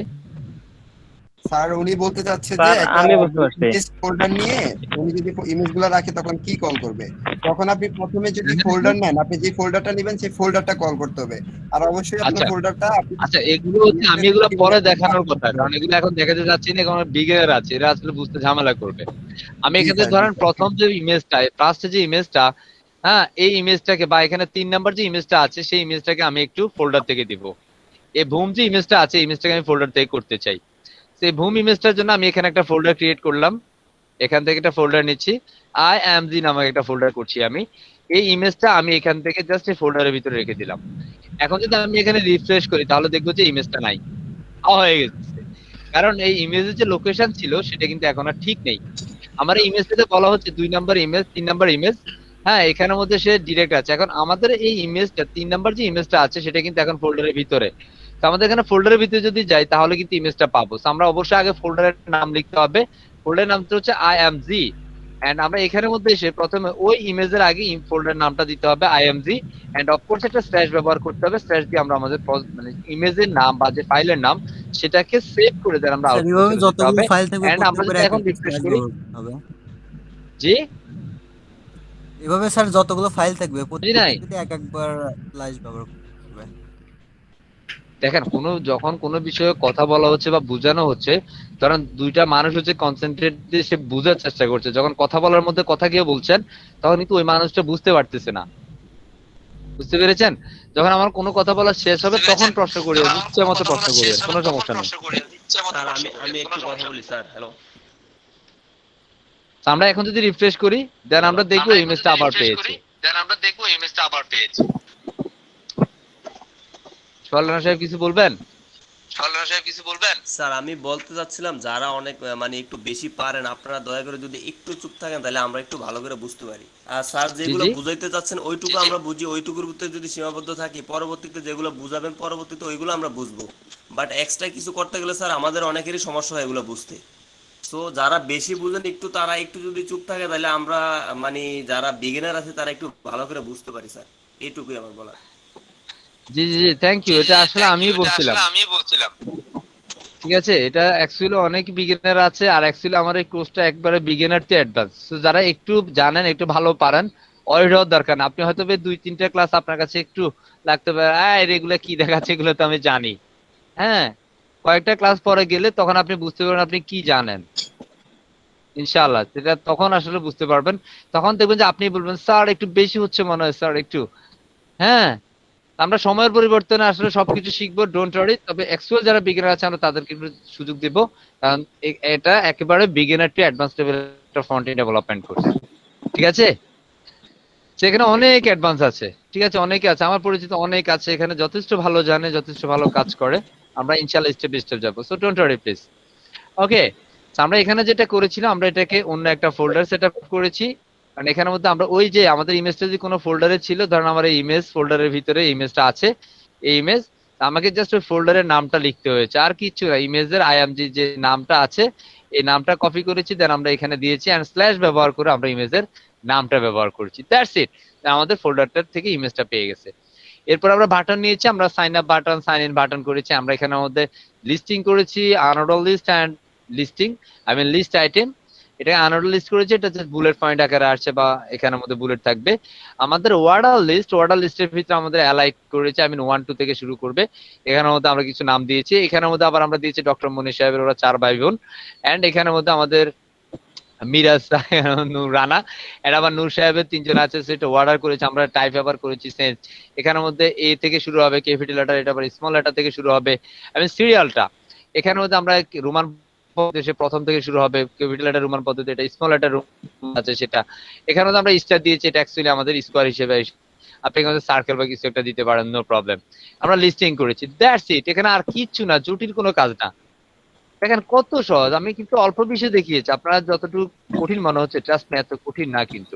স্যার উনি বলতে চাচ্ছে যে স্যার, একটা আমি বুঝতে পারছি। ফোল্ডার নিয়ে উনি যদি ইমেজগুলো রাখে তখন কি কল করবে? তখন আপনি প্রথমে যদি ফোল্ডার নেন, আপনি যে ফোল্ডারটা নেবেন সেই ফোল্ডারটা কল করতে হবে, আর অবশ্যই আপনার ফোল্ডারটা আচ্ছা এগুলো হচ্ছে আমি এগুলো পরে দেখানোর কথা, কারণ এগুলো এখন দেখাতে যাচ্ছি না, কারণ বিগিনার আছে, এরা আসলে বুঝতে ঝামেলা করবে। আমি এখানে ধরেন প্রথম যে ইমেজটা, ফার্স্টে যে ইমেজটা, হ্যাঁ এই ইমেজটাকে বা এখানে 3 নাম্বার যে ইমেজটা আছে সেই ইমেজটাকে আমি একটু ফোল্ডার থেকে দিব। এই বুম যে ইমেজটা আছে এই ইমেজটাকে আমি ফোল্ডার থেকে করতে চাই। সেই বুম ইমেজটার জন্য আমি এখানে একটা ফোল্ডার ক্রিয়েট করলাম, এখান থেকে একটা ফোল্ডার নিচ্ছি, IMG নামক একটা ফোল্ডার করছি আমি। এই ইমেজটা আমি এখান থেকে জাস্ট এই ফোল্ডারের ভিতরে রেখে দিলাম। এখন যদি আমি এখানে রিফ্রেশ করি তাহলে দেখবো যে ইমেজটা নাই, হয়ে গেছে। কারণ এই ইমেজের যে লোকেশন ছিল সেটা কিন্তু এখন আর ঠিক নেই। আমার এই ইমেজটাতে বলা হচ্ছে 2 নাম্বার ইমেজ, 3 নাম্বার ইমেজ, হ্যাঁ এখানের মধ্যে সে ডিরেক্ট আছে। এখন আমাদের এই ইমেজটা 3 নাম্বার যে ইমেজটা আছে সেটা কিন্তু এখন ফোল্ডারের ভিতরে, তো আমাদের এখানে ফোল্ডারের ভিতরে যদি যাই তাহলে কিন্তু ইমেজটা পাবো। আমরা অবশ্যই আগে ফোল্ডারের নাম লিখতে হবে, ফোল্ডারের নামটা হচ্ছে IMG, এন্ড আমরা এখানের মধ্যে এসে প্রথমে ওই ইমেজের আগে ফোল্ডারের নামটা দিতে হবে IMG, এন্ড অফকোর্স একটা স্ল্যাশ ব্যবহার করতে হবে, স্ল্যাশ দিয়ে আমরা আমাদের মানে ইমেজের নাম বা যে ফাইলের নাম সেটাকে সেভ করে দেন আমরা আউটপুটে দিতে হবে। এন্ড আমরা যদি এখন রিফ্রেশ করি জি এভাবে স্যার যতগুলো ফাইল থাকবে নাই প্রত্যেকটাতে এক একবার স্ল্যাশ ব্যবহার করতে হবে। দেখেন যখন কোনো বিষয়ে কথা বলা হচ্ছে বা বোঝানো হচ্ছে, কারণ দুইটা মানুষ হচ্ছে কনসেন্ট্রেট দিয়ে সে বোঝার চেষ্টা করছে, যখন কথা বলার মধ্যে কথা গিয়ে বলছেন তখন কিন্তু ওই মানুষটা বুঝতে পারতেছে না, বুঝতে পেরেছেন? যখন আমার কোনো কথা বলা শেষ হবে তখন প্রশ্ন করি, ইচ্ছে মতো প্রশ্ন করি, কোনো সমস্যা নেই। স্যার আমি একটু কথা বলি স্যার। হ্যালো, আমরা এখন যদি রিফ্রেশ করি দেন আমরা দেখবো ইমেজটা আবার পেয়েছি। সোহালরানা সাহেব কিছু বলবেন? স্যার আমি বলতে চাচ্ছিলাম যারা অনেক মানে একটু বেশি পারেন আপনারা দয়া করে যদি একটু চুপ থাকেন তাহলে আমরা একটু ভালো করে বুঝতে পারি। আর স্যার যেগুলো বুঝাইতে চাচ্ছেন ওইটুকু আমরা বুঝি, ওইটুকুর ভিতরে যদি সীমাবদ্ধ থাকি পরবর্তীতে যেগুলো বুঝাবেন পরবর্তীতে ওইগুলো আমরা বুঝবো, বাট এক্সট্রা কিছু করতে গেলে স্যার আমাদের অনেকেরই সমস্যা হয় এগুলো বুঝতে। সো যারা বেশি বুঝেন একটু তারা একটু যদি চুপ থাকে তাহলে আমরা মানে যারা বিগিনার আছে তারা একটু ভালো করে বুঝতে পারি স্যার, এইটুকুই আমার বলা। জি জি জি থ্যাংক ইউ, এটা আসলে আমিই বলছিলাম। ঠিক আছে, এটা অ্যাকচুয়ালি অনেক বিগিনার আছে, আর অ্যাকচুয়ালি আমার এই কোর্সটা একবারে বিগিনার টু অ্যাডভান্স। তো যারা একটু জানেন একটু ভালো পারেন ওইটা হওয়ার দরকার না। আপনি হয়তো 2-3টা ক্লাস আপনার কাছে একটু লাগতে পারে, এগুলো কি দেখাচ্ছে এগুলো তো আমি জানি, হ্যাঁ কয়েকটা ক্লাস পরে গেলে তখন আপনি বুঝতে পারবেন আপনি কি জানেন ইনশাআল্লাহ, সেটা তখন আসলে বুঝতে পারবেন। তখন দেখবেন যে আপনি বলবেন স্যার একটু বেশি হচ্ছে মনে হয় স্যার একটু, হ্যাঁ আমরা সময়ের পরিবর্তনে আসলে সবকিছু শিখবো, ডোন্ট ওয়ারি। তবে অ্যাকচুয়াল যারা বিগিনার আছে আমরা তাদেরকে সুযোগ দেব, কারণ এটা একেবারে বিগিনার টু অ্যাডভান্স লেভেল একটা ফ্রন্ট এন্ড ডেভেলপমেন্ট কোর্স, ঠিক আছে? সেখানে অনেক অ্যাডভান্স আছে, ঠিক আছে, অনেকে আছে, আমার পরিচিত অনেক আছে এখানে, যথেষ্ট ভালো জানে, যথেষ্ট ভালো কাজ করে। আমরা ইনশাআল্লাহ স্টেপ বাই স্টেপ যাবো, সো ডোন্ট ওয়ারি প্লিজ। ওকে, আমরা এখানে যেটা করেছিলাম আমরা এটাকে অন্য একটা ফোল্ডার সেটআপ করেছি, কারণ এখানের মধ্যে আমরা ওই যে আমাদের ইমেজটা যদি কোনো ফোল্ডারে ছিল, ধরেন আমার এই ইমেজ ফোল্ডারের ভিতরে ইমেজটা আছে, এই ইমেজ আমাকে জাস্ট ওই ফোল্ডারের নামটা লিখতে হয়েছে, আর কিছু না। ইমেজের IMG যে নামটা আছে এই নামটা কপি করেছি, দেন আমরা এখানে দিয়েছি, এন্ড স্ল্যাশ ব্যবহার করে আমরা ইমেজের নামটা ব্যবহার করেছি, দ্যাটস ইট। আমাদের ফোল্ডারটার থেকে ইমেজটা পেয়ে গেছে। এরপর আমরা বাটন নিয়েছি, আমরা sign up button, sign in button করেছি, আমরা এখানের মধ্যে লিস্টিং করেছি, unorder list and listing, list item, এটা আনঅর্ডার লিস্ট করেছি, এটা জাস্ট বুলেট পয়েন্ট আকারে আসছে বা এখানের মধ্যে বুলেট থাকবে। আমাদের ওয়ার্ডার লিস্টের ভিতরে আমাদের অ্যালাইট করেছে, 1 2 থেকে শুরু করবে, এখানের মধ্যে আমরা কিছু নাম দিয়েছি, এখানের মধ্যে আবার আমরা দিয়েছি ডক্টর মনির সাহেবের, ওরা 4 ভাই বোন, এন্ড এখানের মধ্যে আমাদের মিরাজ নূর রানা, এটা আবার নূর সাহেবের 3 জন আছে, সেটা অর্ডার করেছে, আমরা টাইপ আবার করেছি সেন্স, এখানের মধ্যে এ থেকে শুরু হবে ক্যাপিটাল লেটার, এটা আবার স্মল লেটার থেকে শুরু হবে, সিরিয়ালটা এখানের মধ্যে আমরা রোমান পদ্ধতি প্রথম থেকে শুরু হবে, ক্যাপিটাল লেটার রোমান পদ্ধতি, এটা স্মল লেটার আছে সেটা, এখানে আমরা স্টার দিয়েছি, এটা অ্যাকচুয়ালি আমাদের স্কোয়ার হিসেবে আপনি আমাদের সার্কেল বা কিছু একটা দিতে পারেন, নো প্রবলেম। আমরা লিস্টিং করেছি, দ্যাটস ইট। এখানে আর কিচ্ছু না, জটিল কোনো কাজ না। দেখেন কত সহজ, আমি কিন্তু অল্প বিষয় দেখিয়েছি, আপনারা যতটুকু কঠিন মনে হচ্ছে ট্রাস্ট মি এত কঠিন না কিন্তু।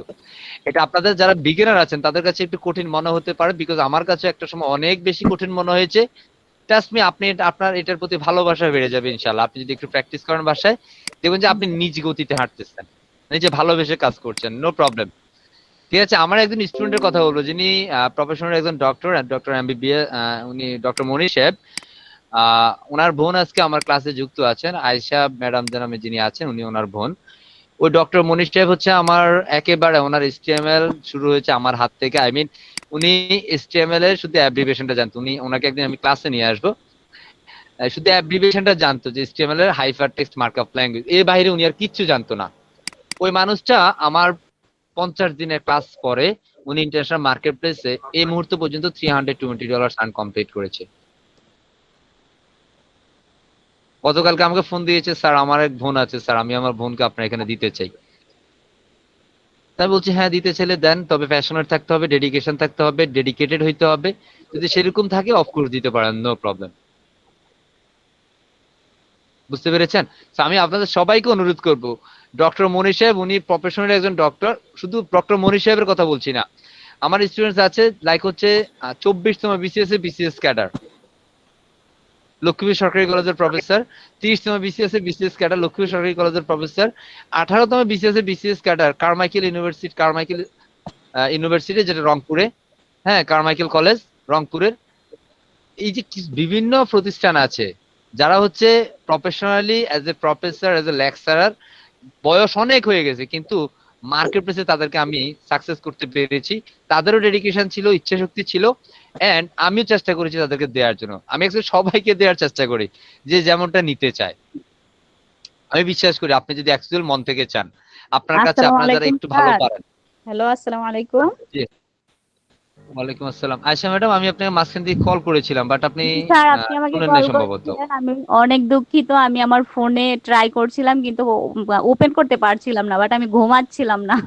এটা আপনাদের যারা বিগিনার আছেন তাদের কাছে একটু কঠিন মনে হতে পারে, বিকজ আমার কাছে একটা সময় অনেক বেশি কঠিন মনে হয়েছে। ট্রাস্ট মি, আপনি আপনার এটার প্রতি ভালোবাসা বেড়ে যাবে ইনশাআল্লাহ। আপনি যদি একটু প্র্যাকটিস করেন বাসায়, দেখবেন যে আপনি নিজ গতিতে হাঁটতেছেন, নিজে ভালোবেসে কাজ করছেন, নো প্রবলেম। ঠিক আছে, আমার একজন স্টুডেন্টের কথা বলবো যিনি প্রফেশনাল একজন ডক্টর, ডক্টর এমবিবিএস, উনি ডক্টর মনির সাহেব। ওনার বোন আজকে আমার ক্লাসে যুক্ত আছেন, আয়েশা ম্যাডাম নামে যিনি আছেন, উনি ওনার বোন। ওই ডক্টর মনির সাহেব হচ্ছে আমার একেবারে, ওনার HTML শুরু হয়েছে আমার হাত থেকে। আই মিন উনি HTML এর শুধু অ্যাব্রিভিয়েশনটা জানতো। উনি, ওনাকে একদিন আমি ক্লাসে নিয়ে আসবো, শুধু অ্যাব্রিভিয়েশনটা জানতো যে HTML এর হাইপার টেক্সট মার্কআপ ল্যাঙ্গুয়েজ, এর বাইরে উনি আর কিচ্ছু জানতো না। ওই মানুষটা আমার 50 দিনের ক্লাস পরে উনি ইন্টারন্যাশনাল মার্কেট প্লেসে এই মুহূর্ত পর্যন্ত $320 আর্ন কমপ্লিট করেছে। গতকালকে আমাকে ফোন দিয়েছে, স্যার আমার এক বোন আছে স্যার, আমি আমার বোনকে আপনার এখানে দিতে চাই। তাই বলছি হ্যাঁ দিতে চাইলে দেন, তবে প্যাশনেট থাকতে হবে, ডেডিকেশন থাকতে হবে, ডেডিকেটেড হইতে হবে। যদি সেরকম থাকে অফকোর্স দিতে পারেন, নো প্রবলেম। বুঝতে পেরেছেন? আমি আপনাদের সবাইকে অনুরোধ করব, ডক্টর মনির সাহেব উনি প্রফেশনাল একজন ডক্টর, শুধু ডক্টর মনির সাহেবের কথা বলছি না, আমার স্টুডেন্টস আছে লাইক হচ্ছে 24তম বিসিএস ক্যাডার লক্ষ্মীপুর সরকারি কলেজের প্রফেসর, 30তম বিসিএস ক্যাডার লক্ষ্মীপুর সরকারি কলেজের প্রফেসর, 18তম বিসিএস ক্যাডার কারমাইকেল ইউনিভার্সিটি যেটা রংপুরে, হ্যাঁ কারমাইকেল কলেজ রংপুরের। এই যে বিভিন্ন প্রতিষ্ঠান আছে যারা হচ্ছে professionally as a professor, as a lecturer, বয়স অনেক হয়ে গেছে কিন্তু মার্কেট প্লেসে তাদেরকে আমি সাকসেস করতে পেরেছি। তাদেরও ডেডিকেশন ছিল, ইচ্ছা শক্তি ছিল, এন্ড আমিও চেষ্টা করেছি তাদেরকে দেওয়ার জন্য। আমি অ্যাকচুয়ালি সবাইকে দেওয়ার চেষ্টা করি যে যেমনটা নিতে চায়। আমি বিশ্বাস করি আপনি যদি অ্যাকচুয়াল মন থেকে চান, আপনার কাছে আপনারা যারা একটু ভালো পারেন। হ্যালো, আসসালামু আলাইকুম। জি, ওয়ালাইকুম আসসালাম। আয়েশা ম্যাডাম, আমি আপনাকে মাঝখান দিয়ে কল করেছিলাম, বাট আপনি স্যার আপনি আমাকে শুনেন কল নাই সম্ভবত। করেছিলেন, আমি অনেক দুঃখিত। আমি আমার ফোনে ট্রাই করছিলাম কিন্তু ওপেন করতে পারছিলাম না, বাট আমি ঘুমাচ্ছিলাম না।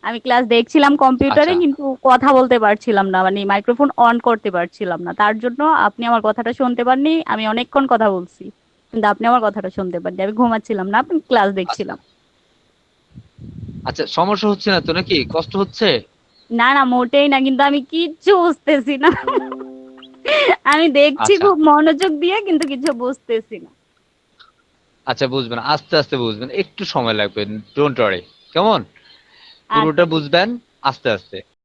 আমি ক্লাস দেখছিলাম কম্পিউটারে আচ্ছা কিন্তু কথা বলতে পারছিলাম না, মানে মাইক্রোফোন অন করতে পারছিলাম না। তার জন্য আপনি আমার কথাটা শুনতে পাননি। আমি অনেকক্ষণ কথা বলছি কিন্তু আপনি আমার কথাটা শুনতে পাননি। আমি ঘুমাচ্ছিলাম না, আপনি ক্লাস দেখছিলাম। আচ্ছা, সমস্যা হচ্ছে না তো নাকি? কষ্ট হচ্ছে? না না, মোটেই না, কিন্তু আমি কিচ্ছু বুঝতেছি না। আমি দেখছি আচ্ছা খুব মনোযোগ দিয়ে কিন্তু কিছু বুঝতেছি না। আচ্ছা, বুঝবেন, আস্তে আস্তে বুঝবেন, একটু সময় লাগবে, ডোন্ট ওয়ারি। কেমন? পুরোটা বুঝবেন আস্তে আস্তে।